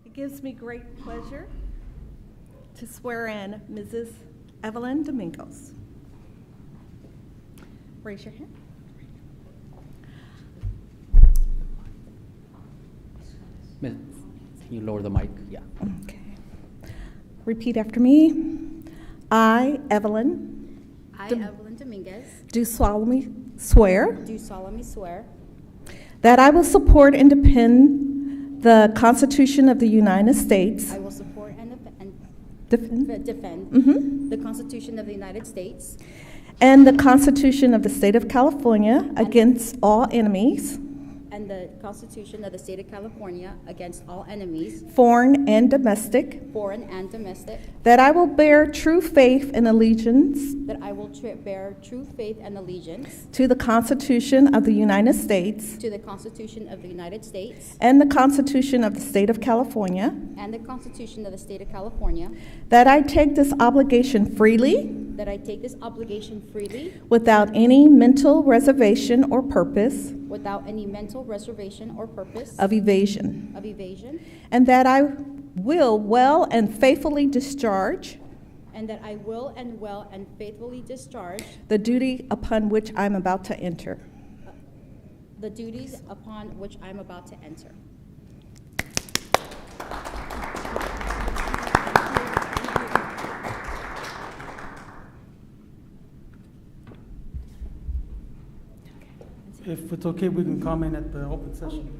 It gives me great pleasure to swear in Mrs. Evelyn Domingos. Raise your hand. Miss, can you lower the mic? Yeah. Okay. Repeat after me. I, Evelyn, Evelyn Dominguez, do solemnly swear do solemnly swear that I will support and defend the Constitution of the United States. I will support and Defend? the Constitution of the United States And the Constitution of the State of California against all enemies, and the Constitution of the State of California against all enemies, foreign and domestic, foreign and domestic, that I will bear true faith and allegiance that I will bear true faith and allegiance to the Constitution of the United States to the Constitution of the United States and the Constitution of the State of California, and the Constitution of the State of California, that I take this obligation freely that I take this obligation freely without any mental reservation or purpose without any mental reservation or purpose of evasion, and that I will well and faithfully discharge that I will and well and faithfully discharge the duty upon which I'm about to enter. the duties upon which I'm about to enter. If it's okay, we can comment at the open session.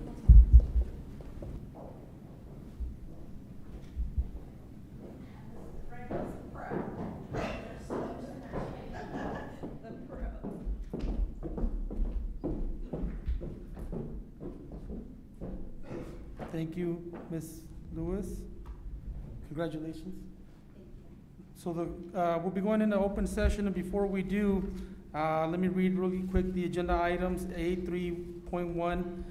Thank you, Ms. Lewis. Congratulations. So we'll be going into open session, and before we do, let me read really quick the agenda items. A3.1,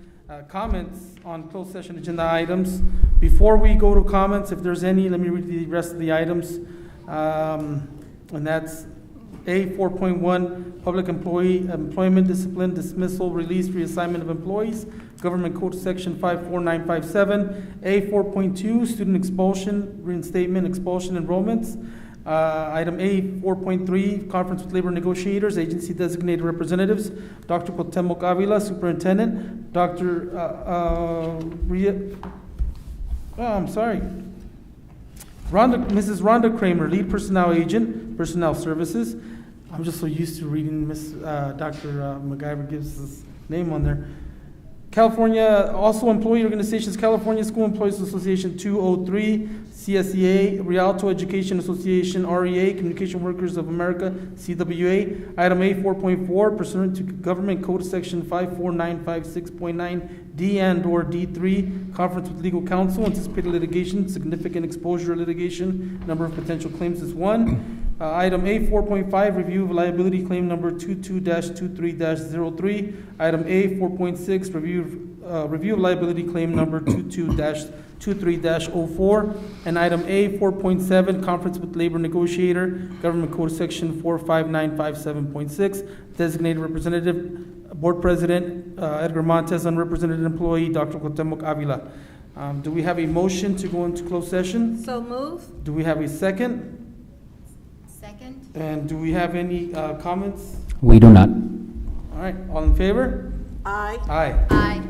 comments on closed session agenda items. Before we go to comments, if there's any, let me read the rest of the items. And that's A4.1, public employment discipline, dismissal, release, reassignment of employees, Government Code Section 54957. A4.2, student expulsion, reinstatement, expulsion, enrollments. Item A, 4.3, conference with labor negotiators, agency designated representatives, Dr. Cuauhtemoc Avila, Superintendent, Mrs. Rhonda Kramer, Lead Personnel Agent, Personnel Services. I'm just so used to reading Dr. MacGyver gives his name on there. California, also employee organizations, California School Employees Association 203, CSEA, Rialto Education Association, REA, Communication Workers of America, CWA. Item A, 4.4, pursuant to Government Code Section 54956.9 D and or D3, conference with legal counsel, anticipated litigation, significant exposure litigation, number of potential claims is 1. Item A, 4.5, review of liability claim number 22-23-03. Item A, 4.6, review of liability claim number 22-23-04. And item A, 4.7, conference with labor negotiator, Government Code Section 45957.6, designated representative, board president, Edgar Montes, unrepresented employee, Dr. Cuauhtemoc Avila. Do we have a motion to go into closed session? So move. Do we have a second? Second. And do we have any comments? We do not. All right, all in favor? Aye. Aye. Aye.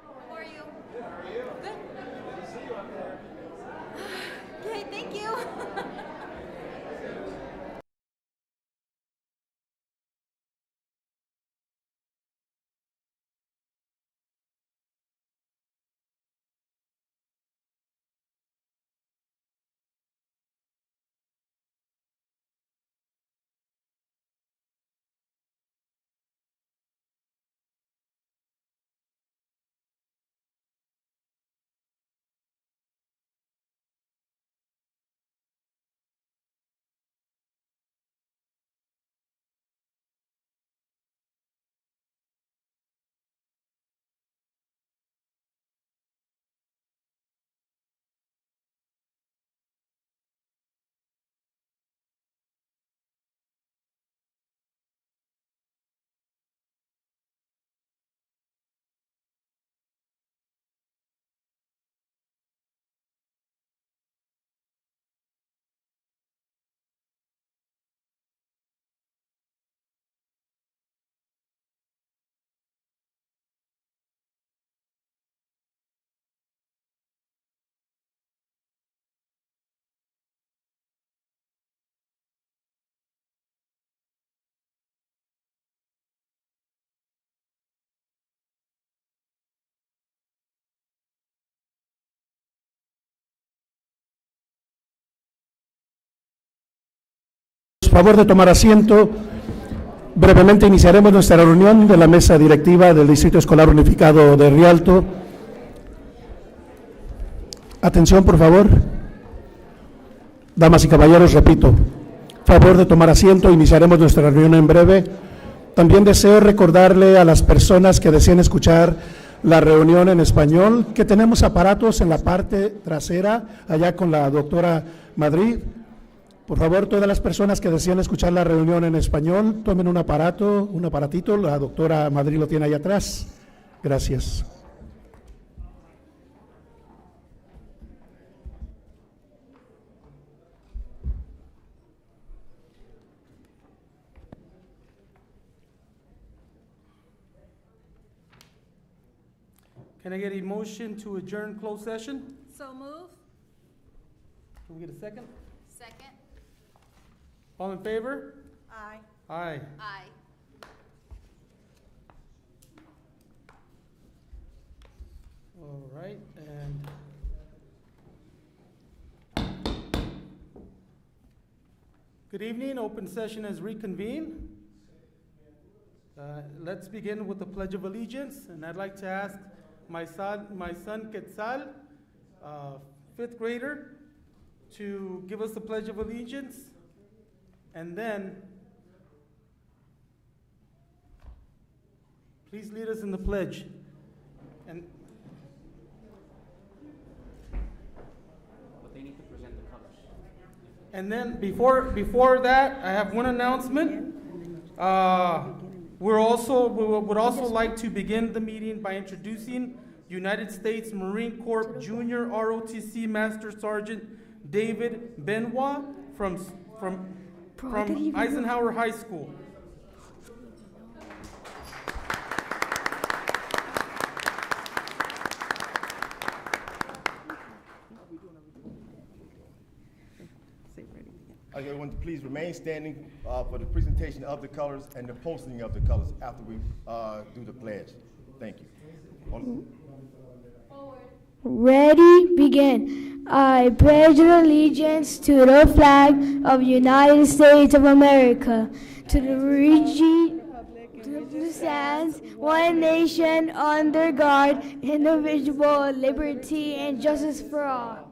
How are you? Good. Okay, thank you. Favor de tomar asiento. Brevemente iniciaremos nuestra reunión de la mesa directiva del Distrito Escolar Unificado de Rialto. Atención, por favor. Damas y caballeros, repito, favor de tomar asiento. Iniciaremos nuestra reunión en breve. También deseo recordarle a las personas que deseen escuchar la reunión en español que tenemos aparatos en la parte trasera, allá con la doctora Madrid. Por favor, todas las personas que desean escuchar la reunión en español, tomen un aparatito, la doctora Madrid lo tiene ahí atrás. Gracias. Can I get a motion to adjourn closed session? So move. Can we get a second? Second. All in favor? Aye. Aye. Aye. Good evening. Open session is reconvened. Let's begin with the Pledge of Allegiance, and I'd like to ask my son Quetzal, fifth grader, to give us the Pledge of Allegiance, and then please lead us in the pledge. And But they need to present the colors. And then before that, I have one announcement. We would also like to begin the meeting by introducing United States Marine Corps Junior ROTC Master Sergeant David Benoit from Eisenhower High School. Okay, everyone, please remain standing for the presentation of the colors and the posting of the colors after we do the pledge. Thank you. Ready, begin. I pledge allegiance to the flag of the United States of America, to the region that stands one nation under God, indivisible, liberty and justice for all.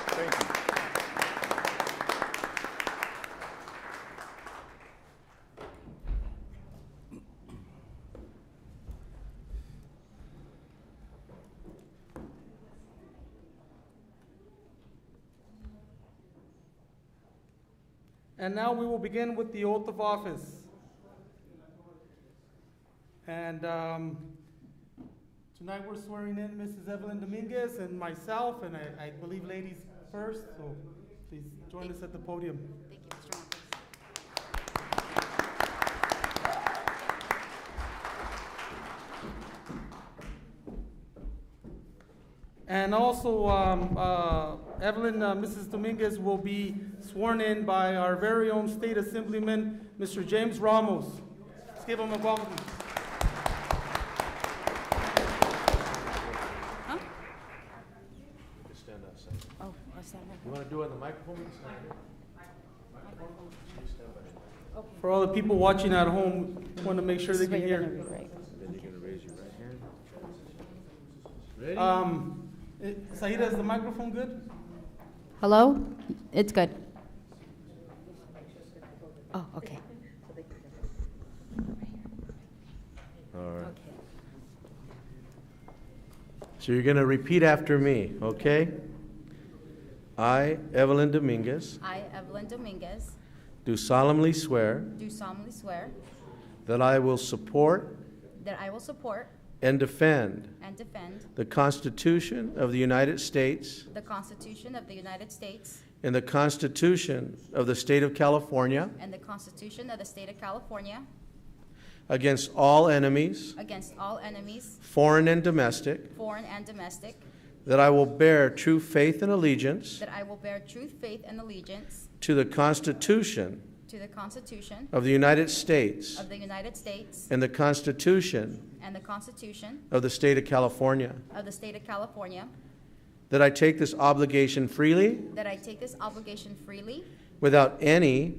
Thank you. And now we will begin with the oath of office. And tonight we're swearing in Mrs. Evelyn Dominguez and myself, and I believe ladies first, so please join us at the podium. Thank you, Mr. Montes. And also, Evelyn, Mrs. Dominguez will be sworn in by our very own State Assemblyman, Mr. James Ramos. Let's give him a welcome. Stand outside. Oh, I'll stand right. You want to do it on the microphone? For all the people watching at home, want to make sure they can hear. Then you're going to raise your right hand. Ready? Saida, is the microphone good? Hello? It's good. Oh, okay. All right. So you're going to repeat after me, okay? I, Evelyn Dominguez, I, Evelyn Dominguez, do solemnly swear do solemnly swear that I will support that I will support and defend and defend the Constitution of the United States the Constitution of the United States and the Constitution of the State of California and the Constitution of the State of California against all enemies, against all enemies, foreign and domestic, foreign and domestic, that I will bear true faith and allegiance that I will bear true faith and allegiance to the Constitution to the Constitution of the United States of the United States and the Constitution and the Constitution of the State of California, of the State of California, that I take this obligation freely that I take this obligation freely without any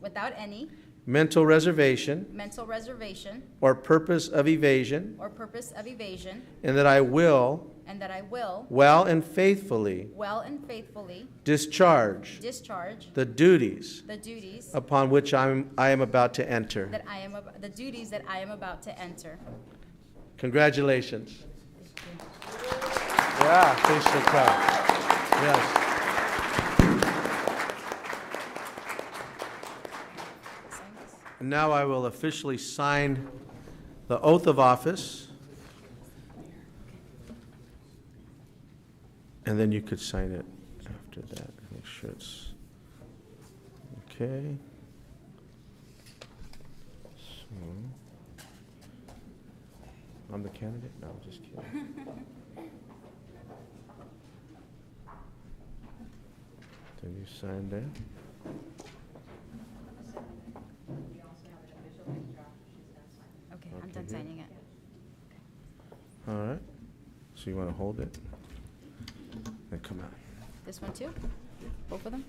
without any mental reservation mental reservation or purpose of evasion, or purpose of evasion, and that I will and that I will well and faithfully well and faithfully discharge discharge the duties the duties upon which I am about to enter. that I am the duties that I am about to enter. Congratulations. Yeah, please sit down. Yes. And now I will officially sign the oath of office. And then you could sign it after that. Make sure it's okay. So, I'm the candidate? No, I'm just kidding. Then you sign that. Okay, I'm done signing it. All right. So you want to hold it? Then come out. This one too? Both of them?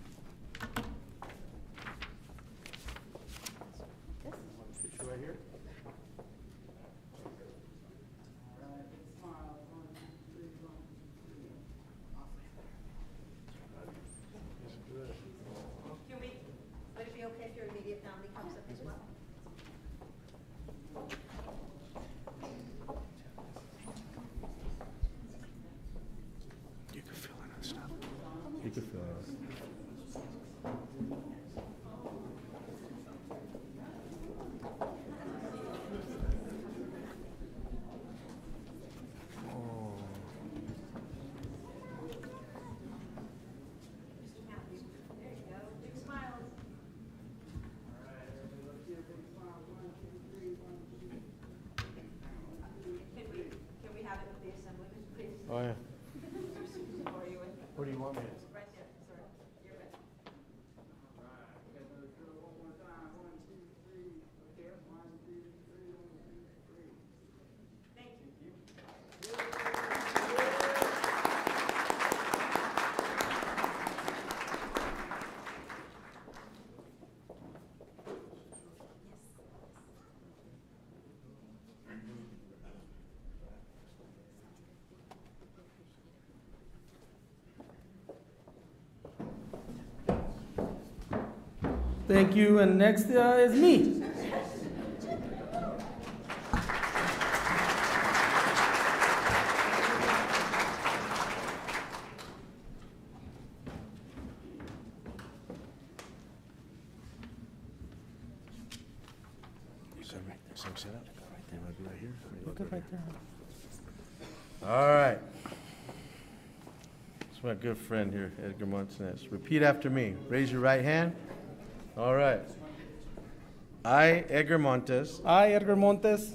Picture right here. Would it be okay if your immediate family comes up as well? You can fill in and stuff. You can fill in. Can we have it with the assemblyman, please? Oh, yeah. Or you would? Where do you want me? Right there, sorry. You're good. Thank you, and next is me. Same setup? You want to be right here? Look at right there. All right. It's my good friend here, Edgar Montanez. Repeat after me. Raise your right hand. All right. I, Edgar Montes, I, Edgar Montes,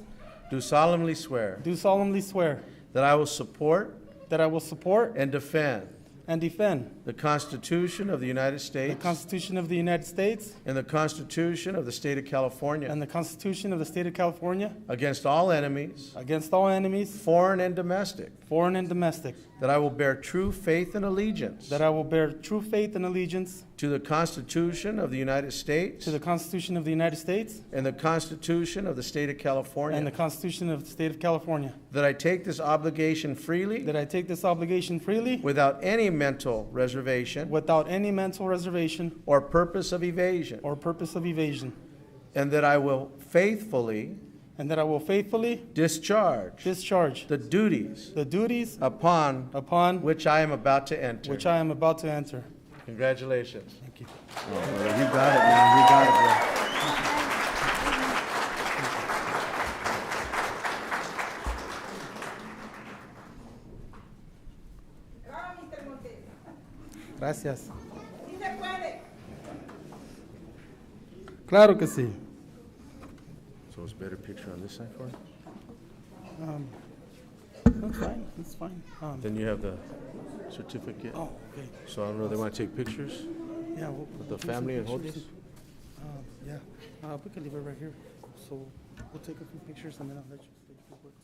do solemnly swear do solemnly swear that I will support that I will support and defend and defend the Constitution of the United the States Constitution of the United States and the Constitution of the State of California and the Constitution of the State of California against all enemies, against all enemies, foreign and domestic, foreign and domestic, that I will bear true faith and allegiance that I will bear true faith and allegiance to the Constitution of the United States to the Constitution of the United States and the Constitution of the State of California, and the Constitution of the State of California, that I take this obligation freely that I take this obligation freely without any mental reservation without any mental reservation or purpose of evasion, or purpose of evasion, and that I will faithfully and that I will faithfully discharge discharge the duties the duties upon upon which I am about to enter. which I am about to enter. Congratulations. Thank you. You got it, man. You got it, bro. Gracias. Claro que sí. So it's better picture on this side for you? That's fine. That's fine. Then you have the certificate. Oh, okay. So I don't know, they want to take pictures Yeah. We'll with the do some family and hold pictures. these? Yeah. We can leave it right here. So we'll take a few pictures and then I'll let you stay a few words.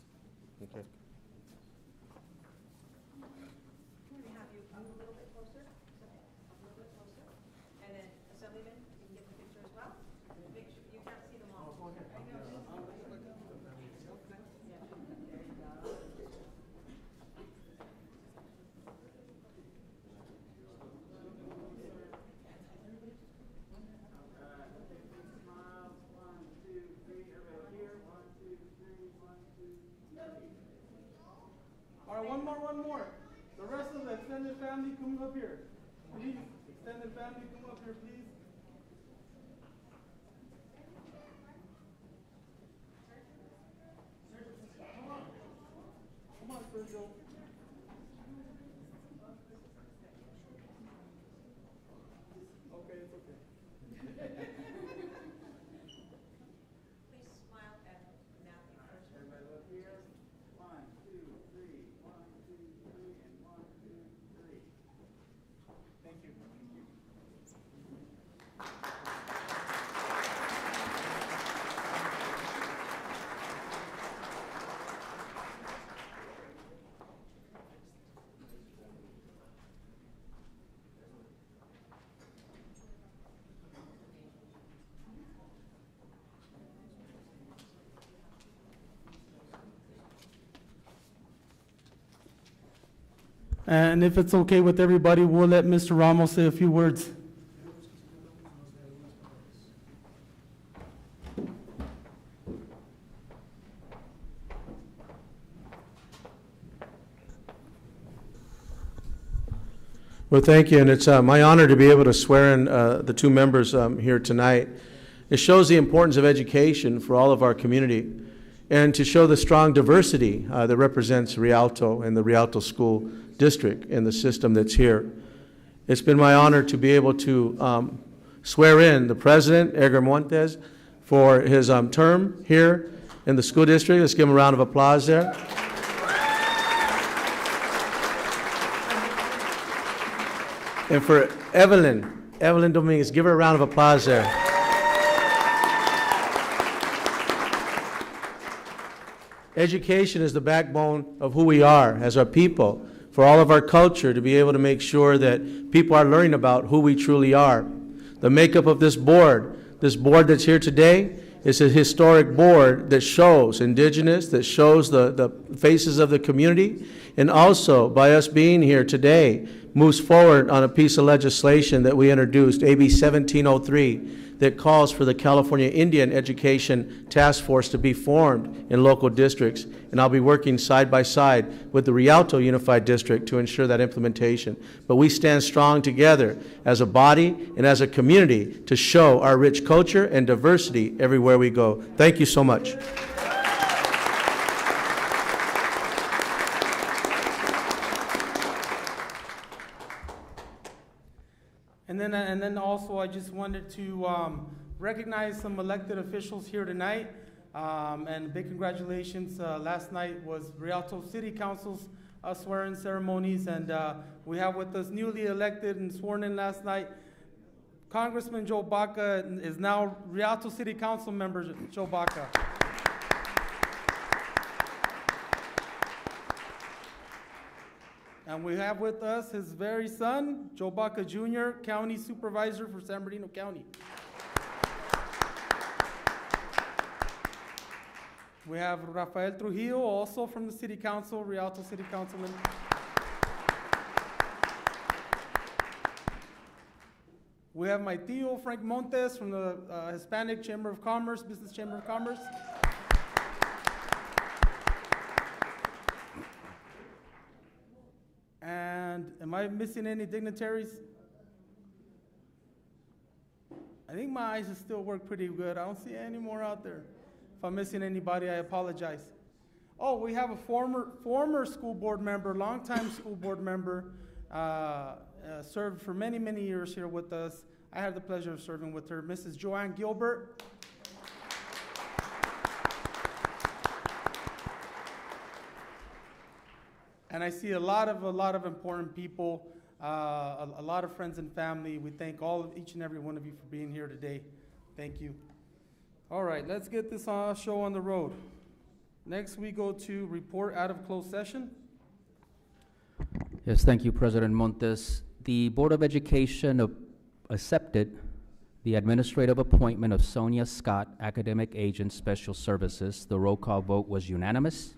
Okay. And then Assemblyman, you can get the picture as well. Make sure, you can't see them all. All right, one more. The rest of the extended family, come up here. Please, extended family, come up here, please. And if it's okay with everybody, we'll let Mr. Ramos say a few words. Well, thank you, and it's my honor to be able to swear in the two members here tonight. It shows the importance of education for all of our community, and to show the strong diversity that represents Rialto and the Rialto School District and the system that's here. It's been my honor to be able to swear in the President, Edgar Montes, for his term here in the school district. Let's give him a round of applause there. And for Evelyn Dominguez, give her a round of applause there. Education is the backbone of who we are as our people, for all of our culture to be able to make sure that people are learning about who we truly are. The makeup of this board that's here today, is a historic board that shows indigenous, that shows the faces of the community, and also by us being here today, moves forward on a piece of legislation that we introduced, AB 1703, that calls for the California Indian Education Task Force to be formed in local districts. And I'll be working side by side with the Rialto Unified District to ensure that implementation. But we stand strong together as a body and as a community to show our rich culture and diversity everywhere we go. Thank you so much. And then also I just wanted to recognize some elected officials here tonight. And big congratulations. Last night was Rialto City Council's swearing ceremonies, and we have with us newly elected and sworn in last night, Congressman Joe Baca is now Rialto City Council member Joe Baca. And we have with us his very son, Joe Baca Jr., County Supervisor for San Bernardino County. We have Rafael Trujillo, also from the City Council, Rialto City Councilman. We have my tío, Frank Montes, from the Hispanic Chamber of Commerce, Business Chamber of Commerce. And am I missing any dignitaries? I think my eyes still work pretty good. I don't see any more out there. If I'm missing anybody, I apologize. Oh, we have a former school board member, longtime school board member, served for many, many years here with us. I had the pleasure of serving with her, Mrs. Joanne Gilbert. And I see a lot of important people, a lot of friends and family. We thank each and every one of you for being here today. Thank you. All right, let's get this show on the road. Next, we go to report out of closed session. Yes, thank you, President Montes. The Board of Education accepted the administrative appointment of Sonia Scott, Academic Agent, Special Services. The roll call vote was unanimous.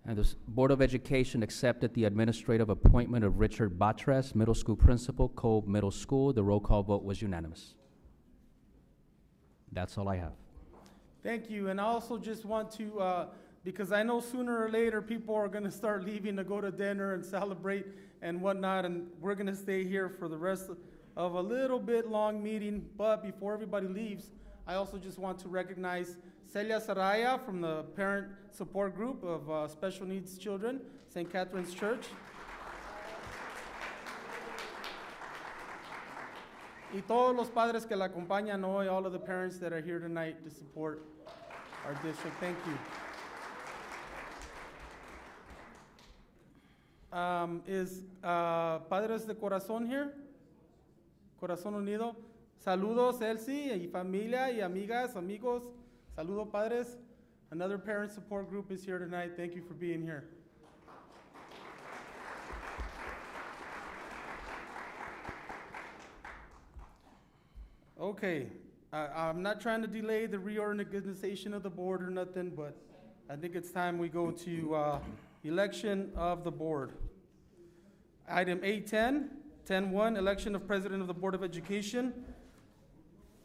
And the Board of Education accepted the administrative appointment of Richard Batres, Middle School Principal, Cove Middle School. The roll call vote was unanimous. That's all I have. Thank you. And I also just want to, because I know sooner or later people are going to start leaving to go to dinner and celebrate and whatnot, and we're going to stay here for the rest of a little bit long meeting. But before everybody leaves, I also just want to recognize Celia Saraya from the Parent Support Group of Special Needs Children, St. Catherine's Church. Y todos los padres que la acompañan hoy, all of the parents that are here tonight to support our district, thank you. Is Padres de Corazón here? Corazón Unido. Saludos, Elsie, y familia, y amigas, amigos. Saludos, padres. Another parent support group is here tonight. Thank you for being here. Okay, I'm not trying to delay the reorganization of the board or nothing, but I think it's time we go to election of the board. Item 810, 10-1, election of president of the Board of Education.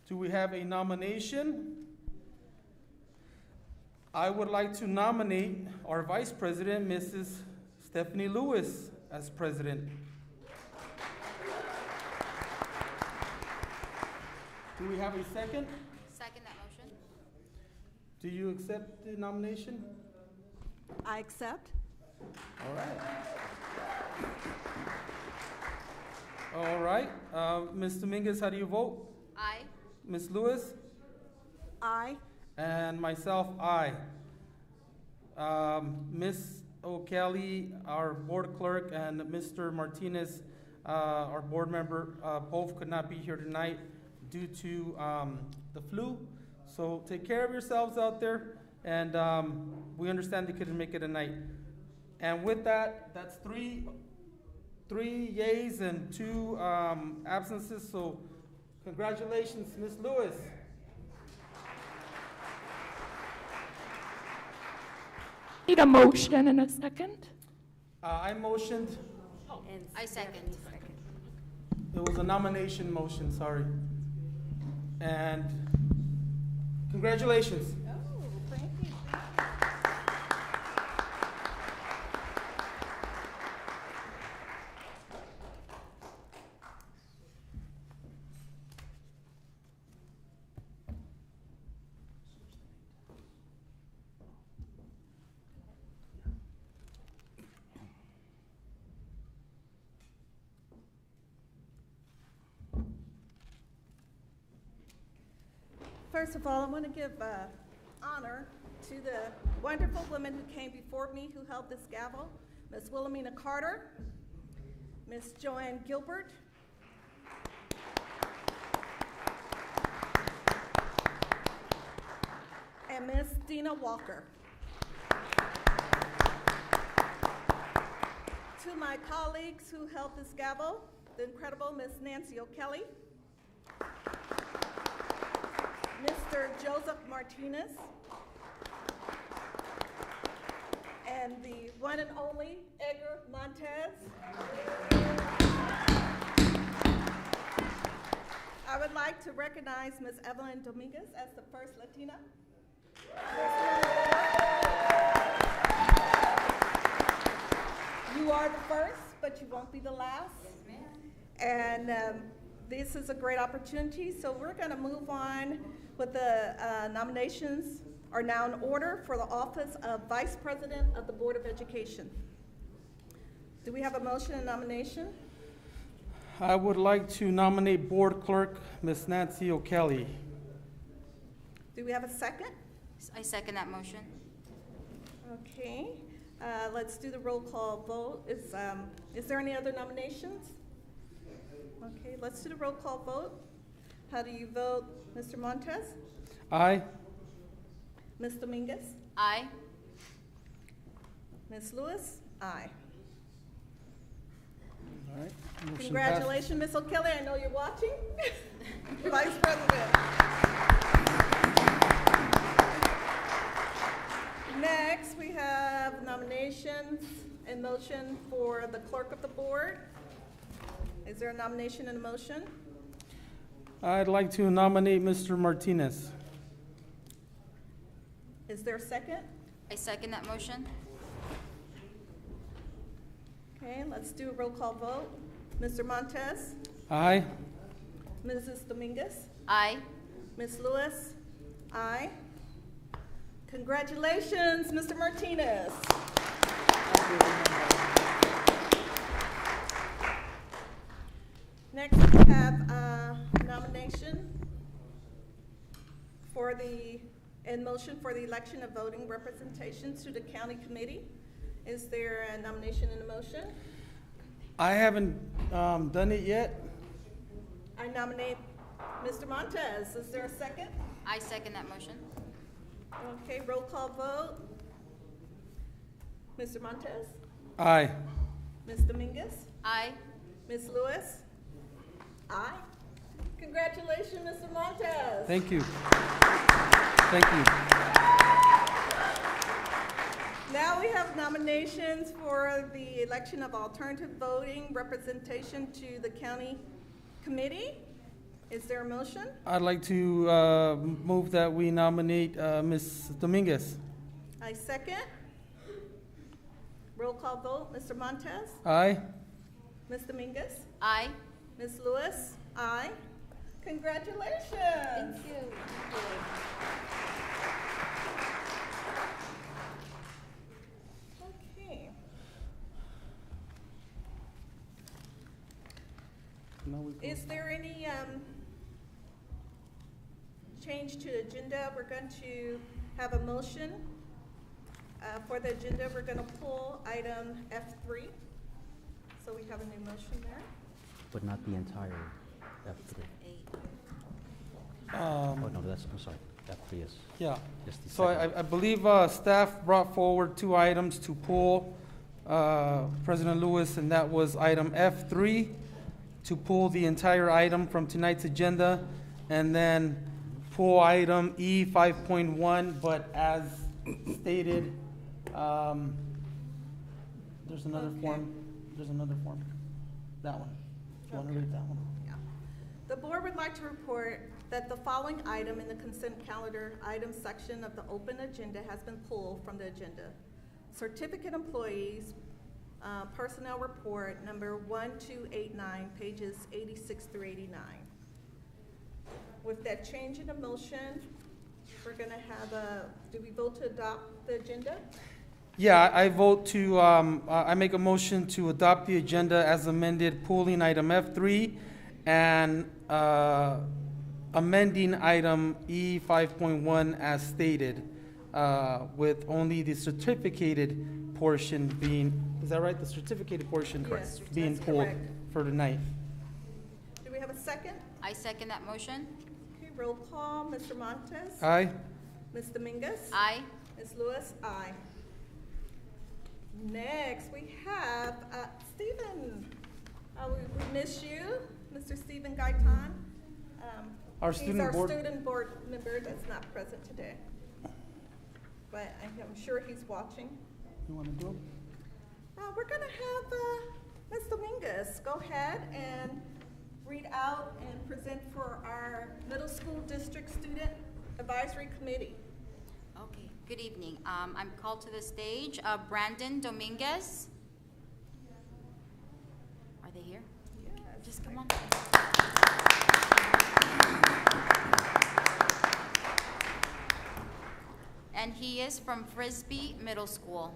Do we have a nomination? I would like to nominate our vice president, Mrs. Stephanie Lewis, as president. Do we have a second? Second that motion. Do you accept the nomination? I accept. All right. All right. Ms. Dominguez, how do you vote? Aye. Ms. Lewis? Aye. And myself, aye. Ms. O'Kelly, our board clerk, and Mr. Martinez, our board member, both could not be here tonight due to the flu. So take care of yourselves out there, and we understand they couldn't make it tonight. And with that, that's three yays and 2 absences, so congratulations, Ms. Lewis. Need a motion and a second? I motioned, I second. it was a nomination motion, sorry. And congratulations. Oh, thank you. First of all, I want to give honor to the wonderful women who came before me who held this gavel. Ms. Wilhelmina Carter, Ms. Joanne Gilbert, and Ms. Dina Walker. To my colleagues who held this gavel, the incredible Ms. Nancy O'Kelly, Mr. Joseph Martinez, and the one and only Edgar Montez. I would like to recognize Ms. Evelyn Dominguez as the first Latina. You are the first, but you won't be the last. And this is a great opportunity, so we're going to move on with the nominations are now in order for the office of Vice President of the Board of Education. Do we have a motion and nomination? I would like to nominate Board Clerk, Ms. Nancy O'Kelly. Do we have a second? I second that motion. Okay, let's do the roll call vote. Is there any other nominations? Okay, let's do the roll call vote. How do you vote, Mr. Montez? Aye. Ms. Dominguez? Aye. Ms. Lewis? Aye. All right. Motion passed. Congratulations, Ms. O'Kelly. I know you're watching. Vice President. Next, we have nominations and motion for the clerk of the board. Is there a nomination and a motion? I'd like to nominate Mr. Martinez. Is there a second? I second that motion. Okay, let's do a roll call vote. Mr. Montez? Aye. Mrs. Dominguez? Aye. Ms. Lewis? Aye. Congratulations, Mr. Martinez. Next, we have a nomination for in motion for the election of voting representation to the county committee. Is there a nomination in the motion? I haven't done it yet. I nominate Mr. Montez. Is there a second? I second that motion. Okay, roll call vote. Mr. Montez? Aye. Ms. Dominguez? Aye. Ms. Lewis? Aye. Congratulations, Mr. Montez. Thank you. Thank you. Now we have nominations for the election of alternative voting representation to the county committee. Is there a motion? I'd like to move that we nominate Ms. Dominguez. I second. Roll call vote. Mr. Montez? Aye. Ms. Dominguez? Aye. Ms. Lewis? Aye. Congratulations. Thank you. Okay. Now we go. Is there any change to agenda? We're going to have a motion for the agenda. We're going to pull item F3. So we have a new motion there. But not the entire F3. Um, Oh, no, I'm sorry. F3 is Yeah. just the So second. I believe staff brought forward 2 items to pull, President Lewis, and that was item F3, to pull the entire item from tonight's agenda, and then pull item E 5.1, but as stated, there's another Okay. form. There's another form. That one. Do you want to Okay. read that one? Yeah. The board would like to report that the following item in the consent calendar item section of the open agenda has been pulled from the agenda. Certificate employees, personnel report number 1289, pages 86 through 89. With that change in the motion, we're gonna have do we vote to adopt the agenda? Yeah, I vote to, I make a motion to adopt the agenda as amended, pulling item F3 and amending item E 5.1 as stated, with only the certificated portion being, is that right? The certificated portion Yes, being that's pulled correct. for tonight. Do we have a second? I second that motion. Okay, roll call, Mr. Montes? Aye? Ms. Dominguez? Aye. Ms. Lewis? Aye. Next, we have Stephen. We miss you, Mr. Stephen Gaitan. Our student board- He's our student board member that's not present today. But I'm sure he's watching. You want to do it? We're gonna have Ms. Dominguez go ahead and read out and present for our middle school district student advisory committee. Okay, good evening. I'm called to the stage. Brandon Dominguez. Are they here? Yes. Just come on. And he is from Frisbee Middle School.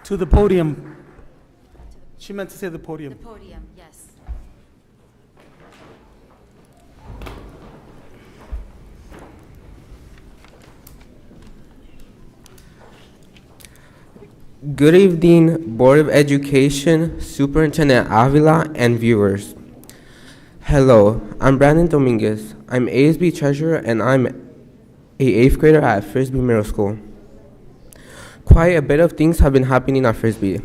To the podium. She meant to say the The podium. podium, yes. Good evening, Board of Education, Superintendent Avila, and viewers. Hello, I'm Brandon Dominguez. I'm ASB Treasurer, and I'm a 8th grader at Frisbee Middle School. Quite a bit of things have been happening at Frisbee.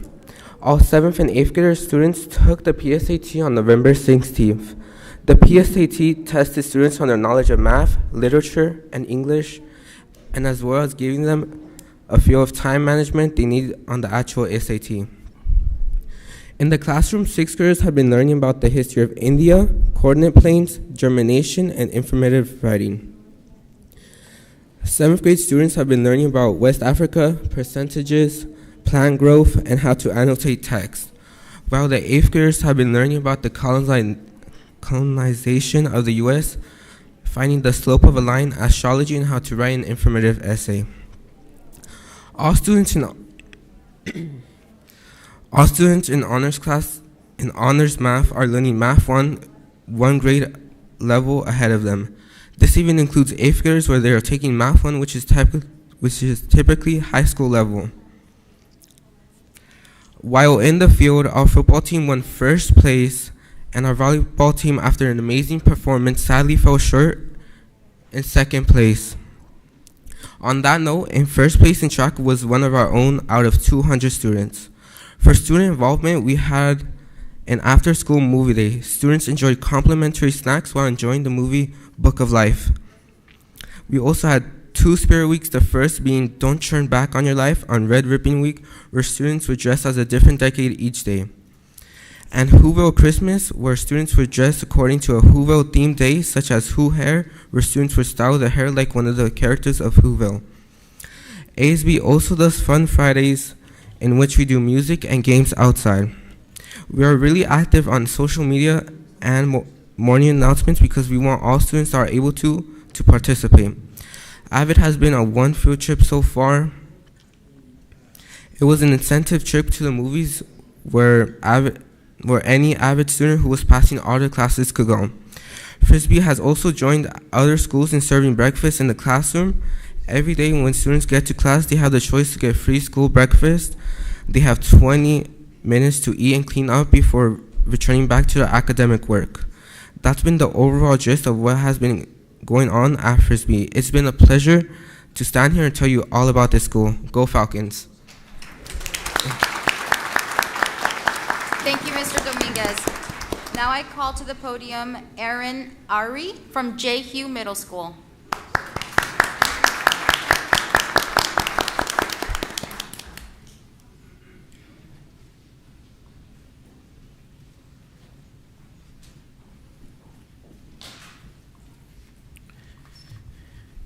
All 7th and 8th grader students took the PSAT on November 16th. The PSAT tested students on their knowledge of math, literature, and English, and as well as giving them a feel of time management they need on the actual SAT. In the classroom, 6th graders have been learning about the history of India, coordinate planes, germination, and informative writing. 7th grade students have been learning about West Africa, percentages, plant growth, and how to annotate text, while the 8th graders have been learning about the colonization of the U.S., finding the slope of a line, astrology, and how to write an informative essay. All students in honors class in honors math are learning Math 1, one grade level ahead of them. This even includes 8th graders where they are taking Math 1, which is typically high school level. While in the field, our football team won first place, and our volleyball team, after an amazing performance, sadly fell short in second place. On that note, in first place in track was one of our own out of 200 students. For student involvement, we had an after-school movie day. Students enjoyed complimentary snacks while enjoying the movie Book of Life. We also had 2 spirit weeks, the first being Don't Turn Back on Your Life on Red Ribbon Week, where students would dress as a different decade each day. And Whoville Christmas, where students would dress according to a Whoville themed day, such as Who Hair, where students would style their hair like one of the characters of Whoville. ASB also does Fun Fridays, in which we do music and games outside. We are really active on social media and morning announcements because we want all students that are able to participate. AVID has been a one field trip so far. It was an incentive trip to the movies where any AVID student who was passing all their classes could go. Frisbee has also joined other schools in serving breakfast in the classroom. Every day when students get to class, they have the choice to get free school breakfast. They have 20 minutes to eat and clean up before returning back to their academic work. That's been the overall gist of what has been going on at Frisbee. It's been a pleasure to stand here and tell you all about this school. Go Falcons. Thank you, Mr. Dominguez. Now I call to the podium Aaron Ari from J. Hugh Middle School.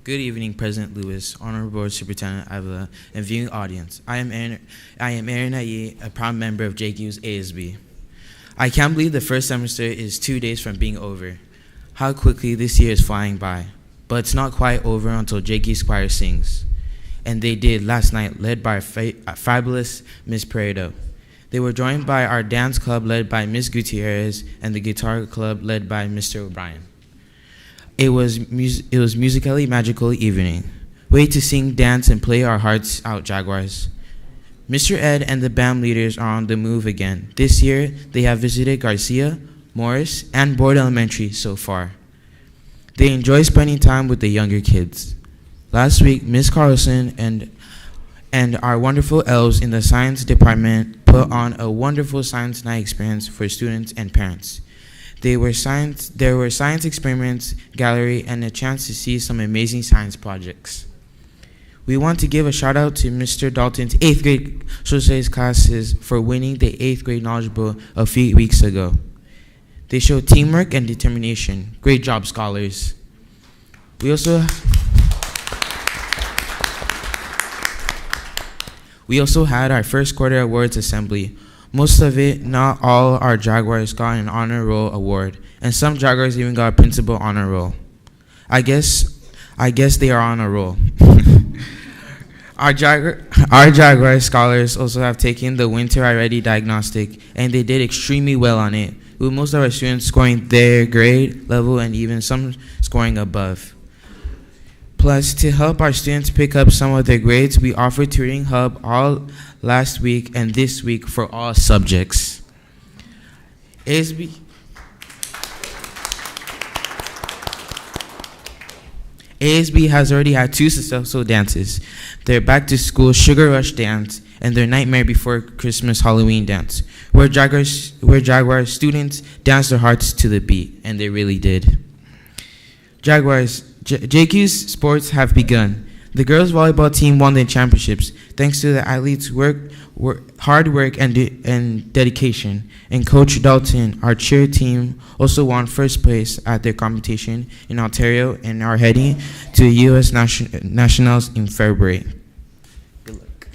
Good evening, President Lewis, Honorable Board Superintendent Avila, and viewing audience. I am Aaron Aye, a proud member of JQ's ASB. I can't believe the first semester is 2 days from being over. How quickly this year is flying by. But it's not quite over until JQ's choir sings. And they did last night, led by fabulous Miss Pareto. They were joined by our dance club led by Miss Gutierrez and the guitar club led by Mr. O'Brien. It was musically magical evening. Way to sing, dance, and play our hearts out, Jaguars. Mr. Ed and the band leaders are on the move again. This year, they have visited Garcia, Morris, and Board Elementary so far. They enjoy spending time with the younger kids. Last week, Miss Carlson and our wonderful elves in the science department put on a wonderful science night experience for students and parents. There were science experiments, gallery, and a chance to see some amazing science projects. We want to give a shout out to Mr. Dalton's 8th grade social studies classes for winning the 8th grade Knowledge Bowl a few weeks ago. They showed teamwork and determination. Great job, scholars. We also had our first quarter awards assembly. Most of it, not all our Jaguars got an honor roll award, and some Jaguars even got a principal honor roll. I guess they are on a roll. Our Jaguar scholars also have taken the Winter I-Ready diagnostic, and they did extremely well on it, with most of our students scoring their grade level and even some scoring above. Plus, to help our students pick up some of their grades, we offered Tutoring Hub all last week and this week for all subjects. ASB has already had 2 successful dances. Their back to school Sugar Rush dance and their Nightmare Before Christmas Halloween dance, where Jaguar students danced their hearts to the beat, and they really did. Jaguars, JQ's sports have begun. The girls volleyball team won the championships thanks to the athletes' hard work and dedication. And Coach Dalton, our cheer team, also won first place at their competition in Ontario and are heading to U.S. Nationals in February. Good luck.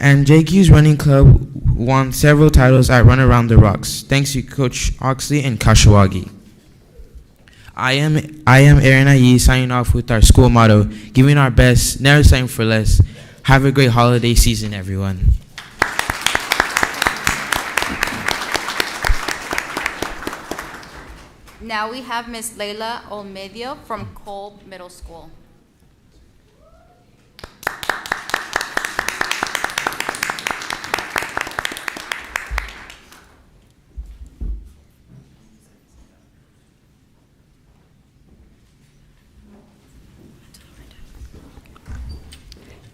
And JQ's running club won several titles at Run Around the Rocks, thanks to Coach Oxley and Kashiwagi. I am Aaron Ayi, signing off with our school motto, giving our best, never settling for less. Have a great holiday season, everyone. Now we have Ms. Leila Olmedio from Kolb Middle School.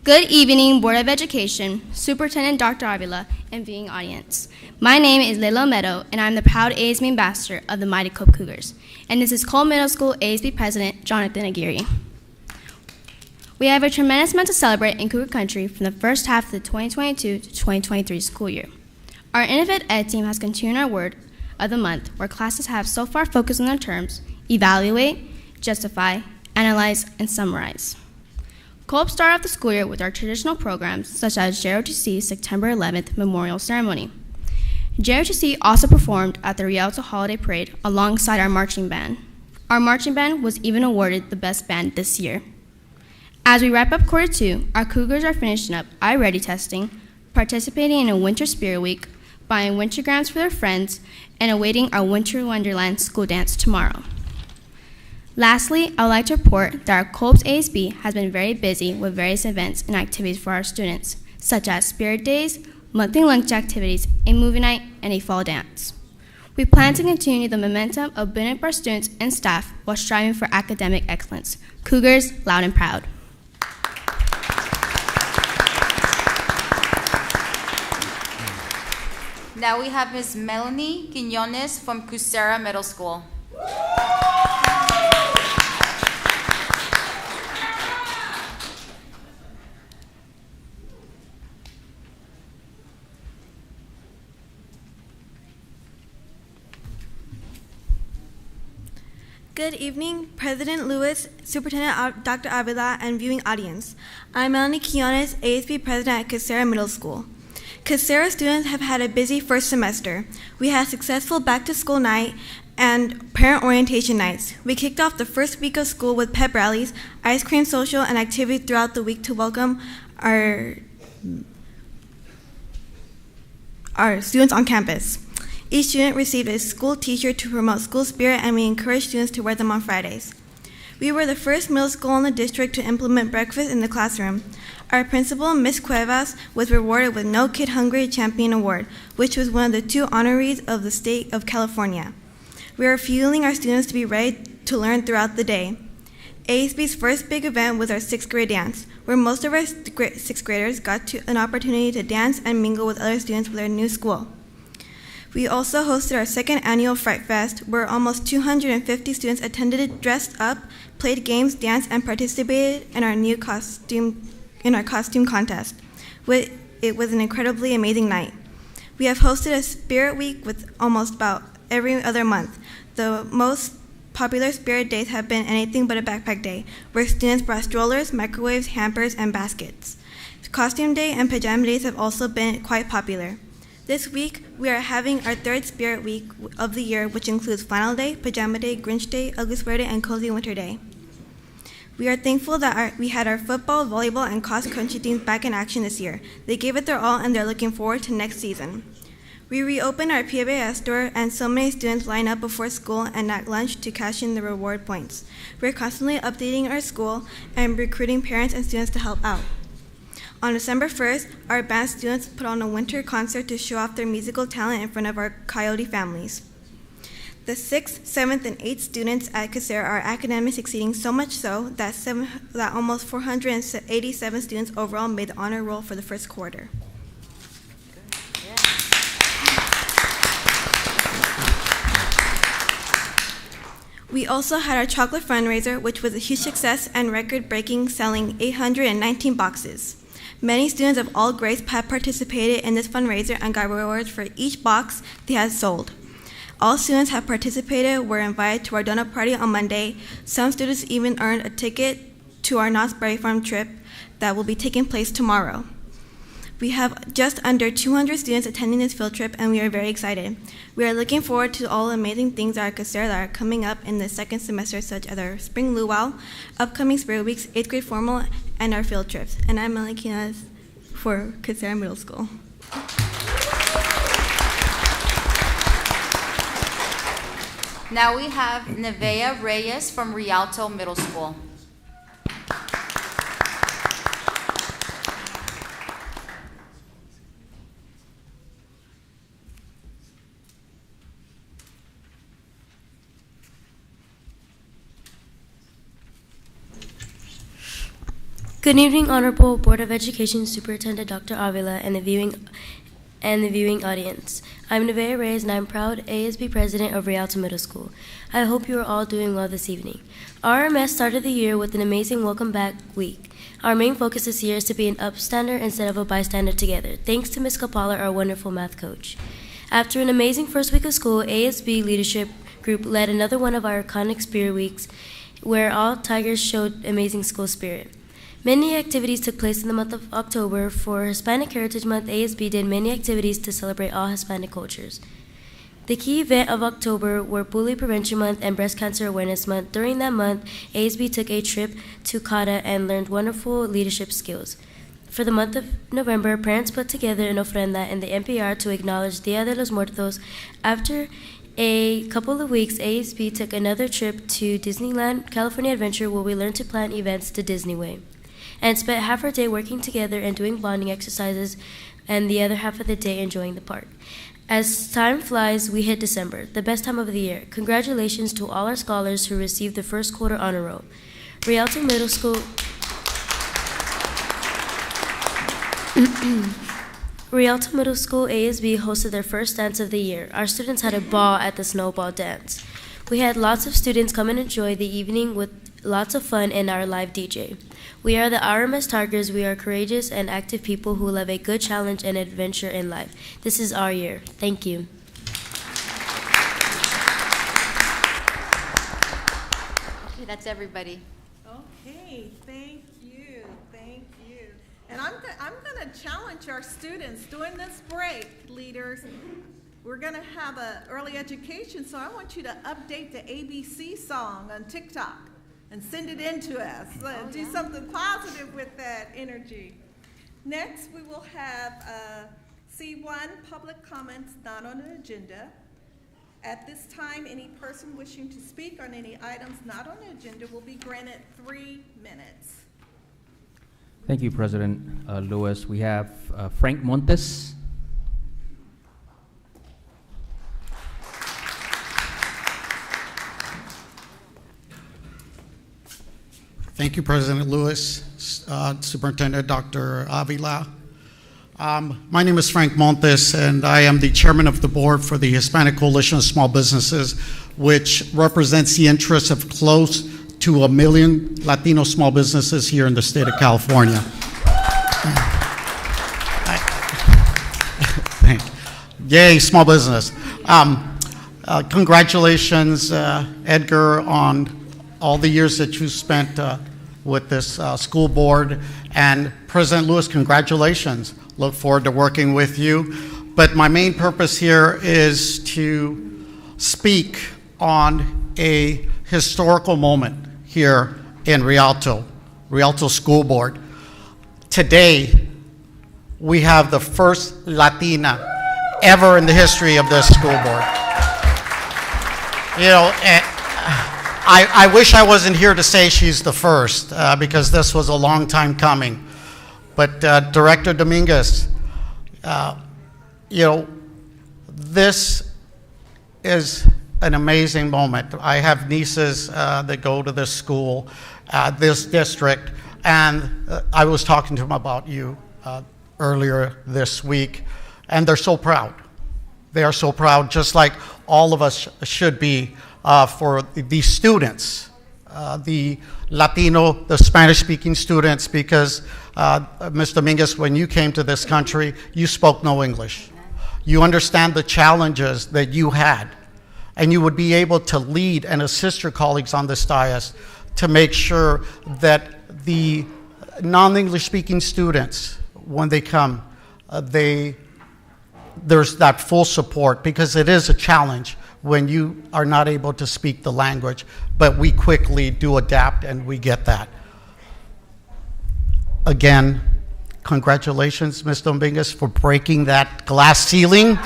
Good evening, Board of Education, Superintendent Dr. Avila, and viewing audience. My name is Leila Meadow, and I'm the proud ASB ambassador of the Mighty Kolb Cougars. And this is Kolb Middle School ASB President Jonathan Aguirre. We have a tremendous amount to celebrate in Cougar Country from the first half of the 2022 to 2023 school year. Our Innovate Ed team has continued our word of the month, where classes have so far focused on the terms evaluate, justify, analyze, and summarize. Kolb started off the school year with our traditional programs such as JROTC September 11th Memorial Ceremony. JROTC also performed at the Rialto Holiday Parade alongside our marching band. Our marching band was even awarded the best band this year. As we wrap up quarter 2, our Cougars are finishing up iReady testing, participating in a Winter Spirit Week, buying winter grounds for their friends, and awaiting our Winter Wonderland school dance tomorrow. Lastly, I would like to report that our Kolb's ASB has been very busy with various events and activities for our students, such as Spirit Days, monthly lunch activities, a movie night, and a fall dance. We plan to continue the momentum of building up our students and staff while striving for academic excellence. Cougars, loud and proud. Now we have Ms. Melanie Quinones from Cusera Middle School. Good evening, President Lewis, Superintendent Dr. Avila, and viewing audience. I'm Melanie Quinones, ASB President at Cusera Middle School. Cusera students have had a busy first semester. We had a successful back-to-school night and parent orientation nights. We kicked off the first week of school with pep rallies, ice cream social, and activities throughout the week to welcome our students on campus. Each student received a school t-shirt to promote school spirit, and we encouraged students to wear them on Fridays. We were the first middle school in the district to implement breakfast in the classroom. Our principal, Ms. Cuevas, was rewarded with No Kid Hungry Champion Award, which was one of the 2 honorees of the state of California. We are fueling our students to be ready to learn throughout the day. ASB's first big event was our 6th grade dance, where most of our 6th graders got an opportunity to dance and mingle with other students with their new school. We also hosted our 2nd annual Fright Fest, where almost 250 students attended, dressed up, played games, danced, and participated in our costume contest. It was an incredibly amazing night. We have hosted a Spirit Week with almost about every other month. The most popular Spirit Days have been anything but a backpack day, where students brought strollers, microwaves, hampers, and baskets. Costume Day and Pajama Days have also been quite popular. This week, we are having our 3rd Spirit Week of the year, which includes Flannel Day, Pajama Day, Grinch Day, Ugly Sweater Day, and Cozy Winter Day. We are thankful that we had our football, volleyball, and cross-country teams back in action this year. They gave it their all, and they're looking forward to next season. We reopened our PBS store, and so many students line up before school and at lunch to cash in the reward points. We're constantly updating our school and recruiting parents and students to help out. On December 1st, our band students put on a winter concert to show off their musical talent in front of our Coyote families. The 6th, 7th, and 8th students at Cusera are academically succeeding so much so that almost 487 students overall made the honor roll for the first quarter. We also had our chocolate fundraiser, which was a huge success and record-breaking, selling 819 boxes. Many students of all grades have participated in this fundraiser and got rewards for each box they had sold. All students have participated were invited to our donut party on Monday. Some students even earned a ticket to our Knott's Berry Farm trip that will be taking place tomorrow. We have just under 200 students attending this field trip, and we are very excited. We are looking forward to all the amazing things at our Casera that are coming up in the second semester, such as our spring luau, upcoming spirit weeks, 8th grade formal, and our field trips. And I'm Melanie Quinez for Casera Middle School. Now we have Nevea Reyes from Rialto Middle School. Good evening, Honorable Board of Education Superintendent Dr. Avila and the viewing audience. I'm Nevea Reyes, and I'm proud ASB President of Rialto Middle School. I hope you are all doing well this evening. RMS started the year with an amazing Welcome Back week. Our main focus this year is to be an upstander instead of a bystander together, thanks to Ms. Kapala, our wonderful math coach. After an amazing first week of school, ASB Leadership Group led another one of our iconic Spirit Weeks, where all Tigers showed amazing school spirit. Many activities took place in the month of October. For Hispanic Heritage Month, ASB did many activities to celebrate all Hispanic cultures. The key event of October were Bully Prevention Month and Breast Cancer Awareness Month. During that month, ASB took a trip to CADA and learned wonderful leadership skills. For the month of November, parents put together an ofrenda in the NPR to acknowledge Dia de los Muertos. After a couple of weeks, ASB took another trip to Disneyland California Adventure, where we learned to plan events the Disney way, and spent half our day working together and doing bonding exercises, and the other half of the day enjoying the park. As time flies, we hit December, the best time of the year. Congratulations to all our scholars who received the first quarter honor roll. Rialto Middle School Rialto Middle School ASB hosted their first dance of the year. Our students had a ball at the snowball dance. We had lots of students come and enjoy the evening with lots of fun and our live DJ. We are the RMS Tigers. We are courageous and active people who love a good challenge and adventure in life. This is our year. Thank you. Okay, that's everybody. Okay, thank you, thank you. And I'm going to challenge our students during this break, leaders. We're going to have an early education, so I want you to update the ABC song on TikTok and send it in to us. Do something positive with that energy. Next, we will have C1, public comments not on the agenda. At this time, any person wishing to speak on any items not on the agenda will be granted 3 minutes. Thank you, President Lewis. We have Frank Montes. Thank you, President Lewis, Superintendent Dr. Avila. My name is Frank Montes, and I am the chairman of the board for the Hispanic Coalition of Small Businesses, which represents the interests of close to 1 million Latino small businesses here in the state of California. Yay, small business. Congratulations, Edgar, on all the years that you spent with this school board. And President Lewis, congratulations. Look forward to working with you. But my main purpose here is to speak on a historical moment here in Rialto School Board. Today, we have the first Latina ever in the history of this school board. You know, I wish I wasn't here to say she's the first, because this was a long time coming. But Director Dominguez, you know, this is an amazing moment. I have nieces that go to this school, this district, and I was talking to them about you earlier this week, and they're so proud. They are so proud, just like all of us should be for the students, the Latino, the Spanish-speaking students, because Ms. Dominguez, when you came to this country, you spoke no English. You understand the challenges that you had, and you would be able to lead and assist your colleagues on this dais to make sure that the non-English speaking students, when they come, there's that full support, because it is a challenge when you are not able to speak the language, but we quickly do adapt and we get that. Again, congratulations, Ms. Dominguez, for breaking that glass ceiling.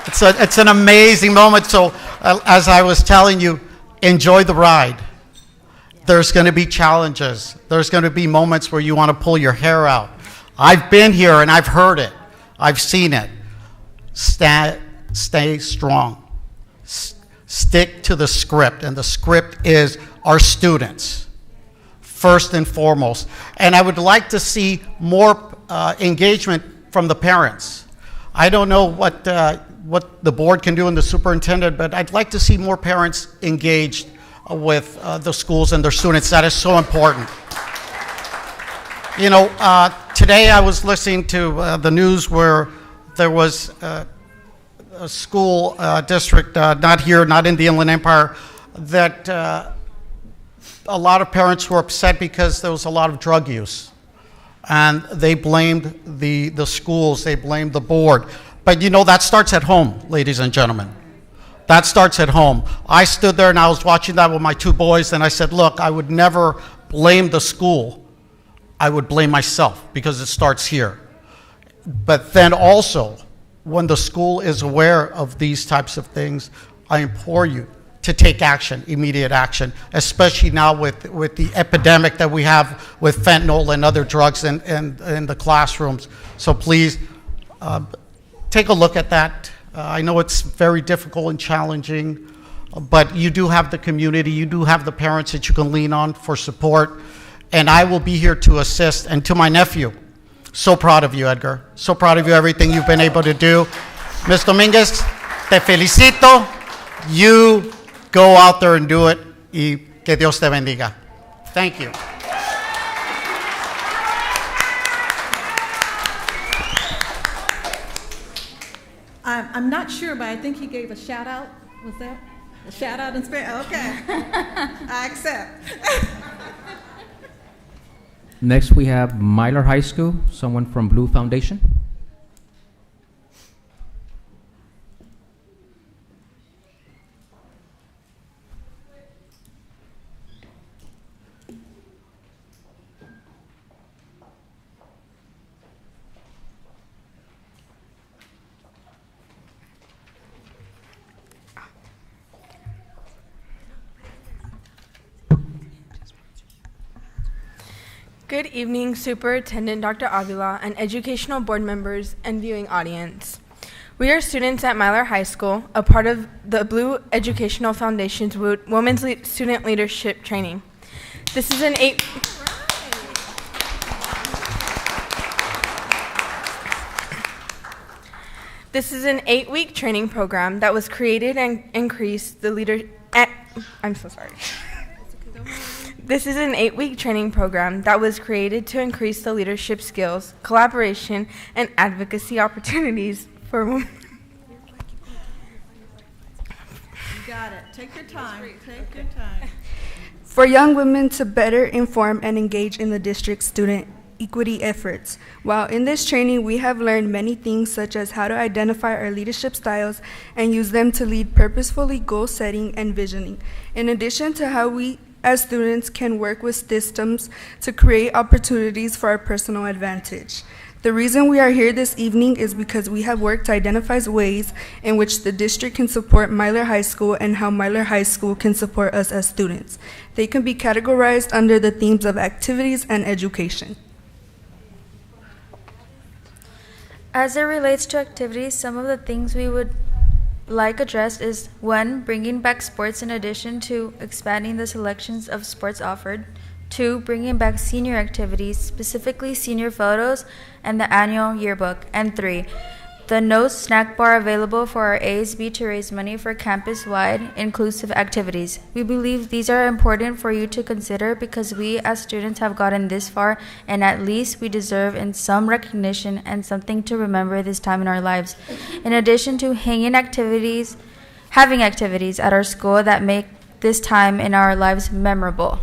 It's an amazing moment. So as I was telling you, enjoy the ride. There's going to be challenges. There's going to be moments where you want to pull your hair out. I've been here and I've heard it. I've seen it. Stay strong. Stick to the script, and the script is our students, first and foremost. And I would like to see more engagement from the parents. I don't know what the board can do and the superintendent, but I'd like to see more parents engaged with the schools and their students. That is so important. You know, today I was listening to the news where there was a school district, not here, not in the Inland Empire, that a lot of parents were upset because there was a lot of drug use. And they blamed the schools, they blamed the board. But you know, that starts at home, ladies and gentlemen. That starts at home. I stood there and I was watching that with my two boys, and I said, look, I would never blame the school. I would blame myself, because it starts here. But then also, when the school is aware of these types of things, I implore you to take action, immediate action, especially now with the epidemic that we have with fentanyl and other drugs in the classrooms. So please, take a look at that. I know it's very difficult and challenging, but you do have the community, you do have the parents that you can lean on for support, and I will be here to assist. And to my nephew, so proud of you, Edgar. So proud of you, everything you've been able to do. Ms. Dominguez, te felicito. You go out there and do it, y que Dios te bendiga. Thank you. I'm not sure, but I think he gave a shout out. Was that a shout out in Spanish? Okay. I accept. Next, we have Myler High School, someone from Blue Foundation. Good evening, Superintendent Dr. Avila and educational board members and viewing audience. We are students at Myler High School, a part of the Blue Educational Foundation's Women's Student Leadership Training. This is an This is an 8-week training program that was created and increased the leader. I'm so sorry. This is an 8-week training program that was created to increase the leadership skills, collaboration, and advocacy opportunities for women. You got it. Take your time. Take your time. For young women to better inform and engage in the district's student equity efforts. While in this training, we have learned many things such as how to identify our leadership styles and use them to lead purposefully goal setting and visioning, in addition to how we as students can work with systems to create opportunities for our personal advantage. The reason we are here this evening is because we have worked to identify ways in which the district can support Myler High School and how Myler High School can support us as students. They can be categorized under the themes of activities and education. As it relates to activities, some of the things we would like addressed is 1, bringing back sports in addition to expanding the selections of sports offered. 2, bringing back senior activities, specifically senior photos and the annual yearbook. And 3, the no snack bar available for our ASB to raise money for campus-wide inclusive activities. We believe these are important for you to consider because we as students have gotten this far, and at least we deserve in some recognition and something to remember this time in our lives. In addition to having activities at our school that make this time in our lives memorable.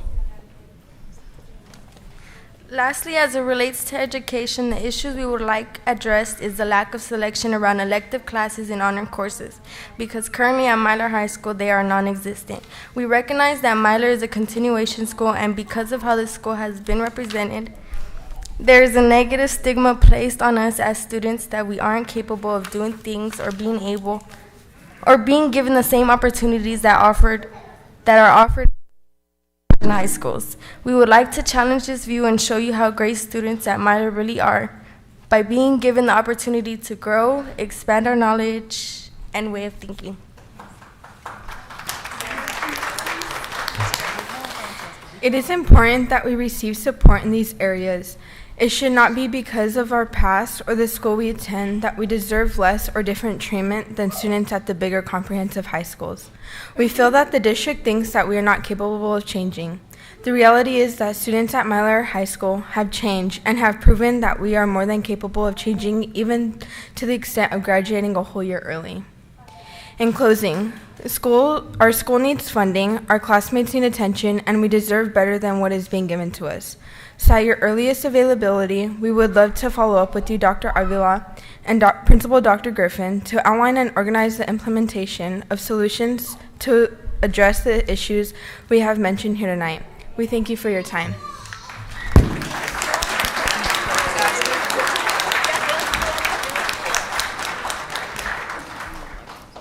Lastly, as it relates to education, the issues we would like addressed is the lack of selection around elective classes and honor courses, because currently at Myler High School they are non-existent. We recognize that Myler is a continuation school, and because of how the school has been represented, there is a negative stigma placed on us as students that we aren't capable of doing things or being able or being given the same opportunities that are offered in high schools. We would like to challenge this view and show you how great students at Myler really are by being given the opportunity to grow, expand our knowledge and way of thinking. It is important that we receive support in these areas. It should not be because of our past or the school we attend that we deserve less or different treatment than students at the bigger comprehensive high schools. We feel that the district thinks that we are not capable of changing. The reality is that students at Myler High School have changed and have proven that we are more than capable of changing, even to the extent of graduating a whole year early. In closing, our school needs funding, our classmates need attention, and we deserve better than what is being given to us. So at your earliest availability, we would love to follow up with you, Dr. Avila, and Principal Dr. Griffin, to outline and organize the implementation of solutions to address the issues we have mentioned here tonight. We thank you for your time.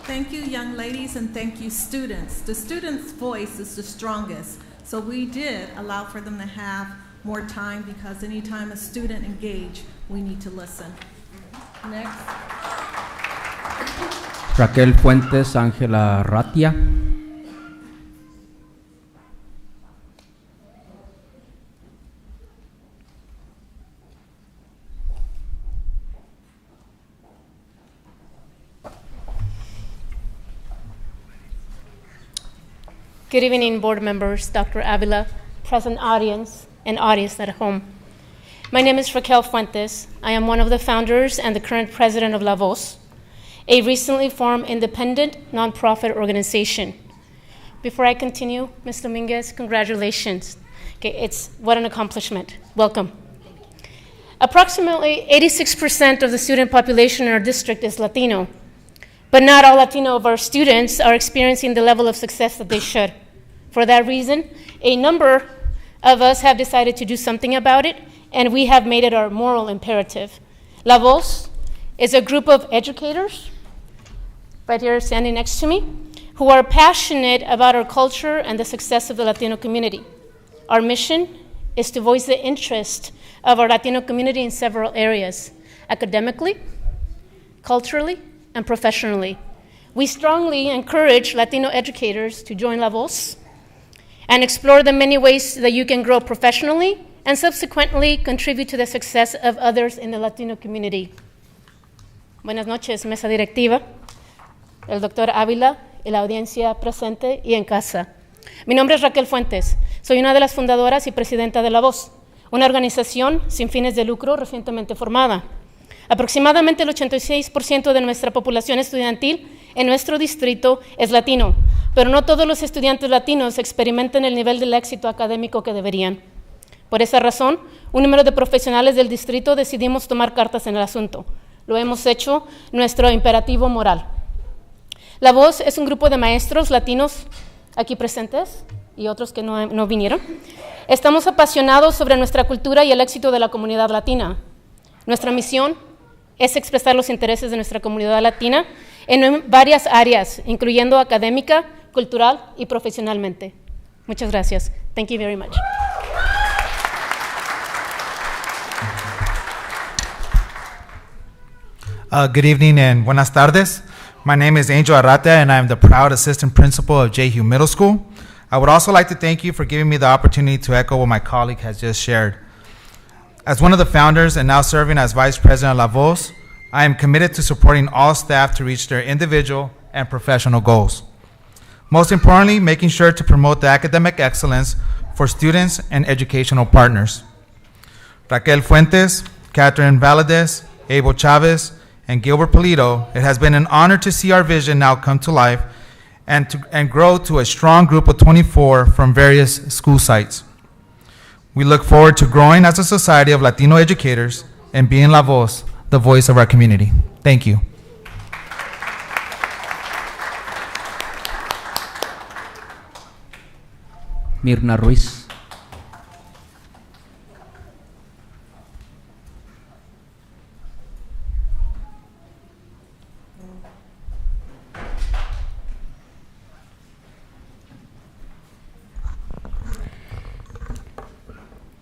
Thank you, young ladies, and thank you, students. The students' voice is the strongest, so we did allow for them to have more time, because anytime a student engage, we need to listen. Next. Raquel Fuentes, Ángela Ratia. Good evening, board members, Dr. Avila, present audience, and audience at home. My name is Raquel Fuentes. I am one of the founders and the current president of La Voz, a recently formed independent nonprofit organization. Before I continue, Ms. Dominguez, congratulations. Okay, what an accomplishment. Welcome. Approximately 86% of the student population in our district is Latino, but not all Latino of our students are experiencing the level of success that they should. For that reason, a number of us have decided to do something about it, and we have made it our moral imperative. La Voz is a group of educators, right here standing next to me, who are passionate about our culture and the success of the Latino community. Our mission is to voice the interest of our Latino community in several areas: academically, culturally, and professionally. We strongly encourage Latino educators to join La Voz and explore the many ways that you can grow professionally and subsequently contribute to the success of others in the Latino community. Buenas noches, mesa directiva, el doctor Ávila y la audiencia presente y en casa. Mi nombre es Raquel Fuentes. Soy una de las fundadoras y presidenta de La Voz, una organización sin fines de lucro recientemente formada. Aproximadamente el 86% de nuestra población estudiantil en nuestro distrito es latino, pero no todos los estudiantes latinos experimentan el nivel del éxito académico que deberían. Por esa razón, un número de profesionales del distrito decidimos tomar cartas en el asunto. Lo hemos hecho nuestro imperativo moral. La Voz es un grupo de maestros latinos aquí presentes y otros que no vinieron. Estamos apasionados sobre nuestra cultura y el éxito de la comunidad latina. Nuestra misión es expresar los intereses de nuestra comunidad latina en varias áreas, incluyendo académica, cultural y profesionalmente. Muchas gracias. Thank you very much. Good evening and buenas tardes. My name is Angel Arrata, and I'm the proud assistant principal of JHU Middle School. I would also like to thank you for giving me the opportunity to echo what my colleague has just shared. As one of the founders and now serving as vice president of La Voz, I am committed to supporting all staff to reach their individual and professional goals. Most importantly, making sure to promote the academic excellence for students and educational partners. Raquel Fuentes, Catherine Valadez, Abel Chavez, and Gilbert Polito, it has been an honor to see our vision now come to life and grow to a strong group of 24 from various school sites. We look forward to growing as a society of Latino educators and being la voz, the voice of our community. Thank you. Mirna Ruiz.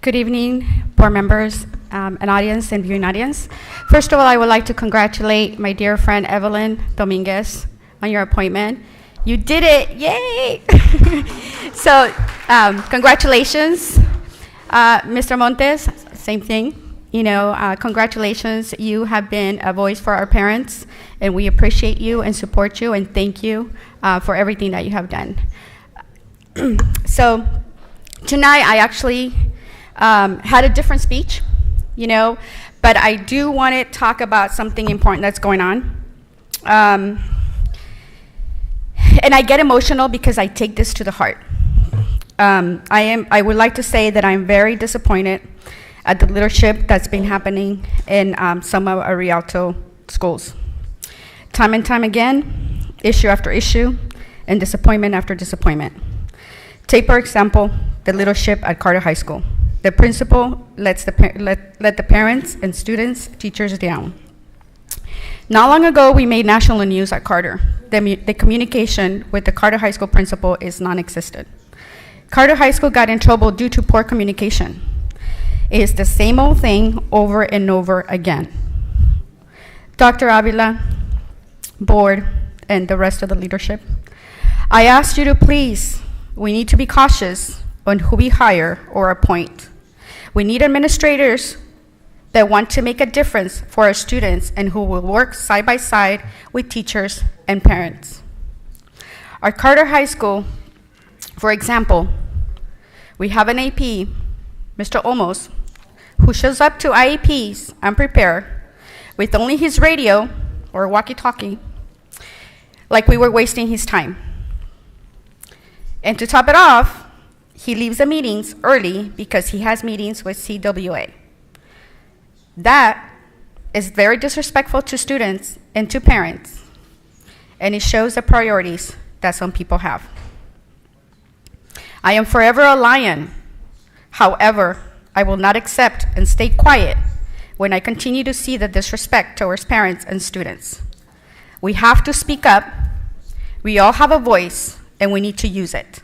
Good evening, board members, and audience and viewing audience. First of all, I would like to congratulate my dear friend Evelyn Dominguez on your appointment. You did it, yay! So, congratulations. Mr. Montes, same thing. You know, congratulations. You have been a voice for our parents, and we appreciate you and support you, and thank you for everything that you have done. So, tonight I actually had a different speech, you know, but I do want to talk about something important that's going on. And I get emotional because I take this to the heart. I would like to say that I'm very disappointed at the leadership that's been happening in some of our Rialto schools. Time and time again, issue after issue, and disappointment after disappointment. Take, for example, the leadership at Carter High School. The principal let the parents and students, teachers down. Not long ago, we made national news at Carter. The communication with the Carter High School principal is non-existent. Carter High School got in trouble due to poor communication. It is the same old thing over and over again. Dr. Avila, board, and the rest of the leadership, I asked you to please, we need to be cautious on who we hire or appoint. We need administrators that want to make a difference for our students and who will work side by side with teachers and parents. Our Carter High School, for example, we have an AP, Mr. Olmos, who shows up to IEPs unprepared with only his radio or walkie-talkie, like we were wasting his time. And to top it off, he leaves the meetings early because he has meetings with CWA. That is very disrespectful to students and to parents, and it shows the priorities that some people have. I am forever a lion. However, I will not accept and stay quiet when I continue to see the disrespect towards parents and students. We have to speak up. We all have a voice, and we need to use it.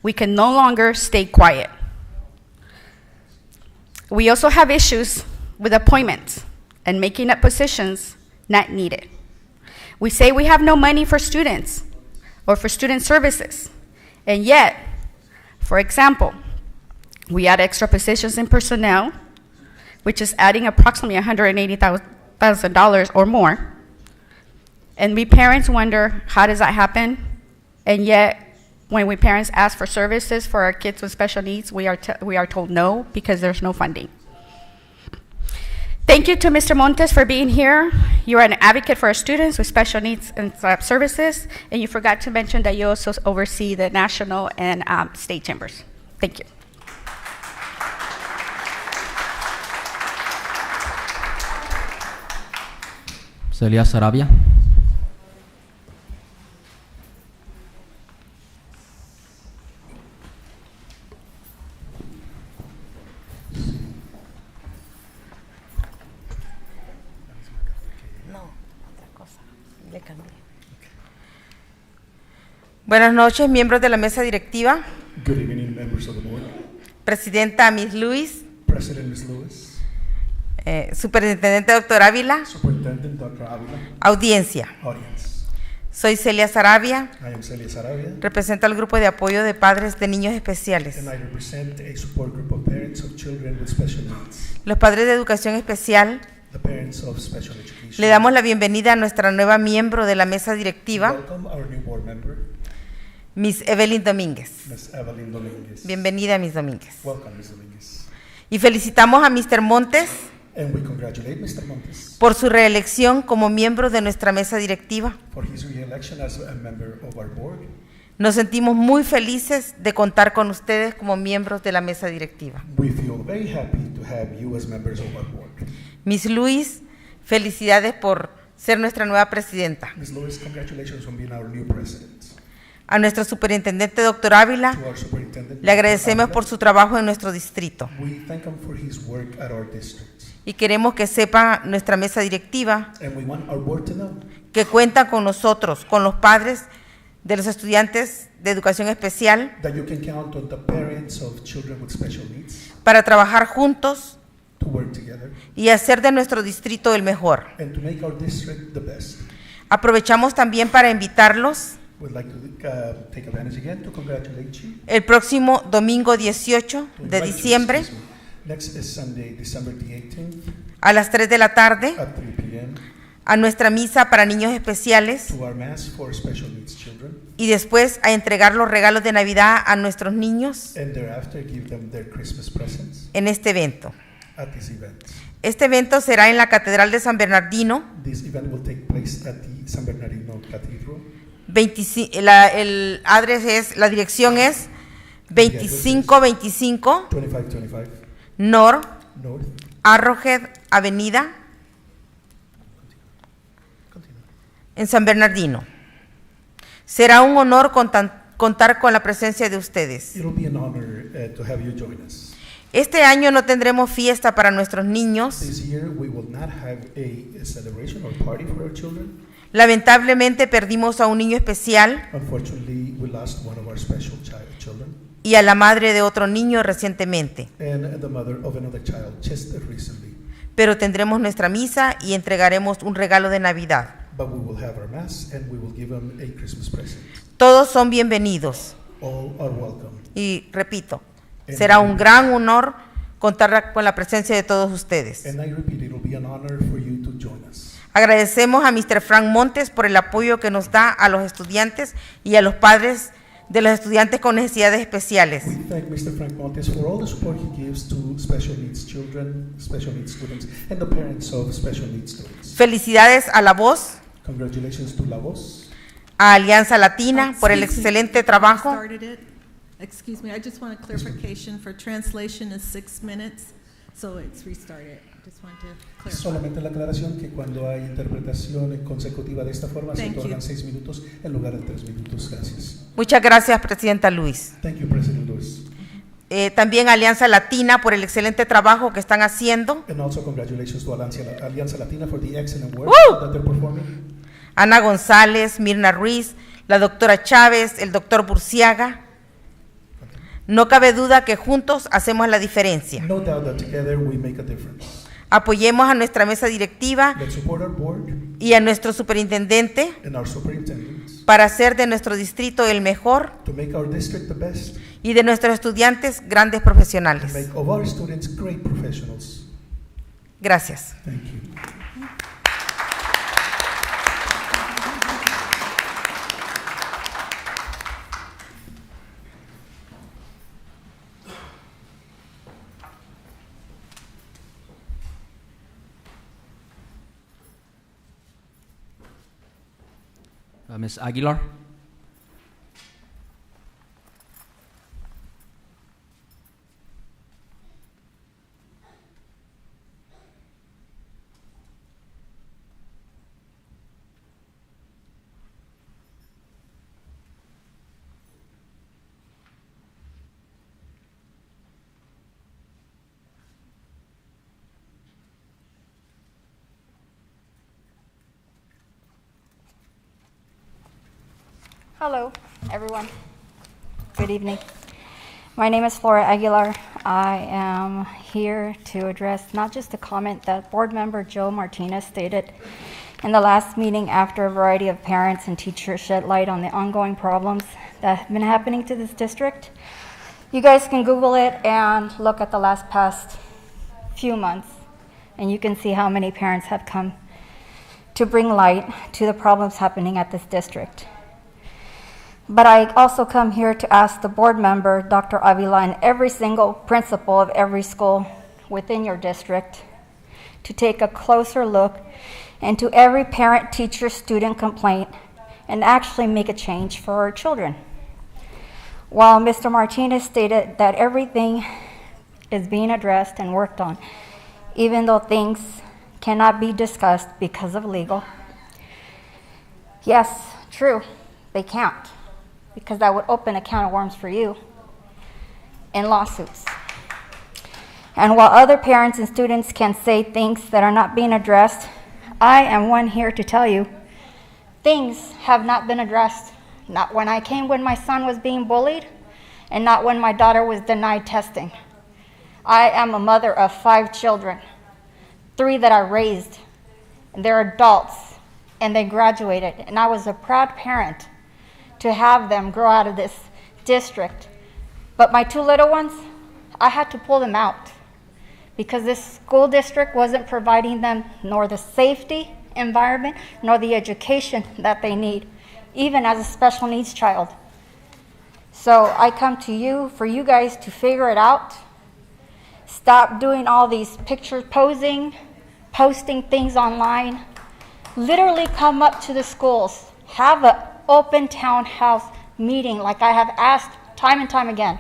We can no longer stay quiet. We also have issues with appointments and making up positions not needed. We say we have no money for students or for student services, and yet, for example, we add extra positions in personnel, which is adding approximately $180,000 or more, and we parents wonder, how does that happen? And yet, when we parents ask for services for our kids with special needs, we are told no because there's no funding. Thank you to Mr. Montes for being here. You are an advocate for our students with special needs and services, and you forgot to mention that you also oversee the national and state chambers. Thank you. Celia Sarabia. Buenas noches, miembros de la mesa directiva. Good evening, members of the board. Presidenta Miss Lewis. President Ms. Lewis. Superintendente Dr. Ávila. Superintendent Dr. Avila. Audiencia. Audience. Soy Celia Sarabia. I am Celia Sarabia. Represento al grupo de apoyo de padres de niños especiales. And I represent a support group of parents of children with special needs. Los padres de educación especial. The parents of special education. Le damos la bienvenida a nuestra nueva miembro de la mesa directiva. Welcome our new board member. Miss Evelyn Domínguez. Miss Evelyn Domínguez. Bienvenida, Miss Domínguez. Welcome, Miss Domínguez. Y felicitamos a Mr. Montes And we congratulate Mr. Montes por su reelección como miembro de nuestra mesa directiva. for his re-election as a member of our board. Nos sentimos muy felices de contar con ustedes como miembros de la mesa directiva. We feel very happy to have you as members of our board. Miss Luis, felicidades por ser nuestra nueva presidenta. Ms. Lewis, congratulations on being our new president. A nuestro superintendente, Dr. Ávila, To our superintendent, le agradecemos por su trabajo en nuestro distrito. we thank him for his work at our district. Y queremos que sepa nuestra mesa directiva And we want our board to know que cuenta con nosotros, con los padres de los estudiantes de educación especial, that you can count on the parents of children with special needs para trabajar juntos to work together y hacer de nuestro distrito el mejor. and to make our district the best. Aprovechamos también para invitarlos We'd like to take advantage again to congratulate you. el próximo domingo 18 To de invite you, diciembre excuse me. Next is Sunday, December the 18th a las 3 de la tarde at 3 p.m. a nuestra misa para niños especiales to our mass for special needs children, y después a entregar los regalos de Navidad a nuestros niños and thereafter give them their Christmas presents en este evento. at this event. Este evento será en la Catedral de San Bernardino, This event will take place at the San Bernardino Cathedral. la dirección es 2525 2525 North North Arrowhead Avenida en San Bernardino. Será un honor contar con la presencia de ustedes. It'll be an honor to have you join us. Este año no tendremos fiesta para nuestros niños. This year we will not have a celebration or party for our children. Lamentablemente perdimos a un niño especial Unfortunately, we lost one of our special children y a la madre de otro niño recientemente. and the mother of another child just recently. Pero tendremos nuestra misa y entregaremos un regalo de Navidad. But we will have our mass and we will give them a Christmas present. Todos son bienvenidos. All are welcome. Y repito, será un gran honor contar con la presencia de todos ustedes. And I repeat, it will be an honor for you to join us. Agradecemos a Mr. Frank Montes por el apoyo que nos da a los estudiantes y a los padres de los estudiantes con necesidades especiales. We thank Mr. Frank Montes for all the support he gives to special needs children, special needs students, and the parents of special needs students. Felicidades a La Voz, Congratulations to La Voz, a Alianza Latina por el excelente trabajo. Started it. Excuse me, I just want a clarification for translation is 6 minutes, so it's restarted. Just wanted to clarify. solamente la aclaración que cuando hay interpretación consecutiva de esta forma se Thank you. otorgan 6 minutos en lugar de 3 minutos. Gracias. Muchas gracias, Presidenta Luis. Thank you, President Lewis. También Alianza Latina por el excelente trabajo que están haciendo. And also congratulations to Alianza Latina for the excellent work Woo! that they're performing. Ana González, Mirna Ruiz, la doctora Chavez, el doctor Burciaga. No cabe duda que juntos hacemos la diferencia. No doubt that together we make a difference. Apoyemos a nuestra mesa directiva Let's support our board y a nuestro superintendente and our superintendents para hacer de nuestro distrito el mejor to make our district the best y de nuestros estudiantes grandes and profesionales. make of our students great professionals. Gracias. Thank you. Ms. Aguilar? Hello, everyone. Good evening. My name is Flora Aguilar. I am here to address not just a comment that Board Member Joe Martinez stated in the last meeting after a variety of parents and teachers shed light on the ongoing problems that have been happening to this district. You guys can Google it and look at the past few months, and you can see how many parents have come to bring light to the problems happening at this district. But I also come here to ask the board member, Dr. Avila, and every single principal of every school within your district to take a closer look into every parent, teacher, student complaint and actually make a change for our children. while Mr. Martinez stated that everything is being addressed and worked on, even though things cannot be discussed because of legal. Yes, true, they can't, because that would open a can of worms for you in lawsuits. And while other parents and students can say things that are not being addressed, I am one here to tell you things have not been addressed. Not when I came when my son was being bullied, and not when my daughter was denied testing. I am a mother of 5 children, 3 that I raised, and they're adults, and they graduated, and I was a proud parent to have them grow out of this district. But my 2 little ones, I had to pull them out because this school district wasn't providing them nor the safety environment nor the education that they need, even as a special needs child. So I come to you for you guys to figure it out. Stop doing all these picture posting things online. Literally come up to the schools. Have an open townhouse meeting like I have asked time and time again.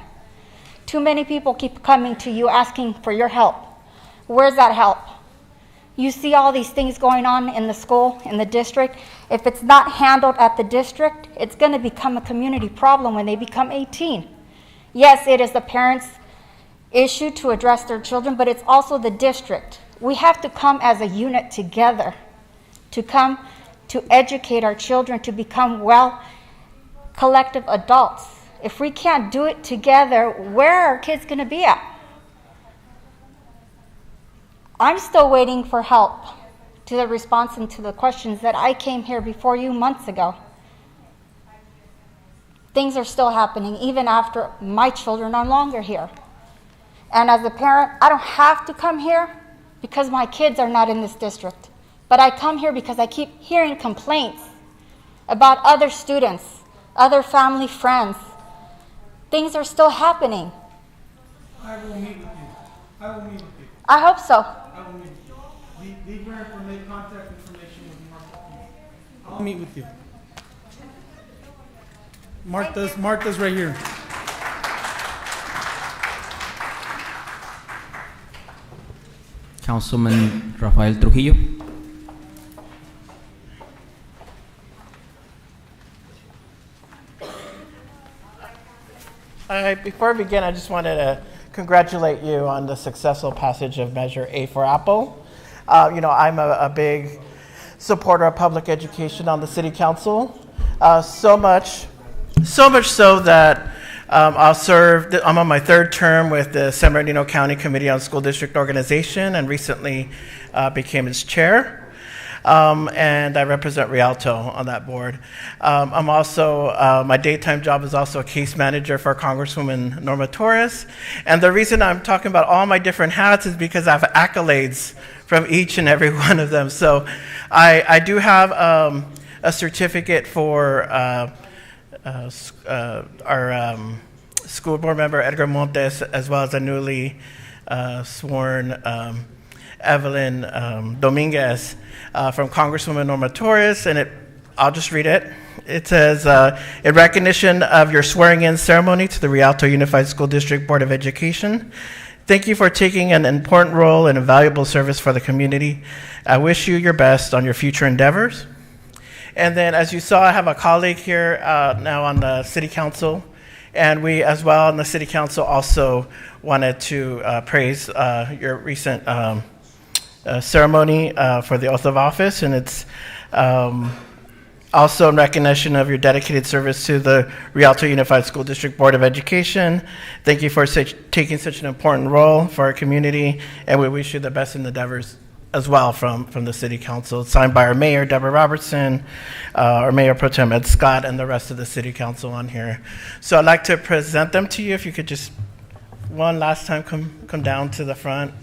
Too many people keep coming to you asking for your help. Where's that help? You see all these things going on in the school, in the district. If it's not handled at the district, it's going to become a community problem when they become 18. Yes, it is the parents' issue to address their children, but it's also the district. We have to come as a unit together to come to educate our children to become well collective adults. If we can't do it together, where are our kids going to be at? I'm still waiting for help to the response and to the questions that I came here before you months ago. Things are still happening even after my children are no longer here. And as a parent, I don't have to come here because my kids are not in this district. But I come here because I keep hearing complaints about other students, other family friends. Things are still happening. I will meet with you. I will meet with you. I hope so. I will meet with you. Leave your contact information with Martha. I'll meet with you. Martha's right here. Councilman Rafael Trujillo. Before I begin, I just wanted to congratulate you on the successful passage of Measure A for Apple. I'm a big supporter of public education on the City Council, so much so that I'm on my 3rd term with the San Bernardino County Committee on School District Organization and recently became its chair. And I represent Rialto on that board. I'm also, my daytime job is also a case manager for Congresswoman Norma Torres. And the reason I'm talking about all my different hats is because I have accolades from each and every one of them. So I do have a certificate for our school board member, Edgar Montes, as well as a newly sworn Evelyn Dominguez from Congresswoman Norma Torres, and I'll just read it. It says, in recognition of your swearing-in ceremony to the Rialto Unified School District Board of Education, thank you for taking an important role and a valuable service for the community. I wish you your best on your future endeavors. And then, as you saw, I have a colleague here now on the City Council, and we, as well, on the City Council, also wanted to praise your recent ceremony for the oath of office, and it's also in recognition of your dedicated service to the Rialto Unified School District Board of Education. Thank you for taking such an important role for our community, and we wish you the best in endeavors as well from the City Council. It's signed by our Mayor, Deborah Robertson, our Mayor Pro Tem Ed Scott, and the rest of the City Council on here. So I'd like to present them to you. If you could just one last time come down to the front.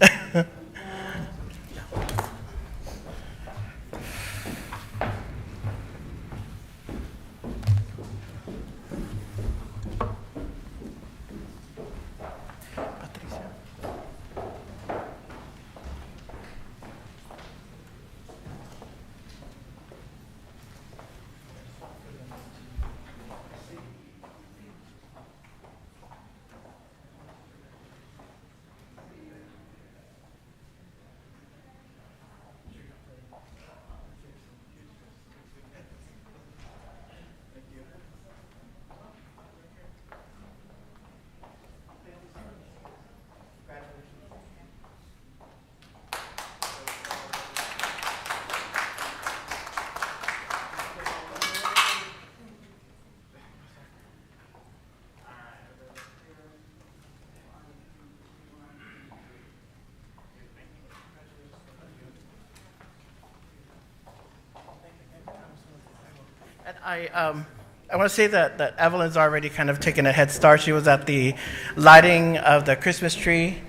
I want to say that Evelyn's already kind of taken a head start. She was at the lighting of the Christmas tree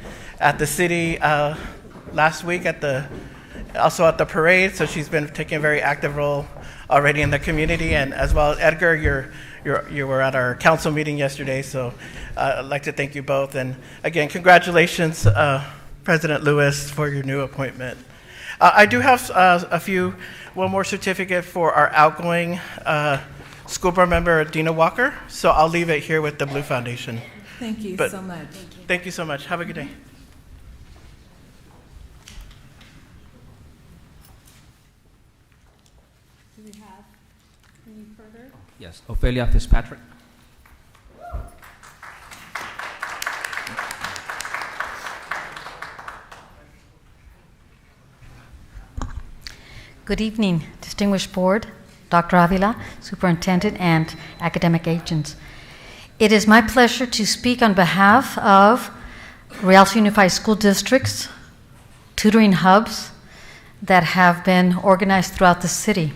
at the city last week, also at the parade. So she's been taking a very active role already in the community. And as well, Edgar, you were at our council meeting yesterday. So I'd like to thank you both. And again, congratulations, President Lewis, for your new appointment. I do have one more certificate for our outgoing school board member, Dina Walker, so I'll leave it here with the Blue Foundation. Thank you so much. Thank you so much. Have a good day. Do we have any further? Yes, Ophelia Fitzpatrick. Good evening, distinguished board, Dr. Avila, superintendent, and academic agents. It is my pleasure to speak on behalf of Rialto Unified School District's tutoring hubs that have been organized throughout the city.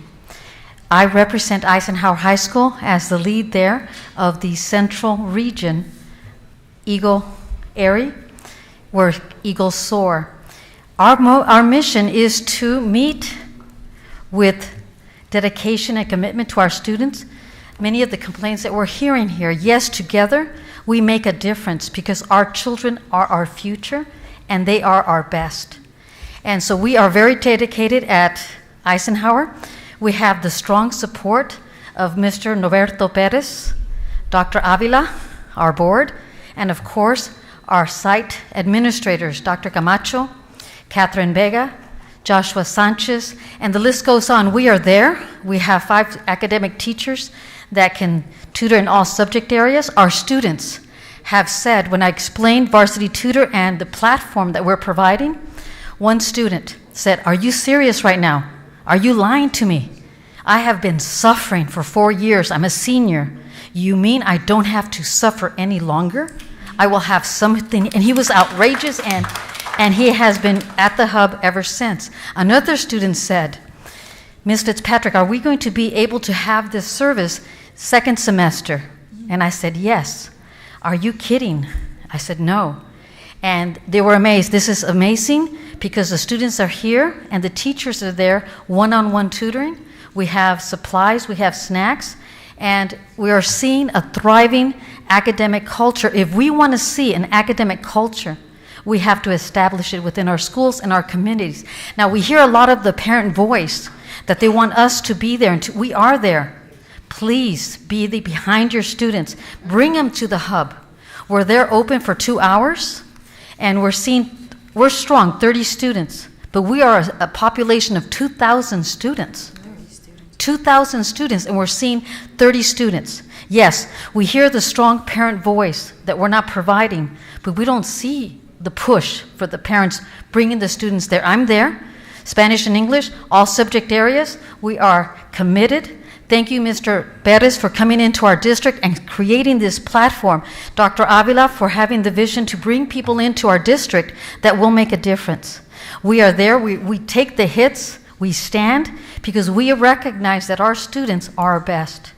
I represent Eisenhower High School as the lead there of the Central Region Eagle area, where eagles soar. Our mission is to meet with dedication and commitment to our students. Many of the complaints that we're hearing here, yes, together we make a difference because our children are our future and they are our best. And so we are very dedicated at Eisenhower. We have the strong support of Mr. Norberto Perez, Dr. Avila, our board, and of course our site administrators, Dr. Camacho, Catherine Vega, Joshua Sanchez, and the list goes on. We are there. We have 5 academic teachers that can tutor in all subject areas. Our students have said, when I explained Varsity Tutor and the platform that we're providing, one student said, "Are you serious right now? Are you lying to me? I have been suffering for 4 years. I'm a senior. You mean I don't have to suffer any longer? I will have something." And he was outrageous, and he has been at the hub ever since. Another student said, "Ms. Fitzpatrick, are we going to be able to have this service second semester?" And I said, "Yes." "Are you kidding?" I said, "No." And they were amazed. This is amazing because the students are here and the teachers are there, one-on-one tutoring. We have supplies, we have snacks, and we are seeing a thriving academic culture. If we want to see an academic culture, we have to establish it within our schools and our communities. Now, we hear a lot of the parent voice that they want us to be there, and we are there. Please be behind your students. Bring them to the hub. We're there open for 2 hours, and we're strong, 30 students, but we are a population of 2,000 students. 2,000 students, and we're seeing 30 students. Yes, we hear the strong parent voice that we're not providing, but we don't see the push for the parents bringing the students there. I'm there, Spanish and English, all subject areas. We are committed. Thank you, Mr. Perez, for coming into our district and creating this platform. Dr. Avila, for having the vision to bring people into our district that will make a difference. We are there. We take the hits. We stand because we recognize that our students are our best.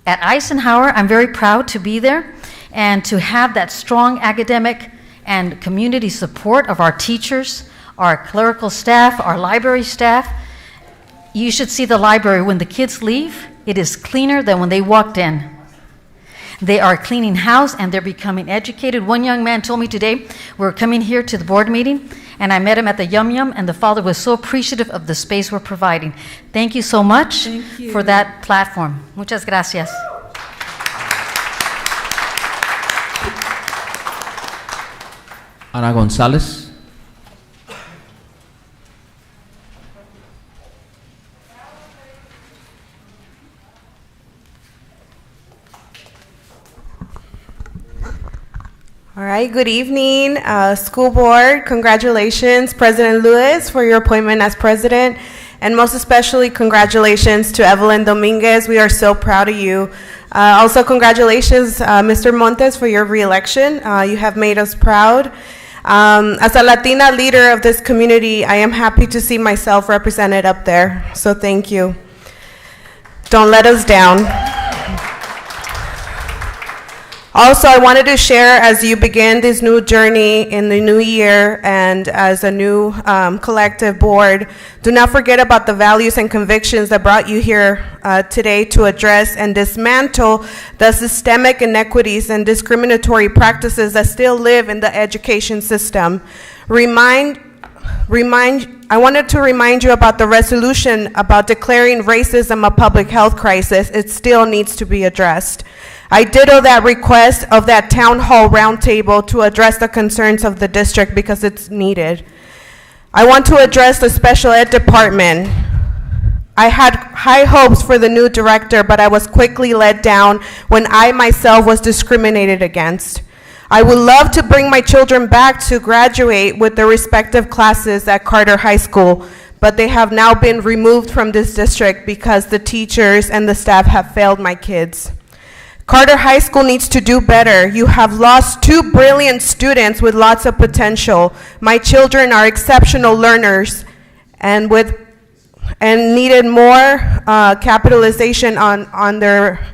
At Eisenhower, I'm very proud to be there and to have that strong academic and community support of our teachers, our clerical staff, our library staff. You should see the library. When the kids leave, it is cleaner than when they walked in. They are cleaning house and they're becoming educated. One young man told me today, we're coming here to the board meeting, and I met him at the Yum Yum, and the father was so appreciative of the space we're providing. Thank you so much for that platform. Muchas gracias. Ana Gonzalez. All right, good evening, school board. Congratulations, President Lewis, for your appointment as president. And most especially, congratulations to Evelyn Dominguez. We are so proud of you. Also, congratulations, Mr. Montes, for your re-election. You have made us proud. As a Latina leader of this community, I am happy to see myself represented up there. So thank you. Don't let us down. Also, I wanted to share as you begin this new journey in the new year and as a new collective board, do not forget about the values and convictions that brought you here today to address and dismantle the systemic inequities and discriminatory practices that still live in the education system. I wanted to remind you about the resolution about declaring racism a public health crisis. It still needs to be addressed. I ditto that request of that town hall roundtable to address the concerns of the district because it's needed. I want to address the special ed department. I had high hopes for the new director, but I was quickly let down when I myself was discriminated against. I would love to bring my children back to graduate with their respective classes at Carter High School, but they have now been removed from this district because the teachers and the staff have failed my kids. Carter High School needs to do better. You have lost 2 brilliant students with lots of potential. My children are exceptional learners and needed more capitalization on their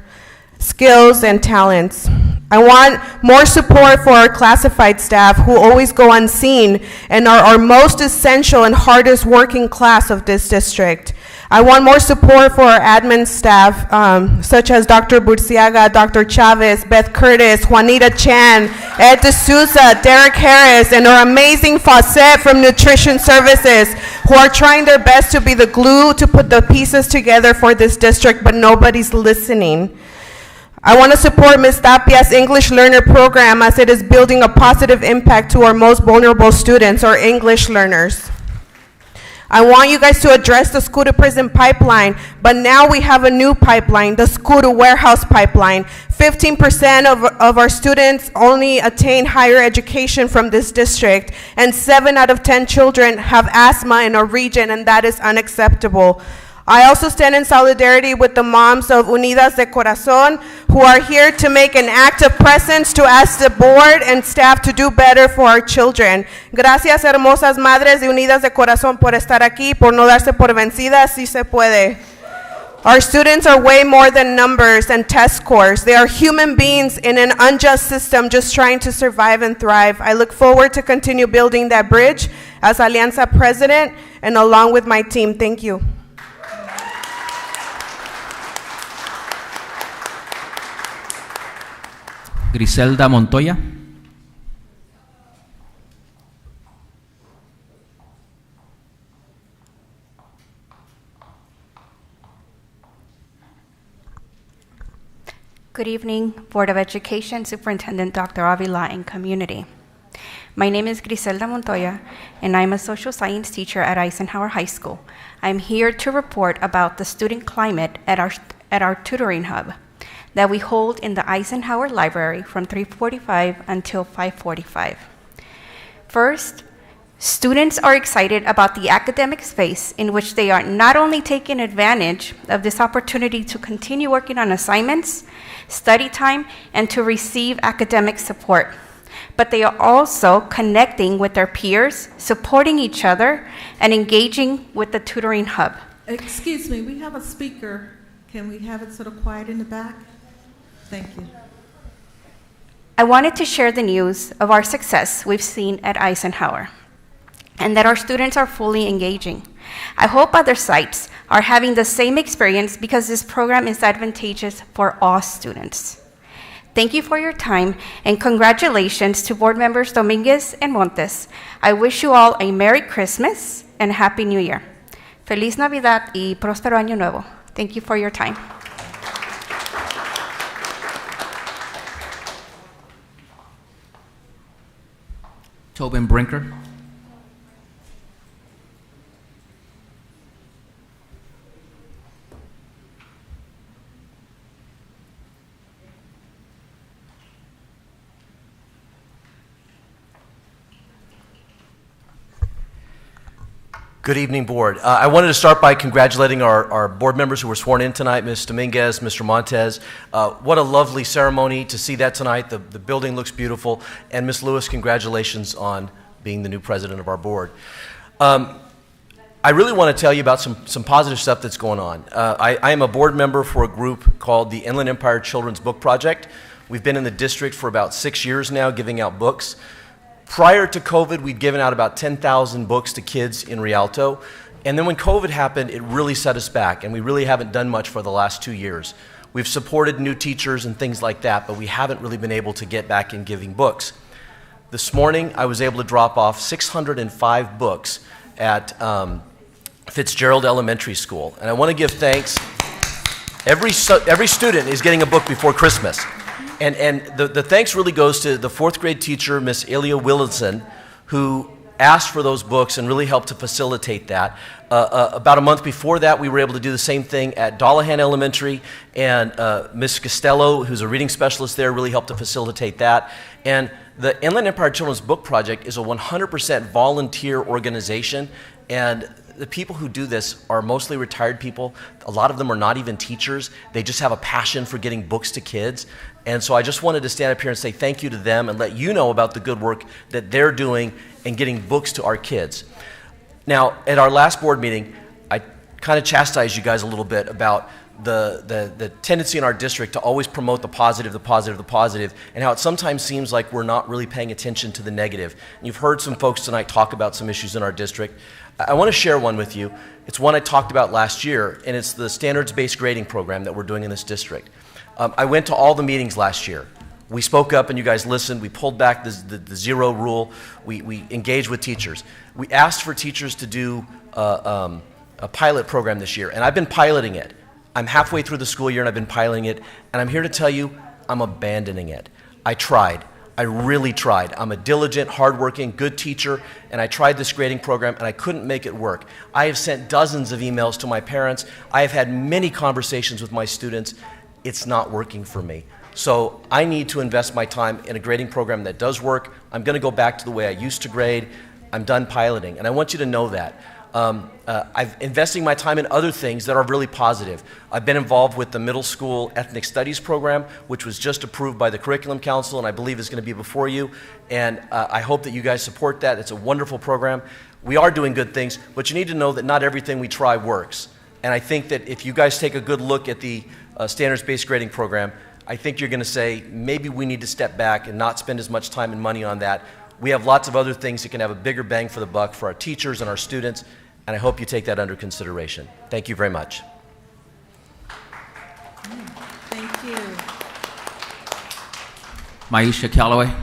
skills and talents. I want more support for our classified staff who always go unseen and are our most essential and hardest working class of this district. I want more support for our admin staff, such as Dr. Burciaga, Dr. Chavez, Beth Curtis, Juanita Chan, Ed D'Souza, Derek Harris, and our amazing Fawcett from Nutrition Services, who are trying their best to be the glue to put the pieces together for this district, but nobody's listening. I want to support Ms. Tapia's English Learner Program as it is building a positive impact to our most vulnerable students, our English learners. I want you guys to address the school to prison pipeline, but now we have a new pipeline, the school to warehouse pipeline. 15% of our students only attain higher education from this district, and 7 out of 10 children have asthma in our region, and that is unacceptable. I also stand in solidarity with the moms of Unidas de Corazon who are here to make an active presence to ask the board and staff to do better for our children. Gracias, hermosas madres de Unidas de Corazón, por estar aquí, por no darse por vencidas, sí se puede. Our students are way more than numbers and test scores. They are human beings in an unjust system just trying to survive and thrive. I look forward to continue building that bridge as Alianza president and along with my team. Thank you. Griselda Montoya. Good evening, Board of Education, Superintendent Dr. Avila, and community. My name is Griselda Montoya, and I'm a social science teacher at Eisenhower High School. I'm here to report about the student climate at our tutoring hub that we hold in the Eisenhower Library from 3:45 until 5:45. First, students are excited about the academic space in which they are not only taking advantage of this opportunity to continue working on assignments, study time, and to receive academic support, but they are also connecting with their peers, supporting each other, and engaging with the tutoring hub. Excuse me, we have a speaker. Can we have it sort of quiet in the back? Thank you. I wanted to share the news of our success we've seen at Eisenhower and that our students are fully engaging. I hope other sites are having the same experience because this program is advantageous for all students. Thank you for your time and congratulations to board members Dominguez and Montes. I wish you all a Merry Christmas and Happy New Year. Feliz Navidad y próspero año nuevo. Thank you for your time. Tobin Brinker. Good evening, board. I wanted to start by congratulating our board members who were sworn in tonight, Ms. Dominguez, Mr. Montez. What a lovely ceremony to see that tonight. The building looks beautiful. And Ms. Lewis, congratulations on being the new president of our board. I really want to tell you about some positive stuff that's going on. I am a board member for a group called the Inland Empire Children's Book Project. We've been in the district for about 6 years now giving out books. Prior to COVID, we'd given out about 10,000 books to kids in Rialto. And then when COVID happened, it really set us back, and we really haven't done much for the last 2 years. We've supported new teachers and things like that, but we haven't really been able to get back in giving books. This morning, I was able to drop off 605 books at Fitzgerald Elementary School. And I want to give thanks. Every student is getting a book before Christmas. And the thanks really goes to the 4th grade teacher, Miss Elia Willinson, who asked for those books and really helped to facilitate that. About a month before that, we were able to do the same thing at Dollahan Elementary, and Miss Costello, who's a reading specialist there, really helped to facilitate that. And the Inland Empire Children's Book Project is a 100% volunteer organization, and the people who do this are mostly retired people. A lot of them are not even teachers. They just have a passion for getting books to kids. And so I just wanted to stand up here and say thank you to them and let you know about the good work that they're doing in getting books to our kids. Now, at our last board meeting, I kind of chastised you guys a little bit about the tendency in our district to always promote the positive, the positive, the positive, and how it sometimes seems like we're not really paying attention to the negative. And you've heard some folks tonight talk about some issues in our district. I want to share one with you. It's one I talked about last year, and it's the standards-based grading program that we're doing in this district. I went to all the meetings last year. We spoke up and you guys listened. We pulled back the zero rule. We engaged with teachers. We asked for teachers to do a pilot program this year, and I've been piloting it. I'm halfway through the school year and I've been piloting it, and I'm here to tell you I'm abandoning it. I tried. I really tried. I'm a diligent, hardworking, good teacher, and I tried this grading program and I couldn't make it work. I have sent dozens of emails to my parents. I have had many conversations with my students. It's not working for me. So I need to invest my time in a grading program that does work. I'm going to go back to the way I used to grade. I'm done piloting, and I want you to know that. I've investing my time in other things that are really positive. I've been involved with the middle school ethnic studies program, which was just approved by the Curriculum Council, and I believe is going to be before you. And I hope that you guys support that. It's a wonderful program. We are doing good things, but you need to know that not everything we try works. And I think that if you guys take a good look at the standards-based grading program, I think you're going to say maybe we need to step back and not spend as much time and money on that. We have lots of other things that can have a bigger bang for the buck for our teachers and our students, and I hope you take that under consideration. Thank you very much. Thank you. Maisha Calloway.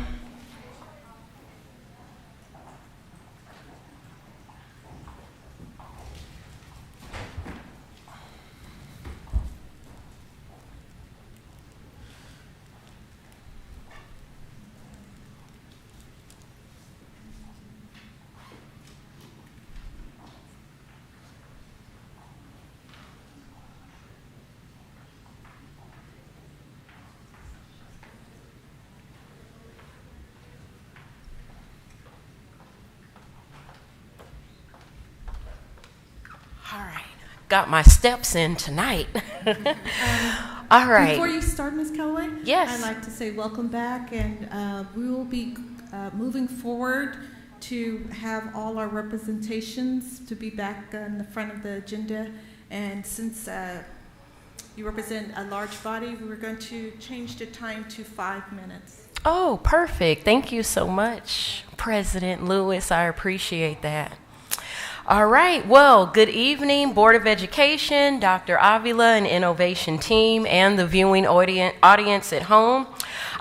Got my steps in tonight. All right. Before you start, Ms. Calloway, yes, I'd like to say welcome back, and we will be moving forward to have all our representations to be back on the front of the agenda. And since you represent a large body, we're going to change the time to 5 minutes. Oh, perfect. Thank you so much, President Lewis. I appreciate that. All right, well, good evening, Board of Education, Dr. Avila and Innovation team, and the viewing audience at home.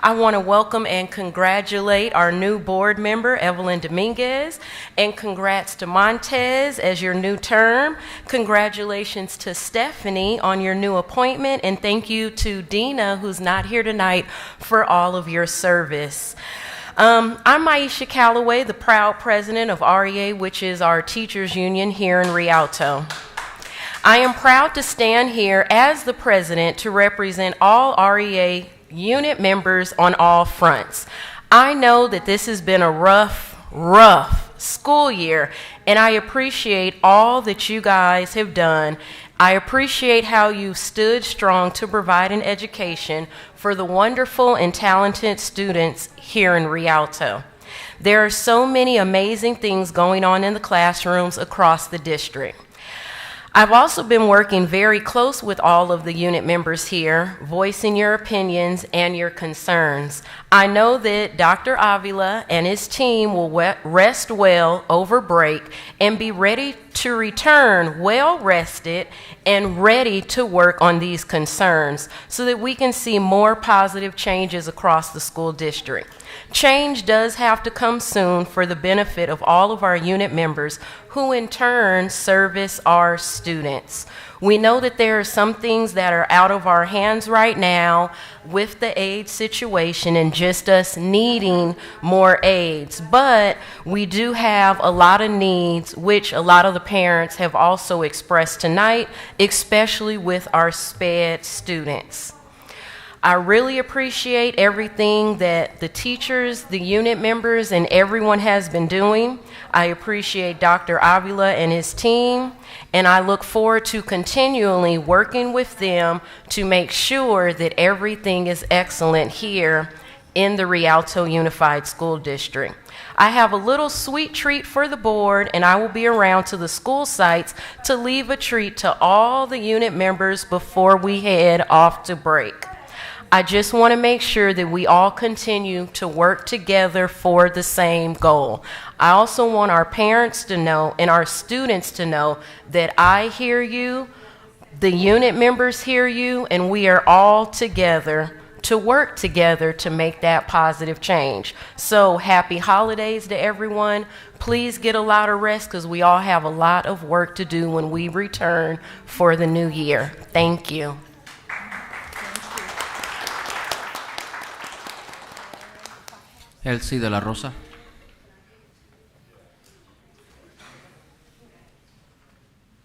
I want to welcome and congratulate our new board member, Evelyn Dominguez, and congrats to Montez as your new term. Congratulations to Stephanie on your new appointment, and thank you to Dina, who's not here tonight, for all of your service. I'm Maisha Calloway, the proud president of REA, which is our teachers union here in Rialto. I am proud to stand here as the president to represent all REA unit members on all fronts. I know that this has been a rough school year, and I appreciate all that you guys have done. I appreciate how you stood strong to provide an education for the wonderful and talented students here in Rialto. There are so many amazing things going on in the classrooms across the district. I've also been working very close with all of the unit members here, voicing your opinions and your concerns. I know that Dr. Avila and his team will rest well over break and be ready to return well rested and ready to work on these concerns so that we can see more positive changes across the school district. Change does have to come soon for the benefit of all of our unit members who in turn service our students. We know that there are some things that are out of our hands right now with the aid situation and just us needing more aids, but we do have a lot of needs which a lot of the parents have also expressed tonight, especially with our SPED students. I really appreciate everything that the teachers, the unit members, and everyone has been doing. I appreciate Dr. Avila and his team, and I look forward to continually working with them to make sure that everything is excellent here in the Rialto Unified School District. I have a little sweet treat for the board, and I will be around to the school sites to leave a treat to all the unit members before we head off to break. I just want to make sure that we all continue to work together for the same goal. I also want our parents to know and our students to know that I hear you, the unit members hear you, and we are all together to work together to make that positive change. So happy holidays to everyone. Please get a lot of rest because we all have a lot of work to do when we return for the new year. Thank you. Elsie de la Rosa.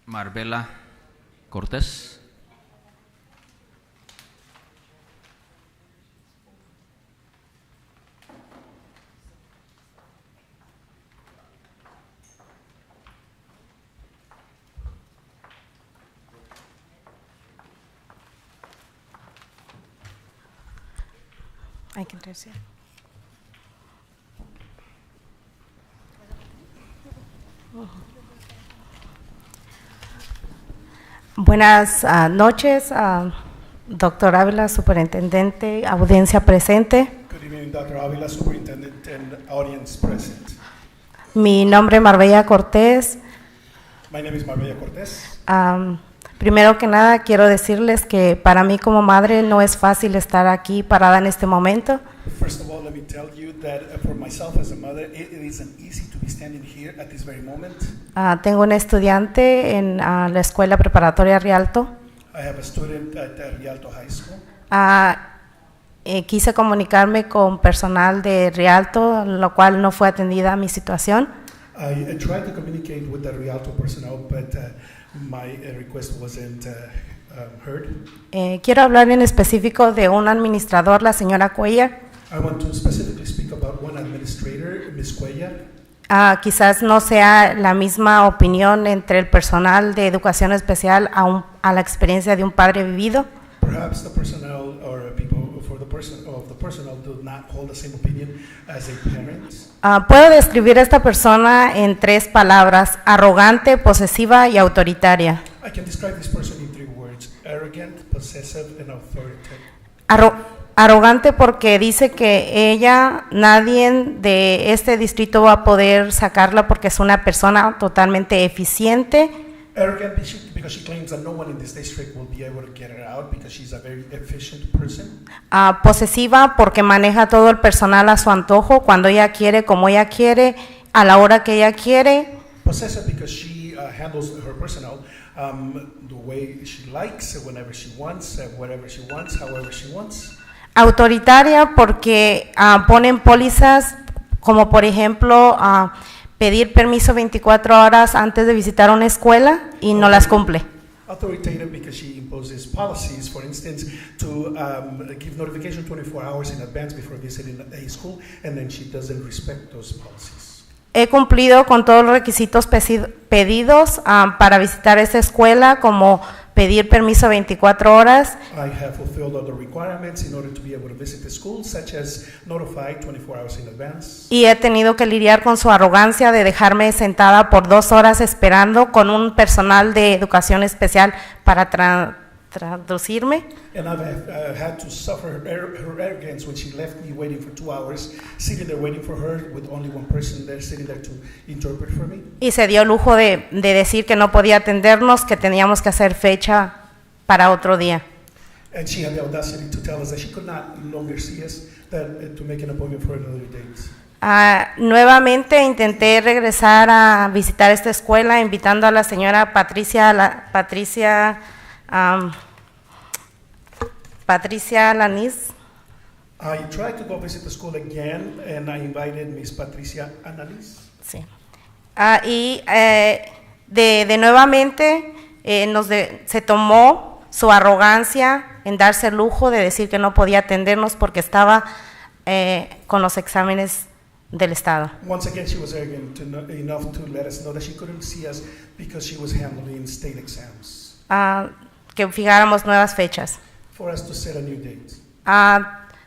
Marbella Cortés. I can do it. Buenas noches, Dr. Ávila, Superintendente, audiencia presente. Good evening, Dr. Avila, Superintendent, and audience present. Mi nombre es Marbella Cortés. My name is Marbella Cortés. Primero que nada, quiero decirles que para mí como madre no es fácil estar aquí parada en este momento. First of all, let me tell you that for myself as a mother, it isn't easy to be standing here at this very moment. Tengo un estudiante en la escuela preparatoria Rialto. I have a student at Rialto High School. Quise comunicarme con personal de Rialto, lo cual no fue atendida mi situación. I tried to communicate with the Rialto personnel, but my request wasn't heard. Quiero hablar en específico de un administrador, la señora Cuellar. I want to specifically speak about one administrator, Ms. Cuellar. Quizás no sea la misma opinión entre el personal de educación especial a la experiencia de un padre vivido. Perhaps the personnel or people for the personnel do not hold the same opinion as a parent. Puedo describir a esta persona en 3 palabras: arrogante, posesiva y autoritaria. I can describe this person in 3 words: arrogant, possessive, and authoritarian. Arrogante porque dice que ella, nadie de este distrito va a poder sacarla porque es una persona totalmente eficiente. Arrogant because she claims that no one in this district will be able to get her out because she's a very efficient person. Posesiva porque maneja todo el personal a su antojo, cuando ella quiere, como ella quiere, a la hora que ella quiere. Possessive because she handles her personnel the way she likes, whenever she wants, whatever she wants, however she wants. Autoritaria porque ponen pólizas como por ejemplo pedir permiso 24 horas antes de visitar una escuela y no las cumple. Authoritative because she imposes policies, for instance, to give notification 24 hours in advance before visiting a school, and then she doesn't respect those policies. He cumplido con todos los requisitos pedidos para visitar esa escuela, como pedir permiso 24 horas I have fulfilled all the requirements in order to be able to visit the school, such as notify 24 hours in advance. y he tenido que lidiar con su arrogancia de dejarme sentada por 2 horas esperando con un personal de educación especial para traducirme. And I've had to suffer her arrogance when she left me waiting for 2 hours, sitting there waiting for her with only one person there sitting there to interpret for me. Y se dio el lujo de decir que no podía atendernos, que teníamos que hacer fecha para otro día. And she had the audacity to tell us that she could not longer see us, to make an appointment for another date. Nuevamente intenté regresar a visitar esta escuela invitando a la señora Patricia Lanis. I tried to go visit the school again, and I invited Miss Patricia Annalise. Sí. Y de nuevamente se tomó su arrogancia en darse el lujo de decir que no podía atendernos porque estaba con los exámenes del Estado. Once again, she was arrogant enough to let us know that she couldn't see us because she was handling state exams. Que fijáramos nuevas fechas. For us to set a new date.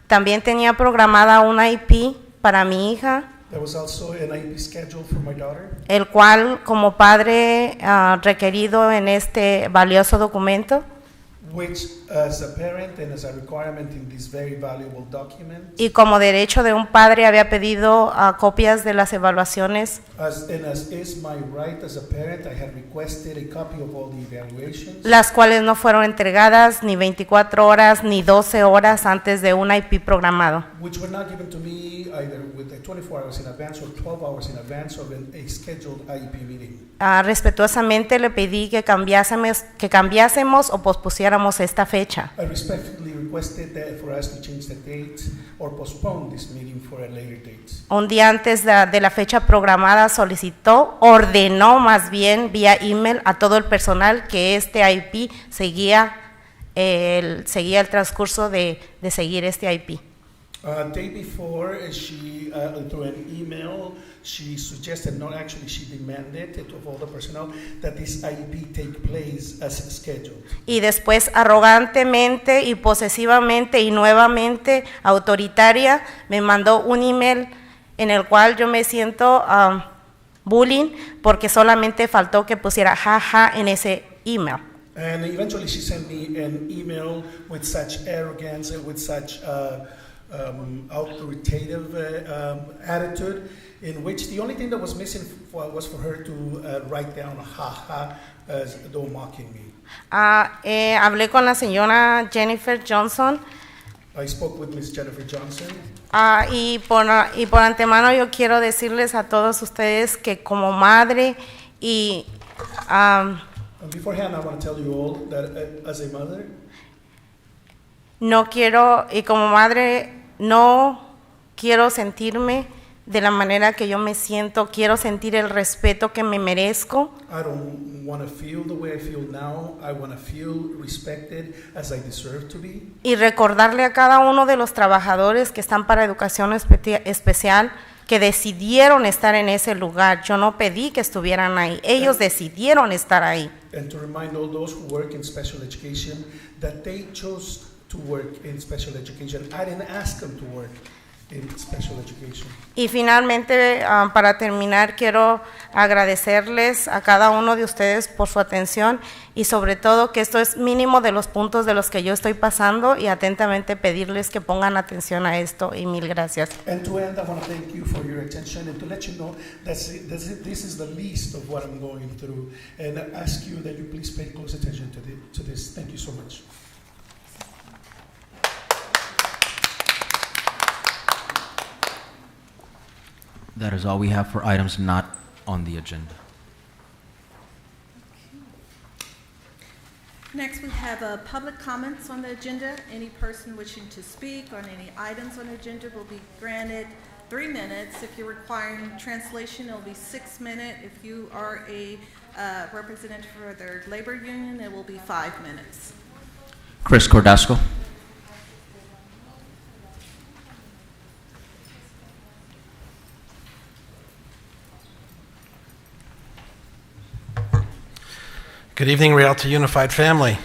También tenía programada una IP para mi hija. There was also an IP schedule for my daughter. El cual, como padre requerido en este valioso documento, Which, as a parent and as a requirement in this very valuable document, y como derecho de un padre había pedido copias de las evaluaciones, as is my right as a parent, I had requested a copy of all the evaluations, las cuales no fueron entregadas ni 24 horas ni 12 horas antes de un IP programado. which were not given to me either with 24 hours in advance or 12 hours in advance of a scheduled IEP meeting. Respetuosamente le pedí que cambiásemos o pospusiéramos esta fecha. I respectfully requested that for us to change the date or postpone this meeting for a later date. Un día antes de la fecha programada ordenó más bien vía email a todo el personal que este IP seguía el transcurso de seguir este IP. Day before, she through an email, she suggested, no, actually, she demanded of all the personnel that this IEP take place as scheduled. Y después, arrogantemente y posesivamente y nuevamente autoritaria, me mandó un email en el cual yo me siento bullying porque solamente faltó que pusiera jaja en ese email. And eventually, she sent me an email with such arrogance and with such authoritative attitude, in which the only thing that was missing was for her to write down "ha as though mocking me. Hablé con la señora Jennifer Johnson. I spoke with Miss Jennifer Johnson. Y por antemano yo quiero decirles a todos ustedes que como madre y And beforehand, I want to tell you all that as a mother, no quiero sentirme de la manera que yo me siento, quiero sentir el respeto que me merezco. I don't want to feel the way I feel now. I want to feel respected as I deserve to be. Y recordarle a cada uno de los trabajadores que están para educación especial que decidieron estar en ese lugar. Yo no pedí que estuvieran ahí, ellos decidieron estar ahí. And to remind all those who work in special education that they chose to work in special education. I didn't ask them to work in special education. Y finalmente, para terminar, quiero agradecerles a cada uno de ustedes por su atención y sobre todo que esto es mínimo de los puntos de los que yo estoy pasando y atentamente pedirles que pongan atención a esto y mil gracias. And to end, I want to thank you for your attention and to let you know that this is the least of what I'm going through, and I ask you that you please pay close attention to this. Thank you so much. That is all we have for items not on the agenda. Next, we have public comments on the agenda. Any person wishing to speak on any items on the agenda will be granted 3 minutes. If you're requiring translation, it'll be 6 minutes. If you are a representative for their labor union, it will be 5 minutes. Chris Cordasco. Good evening, Rialto Unified family.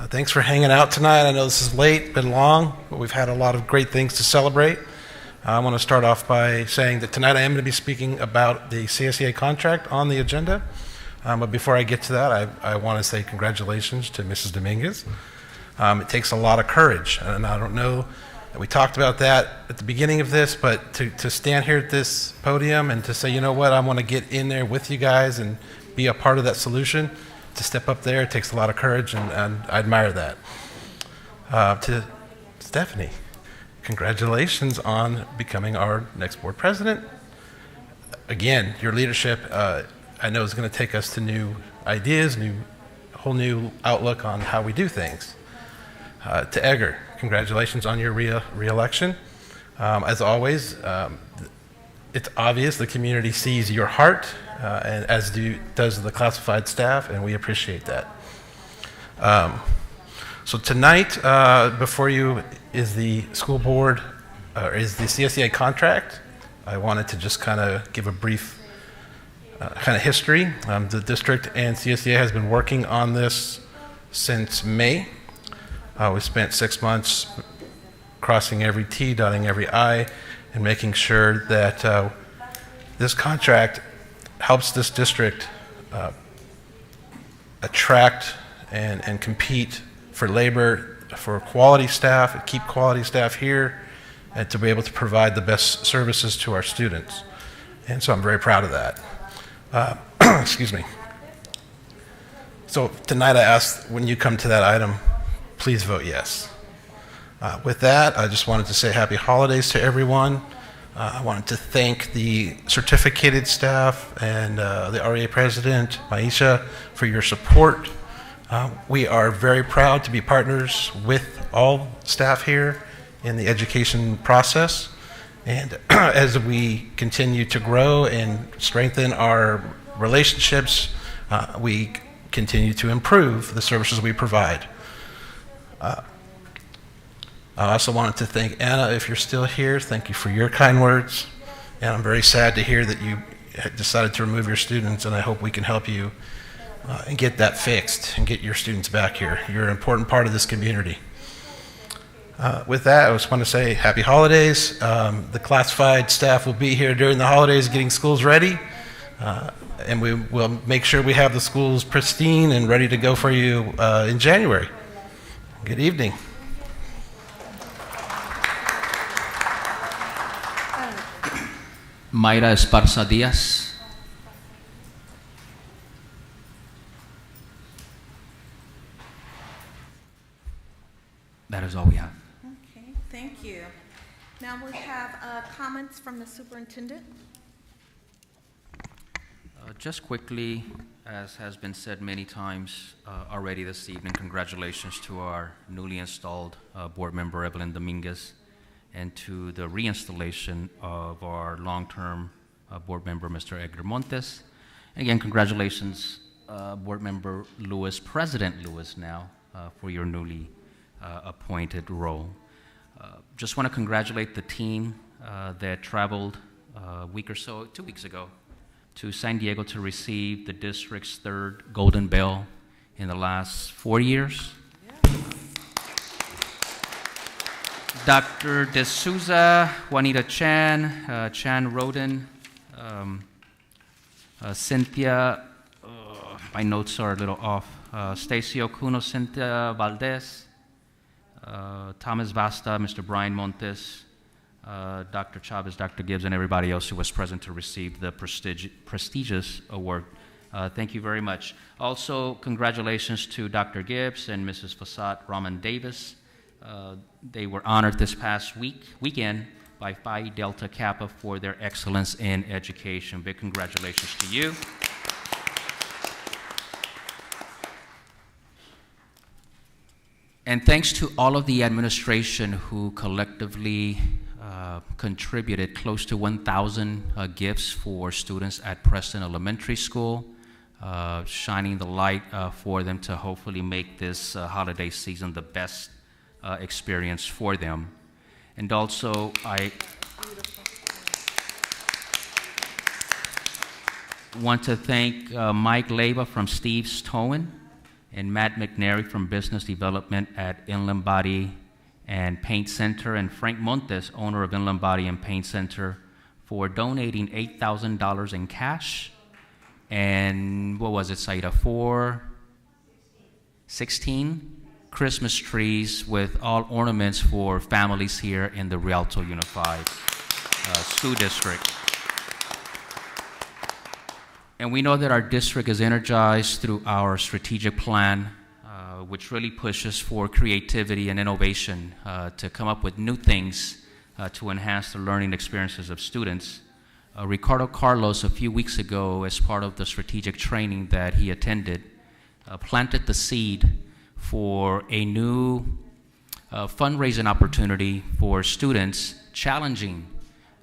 Thanks for hanging out tonight. I know this is late, been long, but we've had a lot of great things to celebrate. I want to start off by saying that tonight I am going to be speaking about the CSEA contract on the agenda. But before I get to that, I want to say congratulations to Mrs. Dominguez. It takes a lot of courage, and I don't know that we talked about that at the beginning of this, but to stand here at this podium and to say, you know what, I want to get in there with you guys and be a part of that solution, to step up there, it takes a lot of courage, and I admire that. To Stephanie, congratulations on becoming our next board president. Again, your leadership, I know is going to take us to new ideas, whole new outlook on how we do things. To Edgar, congratulations on your re-election. As always, it's obvious the community sees your heart, and as does the classified staff, and we appreciate that. So tonight, before you is the school board, is the CSEA contract. I wanted to just kind of give a brief kind of history. The district and CSEA has been working on this since May. We spent 6 months crossing every T, dotting every I, and making sure that this contract helps this district attract and compete for labor, for quality staff, keep quality staff here, and to be able to provide the best services to our students. And so I'm very proud of that. Excuse me. So tonight I ask, when you come to that item, please vote yes. With that, I just wanted to say happy holidays to everyone. I wanted to thank the certificated staff and the REA president, Maisha, for your support. We are very proud to be partners with all staff here in the education process. And as we continue to grow and strengthen our relationships, we continue to improve the services we provide. I also wanted to thank Anna, if you're still here. Thank you for your kind words. And I'm very sad to hear that you decided to remove your students, and I hope we can help you and get that fixed and get your students back here. You're an important part of this community. With that, I just want to say happy holidays. The classified staff will be here during the holidays getting schools ready. And we will make sure we have the schools pristine and ready to go for you in January. Good evening. Mayra Esparza Diaz. That is all we have. Okay, thank you. Now we have comments from the superintendent. Just quickly, as has been said many times already this evening, congratulations to our newly installed board member, Evelyn Dominguez, and to the reinstallation of our long-term board member, Mr. Edgar Montes. Again, congratulations, board member Lewis, President Lewis now, for your newly appointed role. Just want to congratulate the team that traveled a week or so, 2 weeks ago, to San Diego to receive the district's 3rd Golden Bell in the last 4 years. Dr. De Souza, Juanita Chan, Chan Roden, Cynthia, my notes are a little off, Stacy Okuno, Cynthia Valdez, Thomas Vasta, Mr. Brian Montes, Dr. Chavez, Dr. Gibbs, and everybody else who was present to receive the prestigious award. Thank you very much. Also, congratulations to Dr. Gibbs and Mrs. Fasad Raman Davis. They were honored this past weekend by Phi Delta Kappa for their excellence in education. Big congratulations to you. And thanks to all of the administration who collectively contributed close to 1,000 gifts for students at Preston Elementary School, shining the light for them to hopefully make this holiday season the best experience for them. And also, Want to thank Mike Leyva from Steve's Towing and Matt McNary from Business Development at Inland Body and Paint Center, and Frank Montes, owner of Inland Body and Paint Center, for donating $8,000 in cash. And what was it, Saida? 16 Christmas trees with all ornaments for families here in the Rialto Unified School District. And we know that our district is energized through our strategic plan, which really pushes for creativity and innovation to come up with new things to enhance the learning experiences of students. Ricardo Carlos, a few weeks ago, as part of the strategic training that he attended, planted the seed for a new fundraising opportunity for students, challenging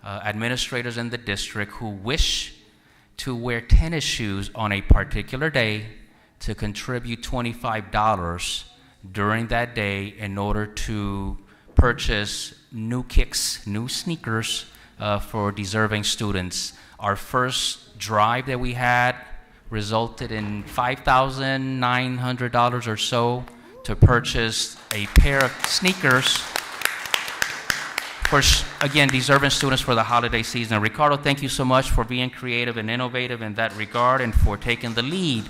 administrators in the district who wish to wear tennis shoes on a particular day to contribute $25 during that day in order to purchase new kicks, new sneakers for deserving students. Our first drive that we had resulted in $5,900 or so to purchase a pair of sneakers for, again, deserving students for the holiday season. Ricardo, thank you so much for being creative and innovative in that regard and for taking the lead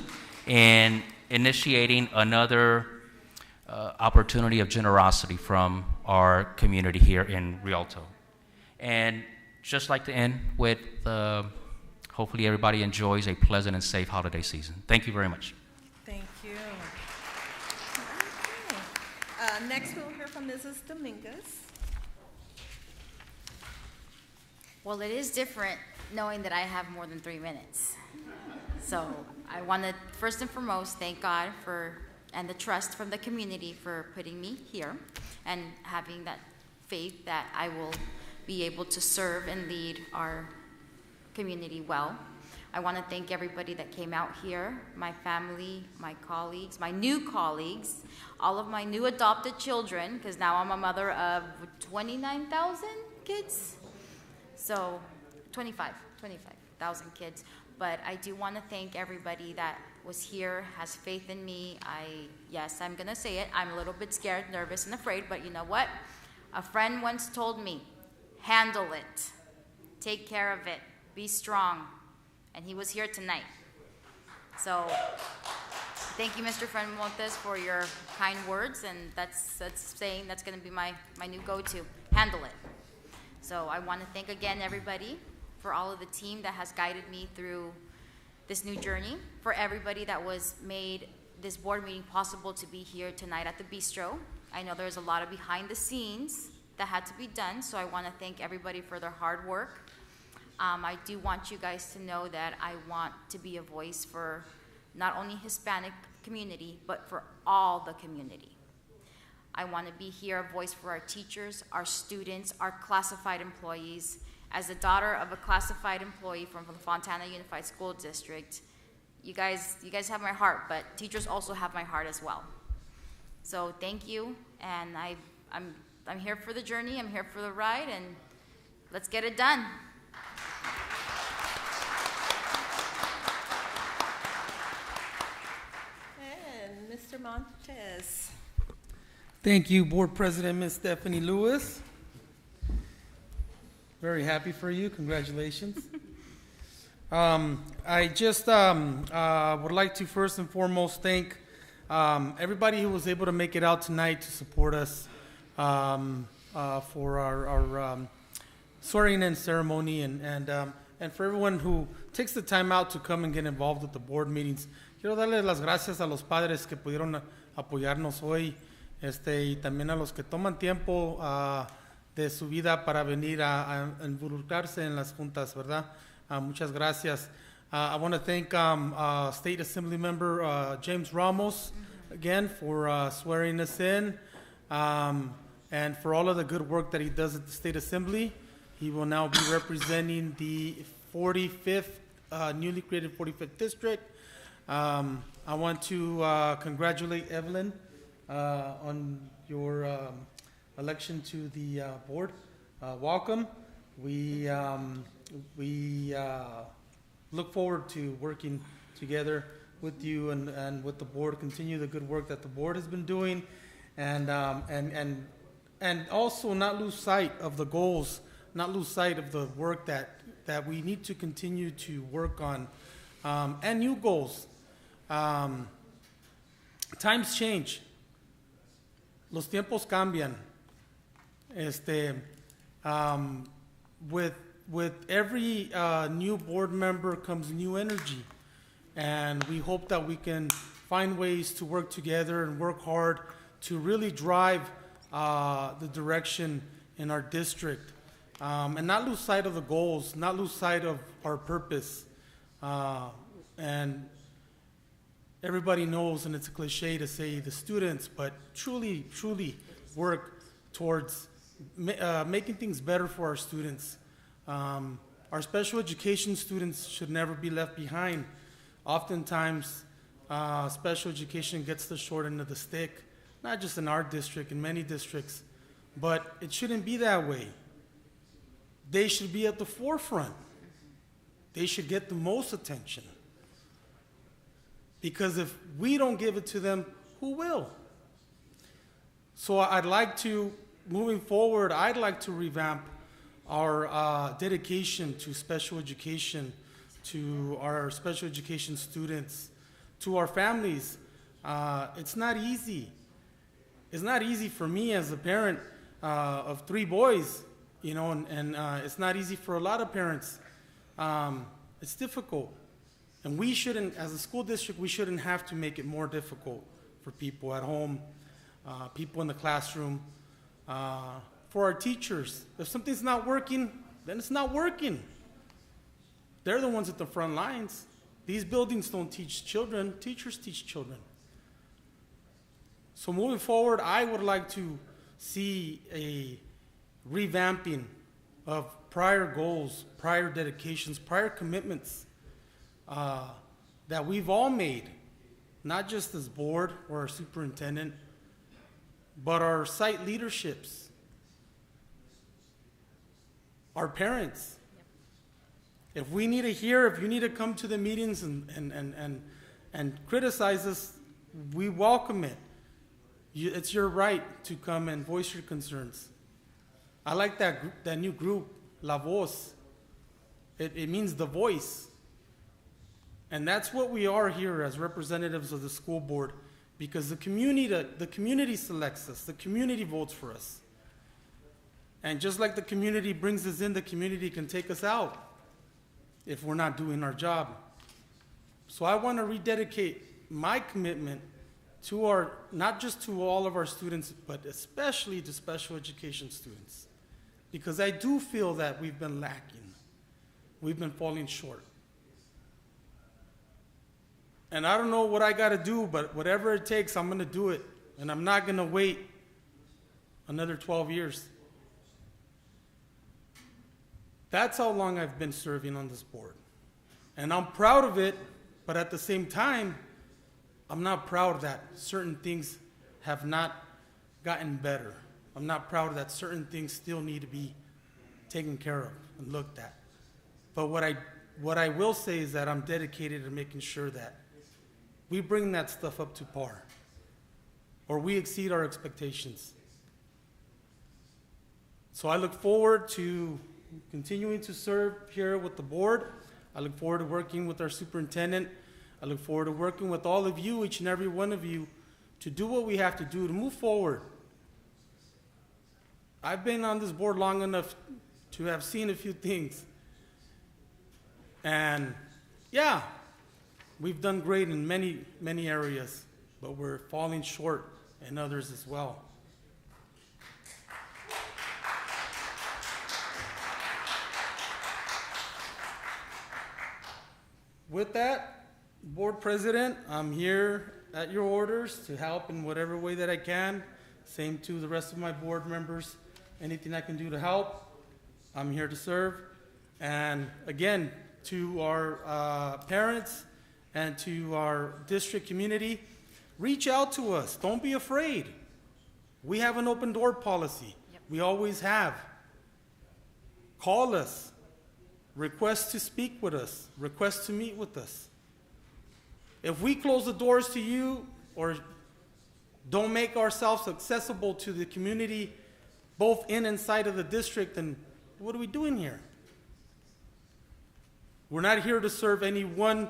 in initiating another opportunity of generosity from our community here in Rialto. And just like to end with, hopefully everybody enjoys a pleasant and safe holiday season. Thank you very much. Thank you. Okay. Next we'll hear from Mrs. Dominguez. Well, it is different knowing that I have more than 3 minutes. So I want to first and foremost thank God and the trust from the community for putting me here and having that faith that I will be able to serve and lead our community well. I want to thank everybody that came out here, my family, my colleagues, my new colleagues, all of my new adopted children, because now I'm a mother of 29,000 kids. So 25,000 kids. But I do want to thank everybody that was here, has faith in me. Yes, I'm going to say it. I'm a little bit scared, nervous, and afraid, but you know what? A friend once told me, handle it. Take care of it. Be strong. And he was here tonight. So thank you, Mr. Montes, for your kind words, and that's saying that's going to be my new go-to. Handle it. So I want to thank again everybody for all of the team that has guided me through this new journey, for everybody that was made this board meeting possible to be here tonight at the Bistro. I know there's a lot of behind the scenes that had to be done, so I want to thank everybody for their hard work. I do want you guys to know that I want to be a voice for not only Hispanic community, but for all the community. I want to be here, a voice for our teachers, our students, our classified employees. As the daughter of a classified employee from the Fontana Unified School District, you guys have my heart, but teachers also have my heart as well. So thank you, and I'm here for the journey, I'm here for the ride, and let's get it done. And Mr. Montes. Thank you, Board President Ms. Stephanie Lewis. Very happy for you. Congratulations. I just would like to first and foremost thank everybody who was able to make it out tonight to support us for our swearing-in ceremony, and for everyone who takes the time out to come and get involved with the board meetings. Quiero darles las gracias a los padres que pudieron apoyarnos hoy, y también a los que toman tiempo de su vida para venir a involucrarse en las juntas, ¿verdad? Muchas gracias. I want to thank State Assembly Member James Ramos again for swearing us in, and for all of the good work that he does at the State Assembly. He will now be representing the 45th, newly created 45th District. I want to congratulate Evelyn on your election to the board. Welcome. We look forward to working together with you and with the board, continue the good work that the board has been doing, and also not lose sight of the goals, not lose sight of the work that we need to continue to work on, and new goals. Times change. Los tiempos cambian. With every new board member comes new energy, and we hope that we can find ways to work together and work hard to really drive the direction in our district, and not lose sight of the goals, not lose sight of our purpose. And everybody knows, and it's a cliche to say the students, but truly work towards making things better for our students. Our special education students should never be left behind. Oftentimes, special education gets the short end of the stick, not just in our district, in many districts, but it shouldn't be that way. They should be at the forefront. They should get the most attention. Because if we don't give it to them, who will? So I'd like to, moving forward, I'd like to revamp our dedication to special education, to our special education students, to our families. It's not easy. It's not easy for me as a parent of 3 boys, you know, and it's not easy for a lot of parents. It's difficult. And we shouldn't, as a school district, we shouldn't have to make it more difficult for people at home, people in the classroom, for our teachers. If something's not working, then it's not working. They're the ones at the front lines. These buildings don't teach children, teachers teach children. So moving forward, I would like to see a revamping of prior goals, prior dedications, prior commitments that we've all made, not just as board or our superintendent, but our site leaderships, our parents. If we need to hear, if you need to come to the meetings and criticize us, we welcome it. It's your right to come and voice your concerns. I like that new group, La Voz. It means the voice. And that's what we are here as representatives of the school board, because the community selects us, the community votes for us. And just like the community brings us in, the community can take us out if we're not doing our job. So I want to rededicate my commitment to not just to all of our students, but especially to special education students, because I do feel that we've been lacking. We've been falling short. And I don't know what I got to do, but whatever it takes, I'm going to do it. And I'm not going to wait another 12 years. That's how long I've been serving on this board. And I'm proud of it, but at the same time, I'm not proud that certain things have not gotten better. I'm not proud that certain things still need to be taken care of and looked at. But what I will say is that I'm dedicated to making sure that we bring that stuff up to par, or we exceed our expectations. So I look forward to continuing to serve here with the board. I look forward to working with our superintendent. I look forward to working with all of you, each and every one of you, to do what we have to do to move forward. I've been on this board long enough to have seen a few things. And yeah, we've done great in many, many areas, but we're falling short in others as well. With that, Board President, I'm here at your orders to help in whatever way that I can. Same to the rest of my board members. Anything I can do to help, I'm here to serve. And again, to our parents and to our district community, reach out to us. Don't be afraid. We have an open door policy. Yep. We always have. Call us. request to speak with us, request to meet with us. If we close the doors to you or don't make ourselves accessible to the community, both in and inside of the district, then what are we doing here? We're not here to serve any one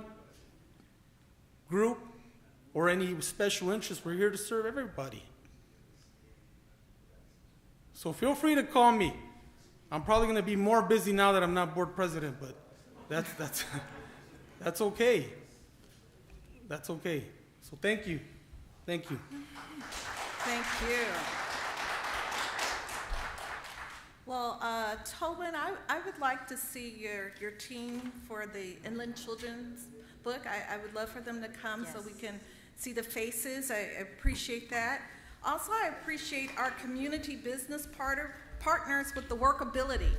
group or any special interest. We're here to serve everybody. So feel free to call me. I'm probably going to be more busy now that I'm not board president, but that's that's okay. That's okay. So thank you. Thank you. Thank you. Well, Tobin, I would like to see your team for the Inland Children's Book. I would love for them to come so we can see the faces. I appreciate that. Also, I appreciate our community business partners with the workability.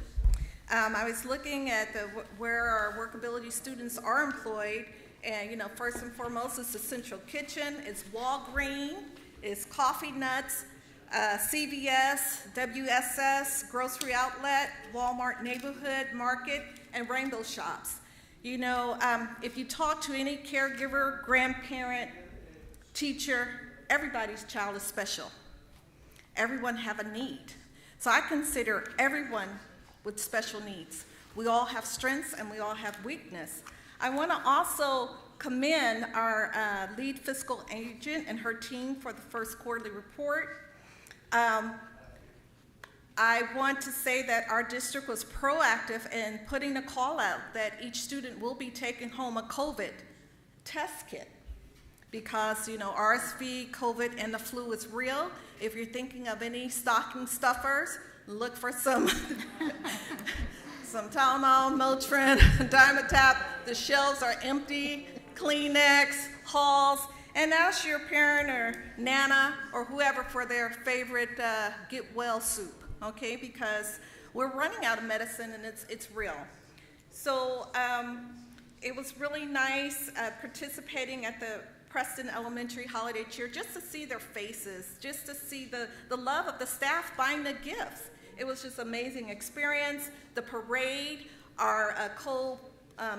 I was looking at where our workability students are employed, and first and foremost is the Central Kitchen, it's Walgreens, it's Coffee Nuts, CVS, WSS, Grocery Outlet, Walmart Neighborhood Market, and Rainbow Shops. If you talk to any caregiver, grandparent, teacher, everybody's child is special. Everyone have a need. So I consider everyone with special needs. We all have strengths and we all have weakness. I want to also commend our lead fiscal agent and her team for the first quarterly report. I want to say that our district was proactive in putting a call out that each student will be taking home a COVID test kit because, RSV, COVID, and the flu is real. If you're thinking of any stocking stuffers, look for some Tylenol, Motrin, Dimetapp. The shelves are empty, Kleenex, Halls, and ask your parent or Nana or whoever for their favorite get well soup, okay? Because we're running out of medicine and it's real. So it was really nice participating at the Preston Elementary Holiday Cheer just to see their faces, just to see the love of the staff buying the gifts. It was just an amazing experience. The parade, our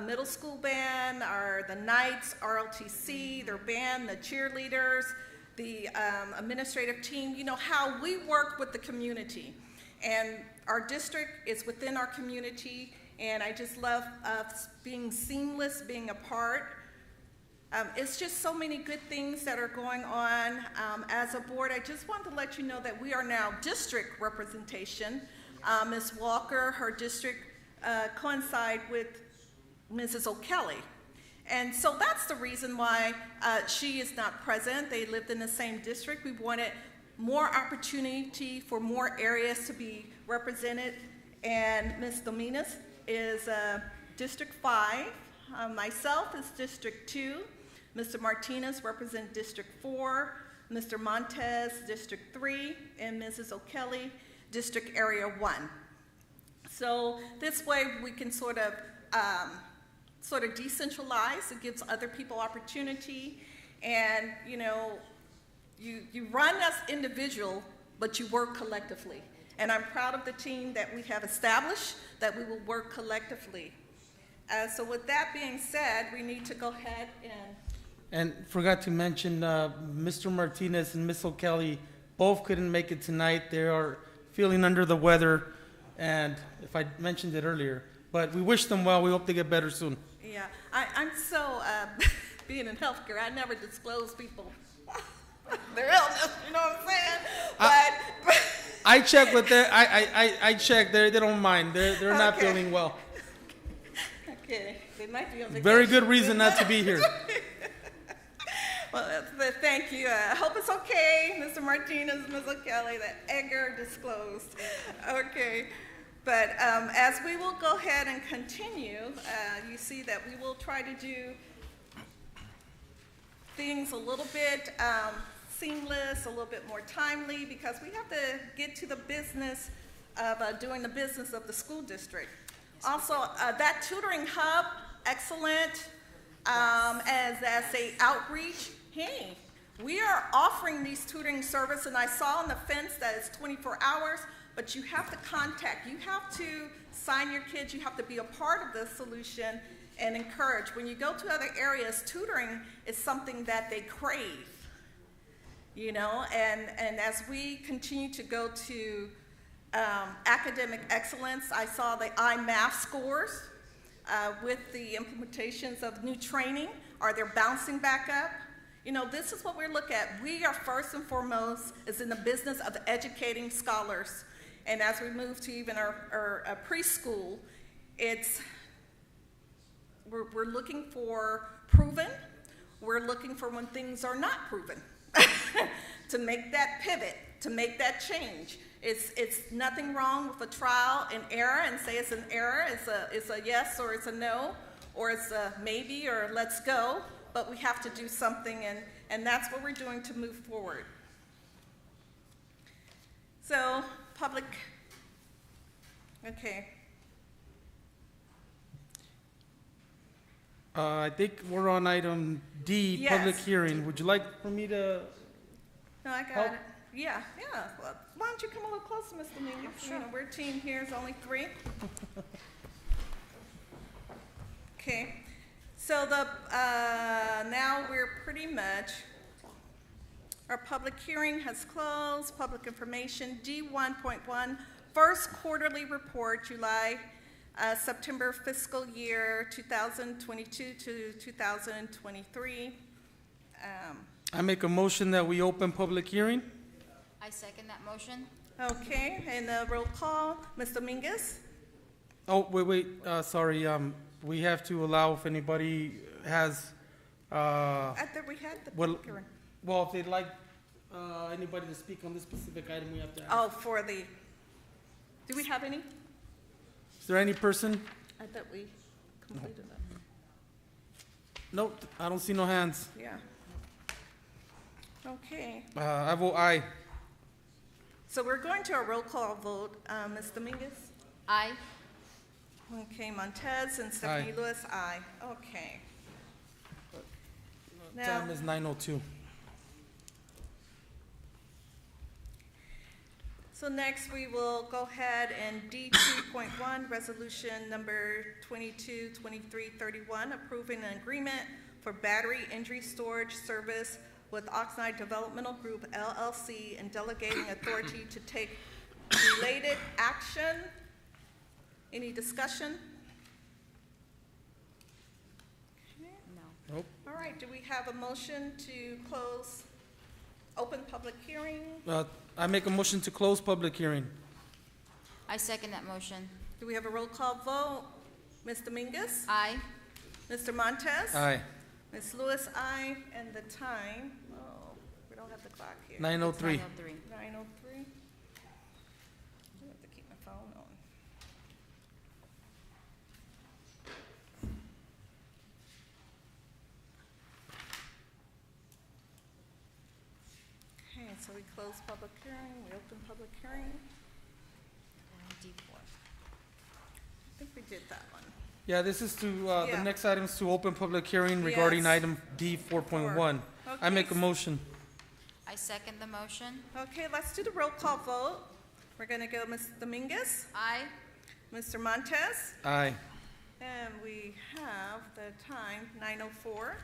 middle school band, the Knights, RLTC, their band, the cheerleaders, the administrative team, how we work with the community. And our district is within our community, and I just love being seamless, being a part. It's just so many good things that are going on. As a board, I just want to let you know that we are now district representation. Ms. Walker, her district coincide with Mrs. O'Kelly. And so that's the reason why she is not present. They lived in the same district. We wanted more opportunity for more areas to be represented. And Ms. Dominguez is District 5. Myself is District 2. Mr. Martinez represents District 4. Mr. Montez, District 3. And Mrs. O'Kelly, District Area 1. So this way we can sort of decentralize. It gives other people opportunity. And, you run as individual, but you work collectively. And I'm proud of the team that we have established, that we will work collectively. So with that being said, we need to go ahead and forgot to mention Mr. Martinez and Ms. O'Kelly both couldn't make it tonight. They are feeling under the weather, and if I mentioned it earlier, but we wish them well. We hope they get better soon. Yeah, I'm so, being in healthcare, I never disclose people their illness, you know what I'm saying? But I check with them. I check. They don't mind. They're not feeling well. Okay, they might be on vacation. Very good reason not to be here. Well, thank you. I hope it's okay, Mr. Martinez, Ms. O'Kelly, that Edgar disclosed. Okay, but as we will go ahead and continue, you see that we will try to do things a little bit seamless, a little bit more timely, because we have to get to the business of doing the business of the school district. Also, that tutoring hub, excellent. As a outreach, hey, we are offering these tutoring service, and I saw on the fence that it's 24 hours, but you have to contact, you have to sign your kids, you have to be a part of the solution and encourage. When you go to other areas, tutoring is something that they crave, you know, and as we continue to go to academic excellence, I saw the iMath scores with the implementations of new training. Are they bouncing back up? You know, this is what we're looking at. We are first and foremost is in the business of educating scholars. And as we move to even our preschool, we're looking for proven. We're looking for when things are not proven to make that pivot, to make that change. It's nothing wrong with a trial and error and say it's an error, it's a yes or it's a no, or it's a maybe or let's go, but we have to do something, and that's what we're doing to move forward. So, public, okay. I think we're on item D, Yes. public hearing. Would you like for me to? No, I got Help? it. Yeah. Well, why don't you come a little closer, Mr. Mingus? Sure. You know, we're a team here, it's only 3. Okay. So now we're pretty much, our public hearing has closed. Public information, D1.1, first quarterly report, September fiscal year 2022 to 2023. I make a motion that we open public hearing. I second that motion. Okay, and roll call, Mr. Mingus? Oh, wait, sorry, we have to allow if anybody has, I thought we had the well, public hearing. well, if they'd like, anybody to speak on this specific item, we have to ask. Oh, do we have any? Is there any person? I thought we completed that. Nope, I don't see no hands. Yeah. Okay, I vote aye. so we're going to a roll call vote. Ms. Dominguez? Aye. Okay, Montez and Stephanie Aye. Lewis, aye. Okay. Now, Time is 9:02. so next we will go ahead and D2.1, resolution number 222331, approving an agreement for battery injury storage service with Oxnard Developmental Group LLC and delegating authority to take related action. Any discussion? No. Nope. All right, do we have a motion to open public hearing? I make a motion to close public hearing. I second that motion. Do we have a roll call vote? Ms. Dominguez? Aye. Mr. Montez? Aye. Ms. Lewis, aye. And the time, we don't have the clock here. 9:03. 9:03. 9:03. I have to keep my phone on. Okay, so we close public hearing, we open public hearing. And D4. I think we did that one. Yeah, this is to, the Yeah. next item is to open public hearing regarding Yes. item D 4.1. I make a motion. I second the motion. Okay, let's do the roll call vote. We're gonna go Ms. Dominguez, Aye. Mr. Montez, Aye. and we have the time, 9:04.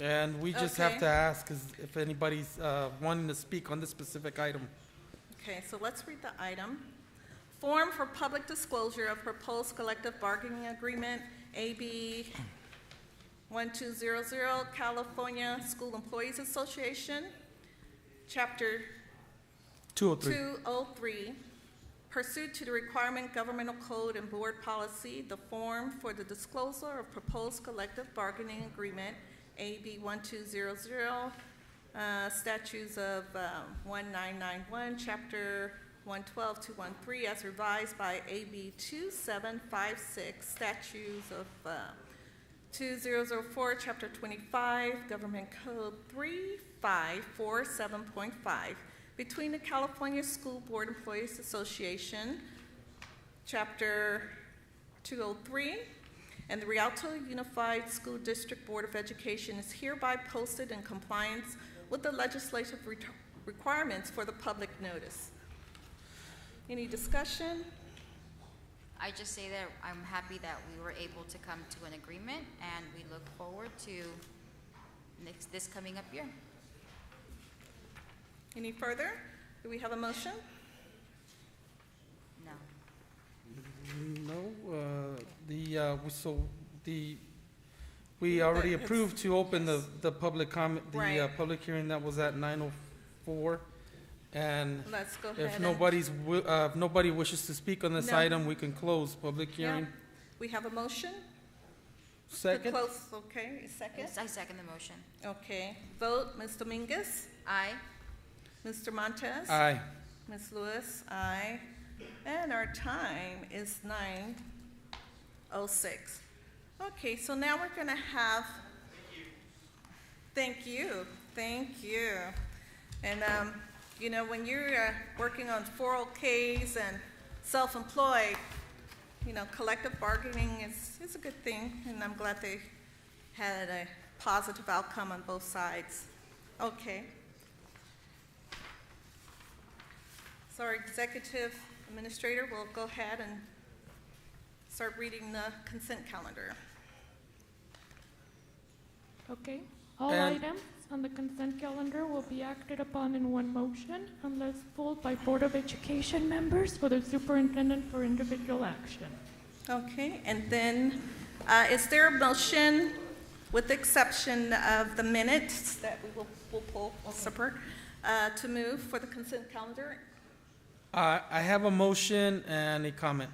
And we just have Okay. to ask if anybody's wanting to speak on this specific item. Okay, so let's read the item. Form for public disclosure of proposed collective bargaining agreement, AB 1200, California School Employees Association, Chapter 203. 203. Pursuant to the requirement governmental code and board policy, the form for the disclosure of proposed collective bargaining agreement, AB 1200, statutes of 1991, Chapter 112-213, as revised by AB 2756, statutes of 2004, Chapter 25, Government Code 3547.5, between the California School Board Employees Association, Chapter 203, and the Rialto Unified School District Board of Education is hereby posted in compliance with the legislative requirements for the public notice. Any discussion? I just say that I'm happy that we were able to come to an agreement, and we look forward to this coming up year. Any further? Do we have a motion? No. No, we already approved to open the public comment, Right. public hearing that was at 9:04. And Let's go if ahead and- if nobody wishes to speak on this No. item, we can close public Yeah. hearing. We have a motion? Second. To close, okay, second? I second the motion. Okay, vote, Ms. Dominguez? Aye. Mr. Montez? Aye. Ms. Lewis? Aye. And our time is 9:06. Okay, so now we're gonna have. Thank you. And, you know, when you're working on 401ks and self-employed, you know, collective bargaining is a good thing, and I'm glad they had a positive outcome on both sides. Okay. So our executive administrator will go ahead and start reading the consent calendar. Okay, all And- items on the consent calendar will be acted upon in one motion unless pulled by Board of Education members or the superintendent for individual action. Okay, and then, is there a motion, with the exception of the minutes that we'll pull separate, to move for the consent calendar? I have a motion and a comment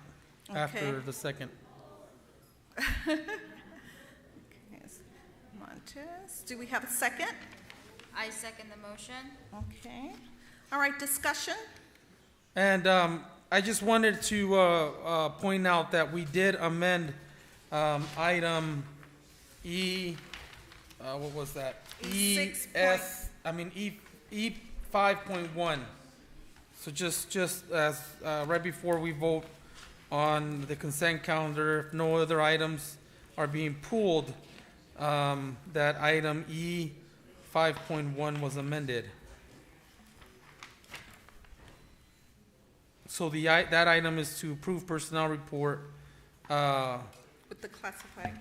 after Okay. the second. Montez, do we have a second? I second the motion. Okay. All right, discussion? And I just wanted to point out that we did amend item E, what was that? E 5.1. So just as right before we vote on the consent calendar, if no other items are being pulled, that item E 5.1 was amended. So that item is to approve personnel report With the classified.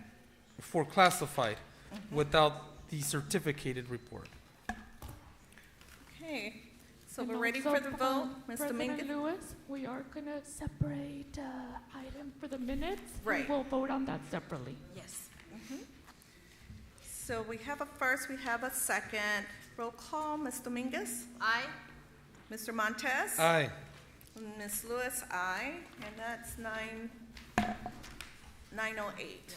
for classified without the certificated report. Okay, so And we're ready also, for the vote, Ms. President Dominguez? Lewis, we are gonna separate item for the minutes. Right. We'll vote on that separately. Yes. So we have a first, we have a second. Roll call, Ms. Dominguez? Aye. Mr. Montez? Aye. Ms. Lewis, aye, and that's 9:08. 9:08.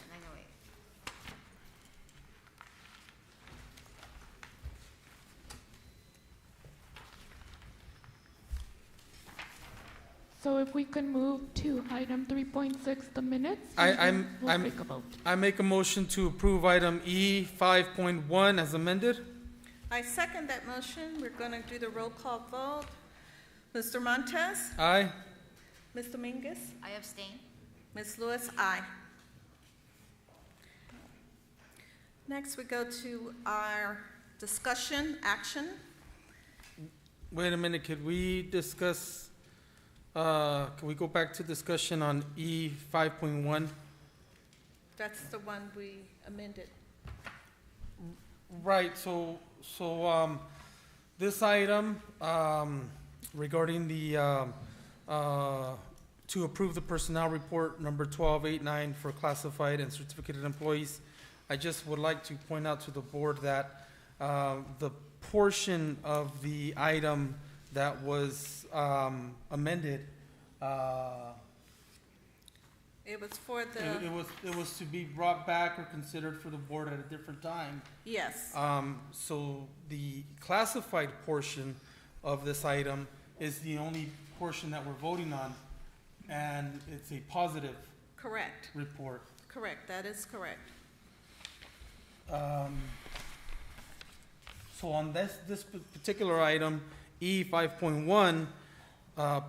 So if we can move to item 3.6, the minutes, we'll take a vote. I make a motion to approve item E 5.1 as amended. I second that motion. We're going to do the roll call vote. Mr. Montez? Aye. Ms. Dominguez? I abstain. Ms. Lewis, aye. Next, we go to our discussion, action. Wait a minute, could we discuss, can we go back to discussion on E 5.1? That's the one we amended. Right, so this item, regarding the, to approve the personnel report number 1289 for classified and certificated employees, I just would like to point out to the board that the portion of the item that was amended, It was for the, it was to be brought back or considered for the board at a different time. yes, So the classified portion of this item is the only portion that we're voting on, and it's a positive correct, report. correct, that is correct. So on this particular item, E 5.1,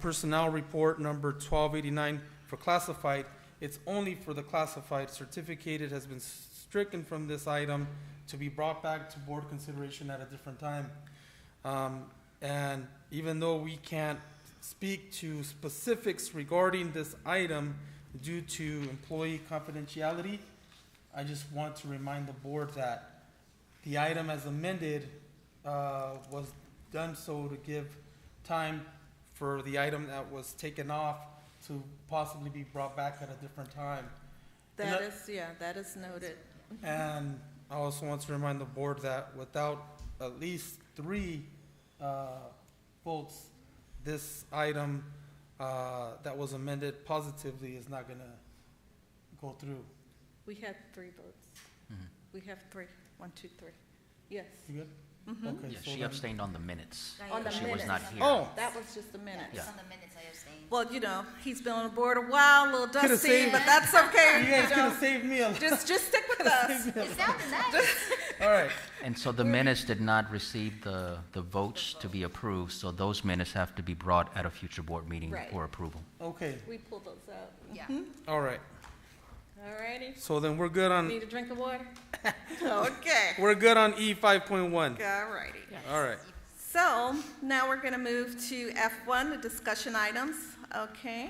personnel report number 1289 for classified, it's only for the classified. Certificated has been stricken from this item to be brought back to board consideration at a different time. And even though we can't speak to specifics regarding this item due to employee confidentiality, I just want to remind the board that the item as amended was done so to give time for the item that was taken off to possibly be brought back at a different time. That is noted. And I also want to remind the board that without at least 3 votes, this item that was amended positively is not gonna go through. We had 3 votes. We have 3. 1, 2, 3. Yes. You good? Mhm. Okay, Yeah, so she then- abstained on the minutes. On the She minutes. was not here. Oh. That was just the minutes. Yeah. On the minutes, I abstained. Well, you know, he's been on the board a while, a little Coulda dusty, saved- but that's okay. You guys know. could have saved me a lot. Just stick with us. It sounded nice. All right. And so the minutes did not receive the votes to be approved, so those minutes have to be brought at a future board meeting Right. for approval. Okay. We pulled those out. Yeah. All right. All righty. So then we're good on Need a drink of water? Okay. we're good on E 5.1. All righty. All right. So now we're going to move to F1, the discussion items. Okay.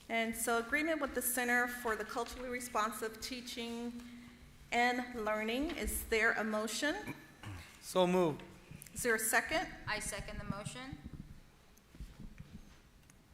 And so agreement with the Center for the Culturally Responsive Teaching and Learning. Is there a motion? So moved. Is there a second? I second the motion.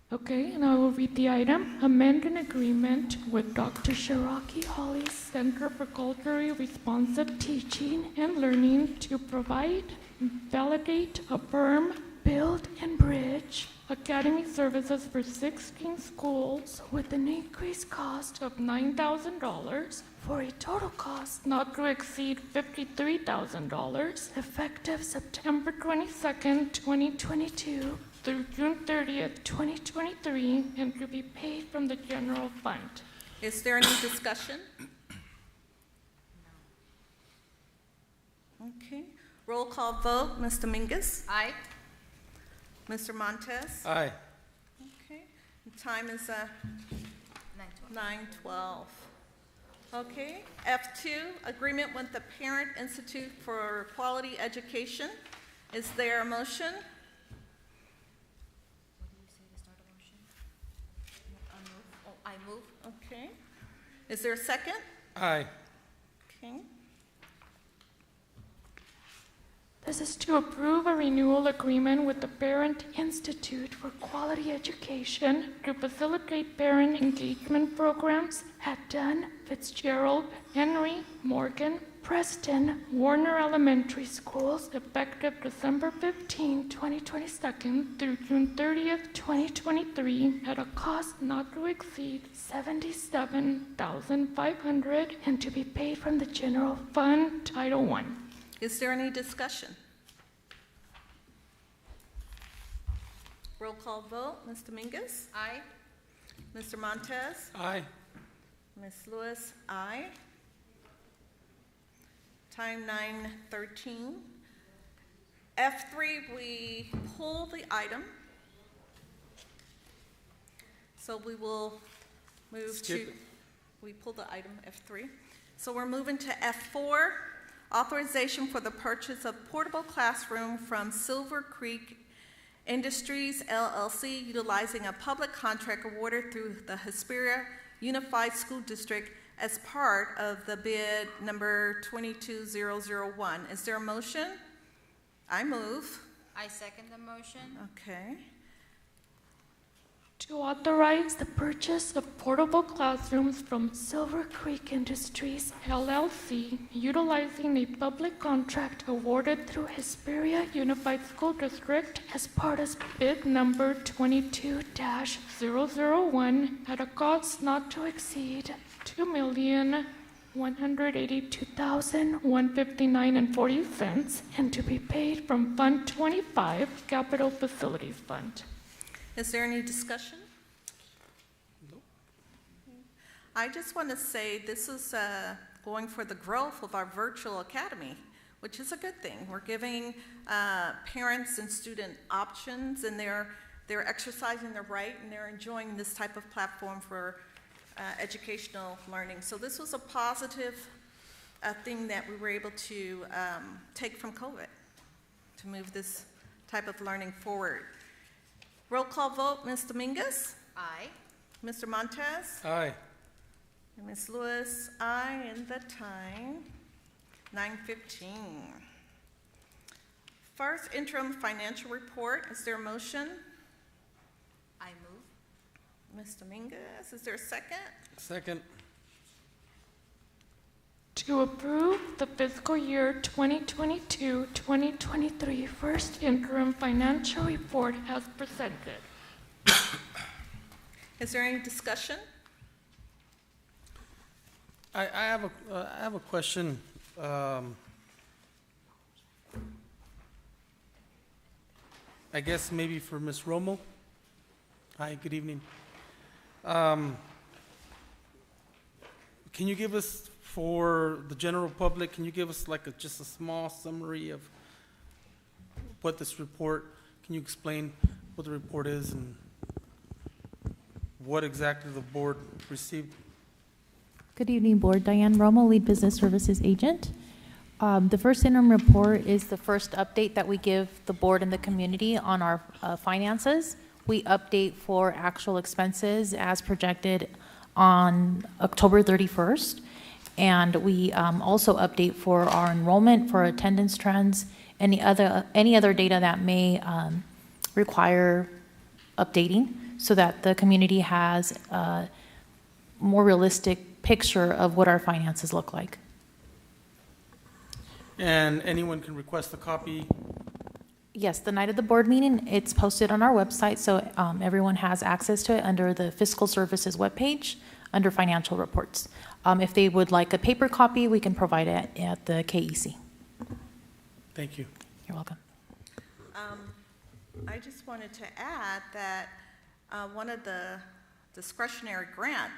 Okay, and I will read the item. Amend an agreement with Dr. Shiraki Holly's Center for Culturally Responsive Teaching and Learning to provide, validate, affirm, build, and bridge academic services for 16 schools with an increased cost of $9,000 for a total cost not to exceed $53,000 effective September 22nd, 2022 through June 30th, 2023, and to be paid from the general fund. Is there any discussion? Okay. Roll call vote. Ms. Dominguez? Aye. Mr. Montez? Aye. Okay. The time is 9:12. Okay. F2, agreement with the Parent Institute for Quality Education. Is there a motion? I move. Okay. Is there a second? Aye. Okay. This is to approve a renewal agreement with the Parent Institute for Quality Education to facilitate parent engagement programs at Dunn, Fitzgerald, Henry, Morgan, Preston, Warner Elementary Schools effective December 15, 2022 through June 30th, 2023 at a cost not to exceed $77,500 and to be paid from the General Fund, Title I. Is there any discussion? Roll call vote. Ms. Dominguez? Aye. Mr. Montez? Aye. Ms. Lewis? Aye. Time 9:13. F3, we pull the item. So we will move Skip to, it. we pull the item F3. So we're moving to F4, authorization for the purchase of portable classroom from Silver Creek Industries LLC, utilizing a public contract awarded through the Hesperia Unified School District as part of the bid number 22001. Is there a motion? I move. I second the motion. Okay. To authorize the purchase of portable classrooms from Silver Creek Industries LLC, utilizing a public contract awarded through Hesperia Unified School District as part of bid number 22-001 at a cost not to exceed $2,182,159.40 and to be paid from Fund 25, Capital Facilities Fund. Is there any discussion? I just want to say this is going for the growth of our virtual academy, which is a good thing. We're giving parents and student options, and they're exercising their right, and they're enjoying this type of platform for educational learning. So this was a positive thing that we were able to take from COVID, to move this type of learning forward. Roll call vote, Ms. Dominguez? Aye. Mr. Montez? Aye. And Ms. Lewis, aye, and the time, 9:15. First interim financial report, is there a motion? I move. Ms. Dominguez, is there a second? Second. To approve the fiscal year 2022-2023 first interim financial report as presented. Is there any discussion? I have a question. I guess maybe for Ms. Romo. Hi, good evening. Can you give us, for the general public, can you give us like just a small summary of what this report, can you explain what the report is and what exactly the board received? Good evening, Board. Diane Romo, Lead Business Services Agent. The first interim report is the first update that we give the board and the community on our finances. We update for actual expenses as projected on October 31st. And we also update for our enrollment, for attendance trends, any other data that may require updating so that the community has a more realistic picture of what our finances look like. And anyone can request a copy? Yes, the night of the board meeting, it's posted on our website, so everyone has access to it under the Fiscal Services webpage, under financial reports. If they would like a paper copy, we can provide it at the KEC. Thank you. You're welcome. I just wanted to add that one of the discretionary grants,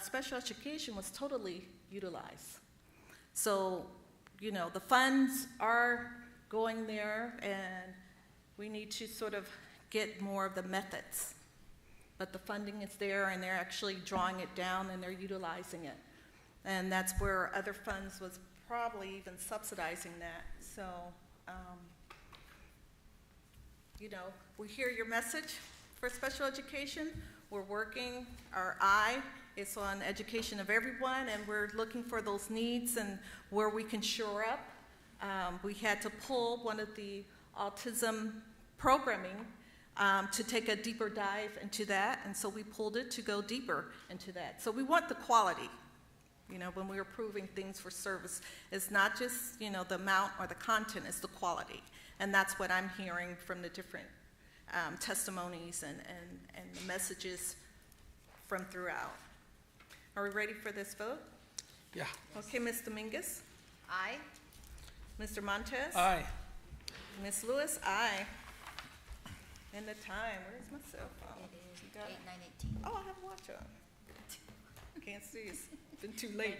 special education, was totally utilized. So, you know, the funds are going there, and we need to sort of get more of the methods. But the funding is there, and they're actually drawing it down, and they're utilizing it. And that's where other funds was probably even subsidizing that. So, you know, we hear your message for special education. We're working, our eye is on education of everyone, and we're looking for those needs and where we can shore up. We had to pull one of the autism programming to take a deeper dive into that, and so we pulled it to go deeper into that. So we want the quality, you know, when we're approving things for service. It's not just, you know, the amount or the content, it's the quality. And that's what I'm hearing from the different testimonies and the messages from throughout. Are we ready for this vote? Yeah. Okay, Ms. Dominguez? Aye. Mr. Montez? Aye. Ms. Lewis? Aye. And the time, where's my cell phone? It is 8:18. Oh, I have a watch on. Can't see, it's been too late.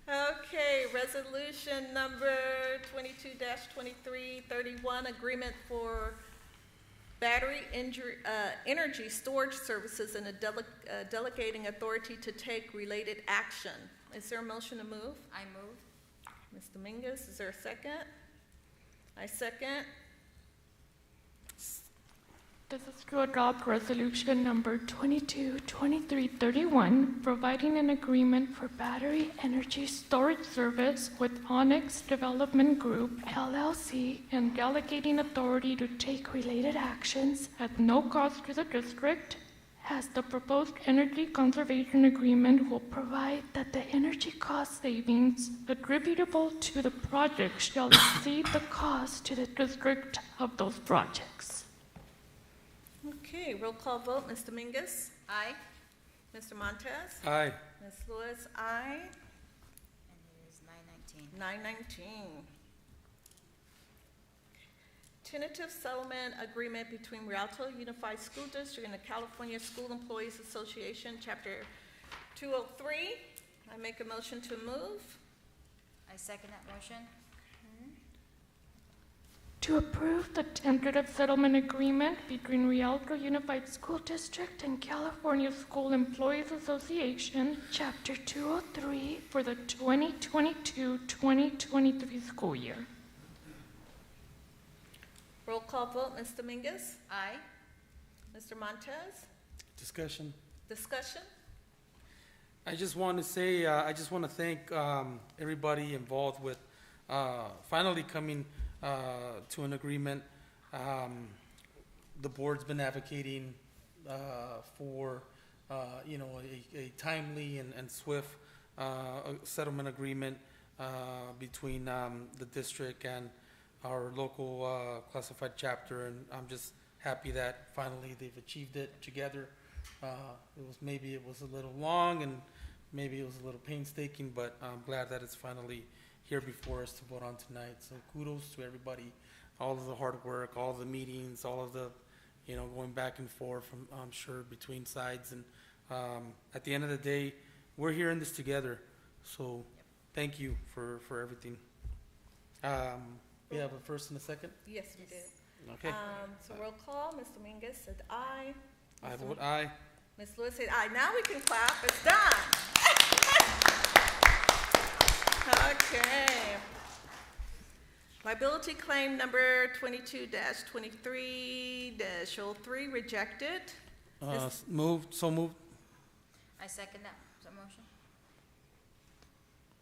Okay, resolution number 22-2331, agreement for battery energy storage services and delegating authority to take related action. Is there a motion to move? I move. Ms. Dominguez, is there a second? I second. This is to adopt resolution number 22-2331, providing an agreement for battery energy storage service with Onyx Development Group, LLC, and delegating authority to take related actions at no cost to the district, as the proposed energy conservation agreement will provide that the energy cost savings attributable to the project shall exceed the cost to the district of those projects. Okay, roll call vote. Ms. Dominguez? Aye. Mr. Montez? Aye. Ms. Lewis? Aye. And it is 919. Tentative settlement agreement between Rialto Unified School District and the California School Employees Association, Chapter 203. I make a motion to move. I second that motion. To approve the tentative settlement agreement between Rialto Unified School District and California School Employees Association, Chapter 203, for the 2022-2023 school year. Roll call vote, Ms. Dominguez? Aye. Mr. Montez? Discussion. Discussion? I just want to say, I just want to thank everybody involved with finally coming to an agreement. The board's been advocating for, a timely and swift settlement agreement between the district and our local classified chapter, and I'm just happy that finally they've achieved it together. Maybe it was a little long and maybe it was a little painstaking, but I'm glad that it's finally here before us to vote on tonight. So kudos to everybody, all of the hard work, all of the meetings, all of the, going back and forth from, I'm sure, between sides. And at the end of the day, we're here in this together. So thank you for everything. We have a first and a second? Yes, we did. Okay. So roll call, Ms. Dominguez said aye. I vote aye. Ms. Lewis said aye. Now we can clap. It's done. Okay. Liability claim number 22-23-03 rejected. Moved. So moved. I second that motion.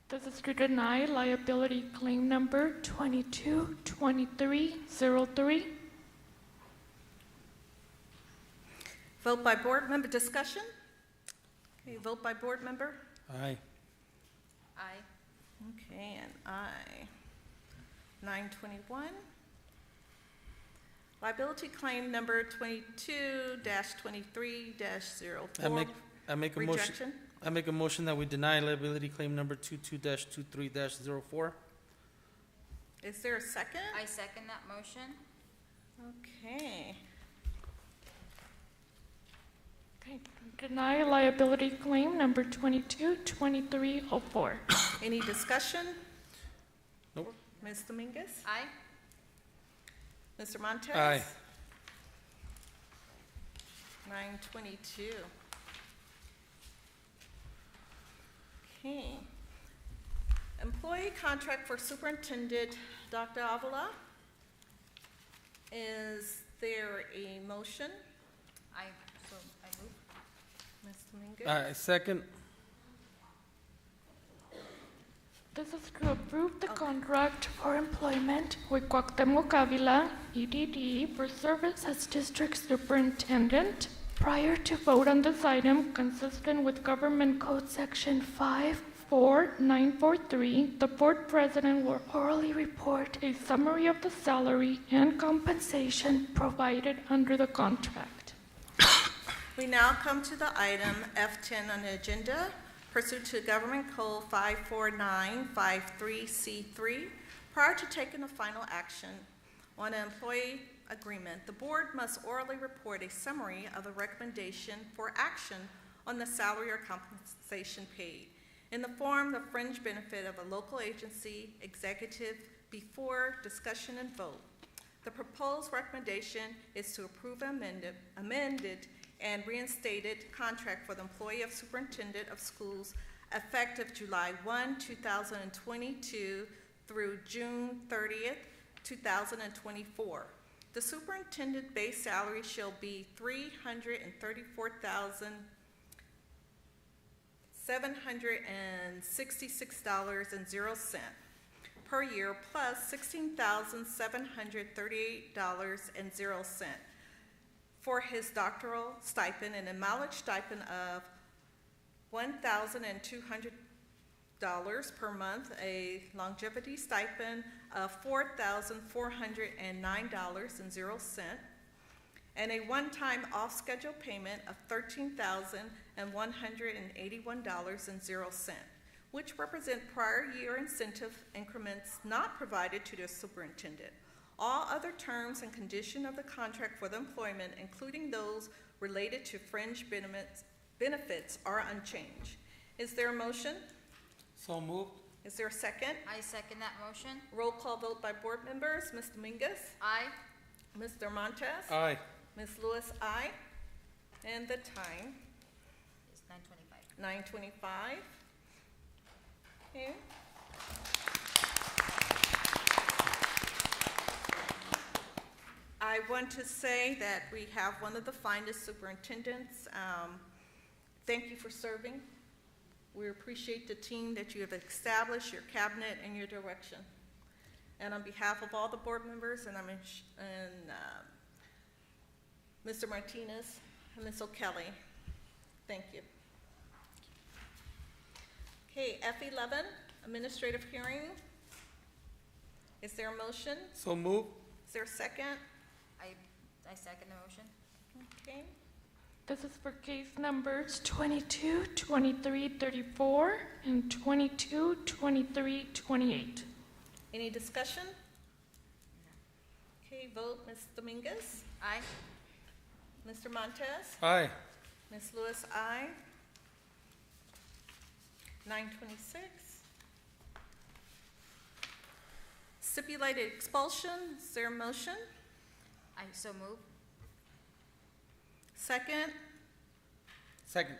This is to deny liability claim number 22-23-03. Vote by board member. Discussion? Okay, vote by board member. Aye. Aye. Okay, and aye. 921. Liability claim number 22-23-04. I make a rejection. motion. I make a motion that we deny liability claim number 22-23-04. Is there a second? I second that motion. Okay. Okay, deny liability claim number 22-23-04. Any discussion? Nope. Ms. Dominguez? Aye. Mr. Montez? Aye. 922. Okay. Employee contract for Superintendent Dr. Avila. Is there a motion? I move. Ms. Dominguez? Second. This is to approve the contract for employment with Cuauhtemoc Avila, EDD, for service as district superintendent. Prior to vote on this item, consistent with Government Code Section 54943, the board president will orally report a summary of the salary and compensation provided under the contract. We now come to the item F10 on the agenda. Pursuant to Government Code 54953C3, prior to taking the final action on an employee agreement, the board must orally report a summary of the recommendation for action on the salary or compensation paid in the form of fringe benefit of a local agency executive before discussion and vote. The proposed recommendation is to approve amended and reinstated contract for the employee of Superintendent of Schools effective July 1, 2022 through June 30th, 2024. The superintendent base salary shall be $334,766.00 per year plus $16,738.00 for his doctoral stipend and a mileage stipend of $1,200 per month, a longevity stipend of $4,409.00, and a one-time off-schedule payment of $13,181.00, which represent prior year incentive increments not provided to the superintendent. All other terms and conditions of the contract for the employment, including those related to fringe benefits, are unchanged. Is there a motion? So moved. Is there a second? I second that motion. Roll call vote by board members. Ms. Dominguez? Aye. Mr. Montez? Aye. Ms. Lewis, aye. And the time? It's 9:25. 9:25. Okay. I want to say that we have one of the finest superintendents. Thank you for serving. We appreciate the team that you have established, your cabinet, and your direction. And on behalf of all the board members, and Mr. Martinez and Ms. O'Kelly, thank you. Okay, F11, administrative hearing. Is there a motion? So move. Is there a second? I second the motion. Okay. This is for case numbers 22, 23, 34, and 22, 23, 28. Any discussion? Okay, vote. Ms. Dominguez? Aye. Mr. Montez? Aye. Ms. Lewis, aye. 926. Stipulated expulsion. Is there a motion? I so move. Second? Second.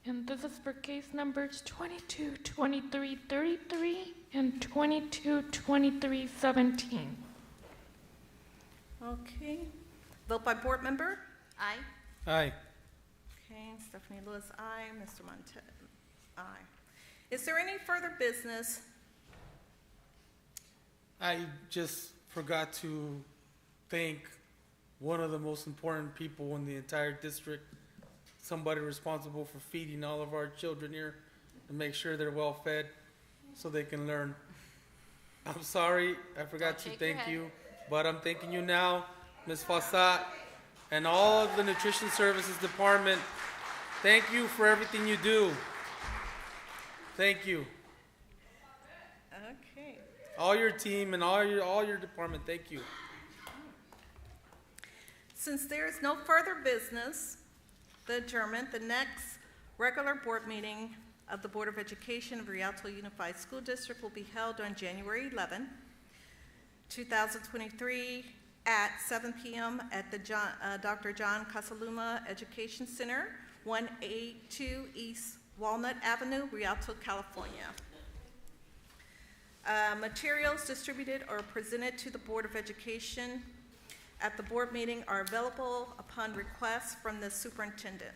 And this is for case numbers 22, 23, 33, and 22, 23, 17. Okay. Vote by board member? Aye. Aye. Okay, Stephanie Lewis, aye. Mr. Montez, aye. Is there any further business? I just forgot to thank one of the most important people in the entire district, somebody responsible for feeding all of our children here and make sure they're well fed so they can learn. I'm sorry, I forgot to thank you, but I'm thanking you now, Ms. Fassat, and all of the Nutrition Services Department. Thank you for everything you do. Thank you. Okay. All your team and all your department, thank you. Since there is no further business, the adjournment, the next regular board meeting of the Board of Education of Rialto Unified School District will be held on January 11, 2023 at 7 p.m. at the Dr. John Casaluma Education Center, 182 East Walnut Avenue, Rialto, California. Materials distributed or presented to the Board of Education at the board meeting are available upon request from the superintendent.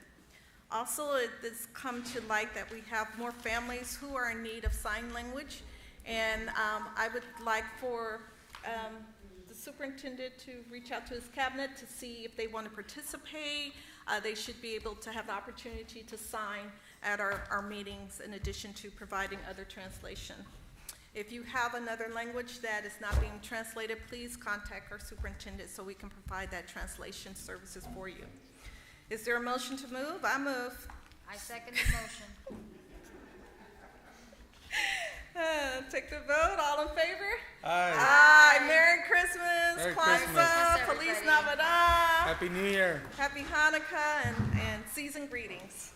Also, it has come to light that we have more families who are in need of sign language, and I would like for the superintendent to reach out to his cabinet to see if they want to participate. They should be able to have the opportunity to sign at our meetings in addition to providing other translation. If you have another language that is not being translated, please contact our superintendent so we can provide that translation services for you. Is there a motion to move? I move. I second the motion. Take the vote. All in favor? Aye. Aye. Merry Christmas. Merry Kwanzaa. Christmas. Feliz Navidad. Happy New Year. Happy Hanukkah and season greetings.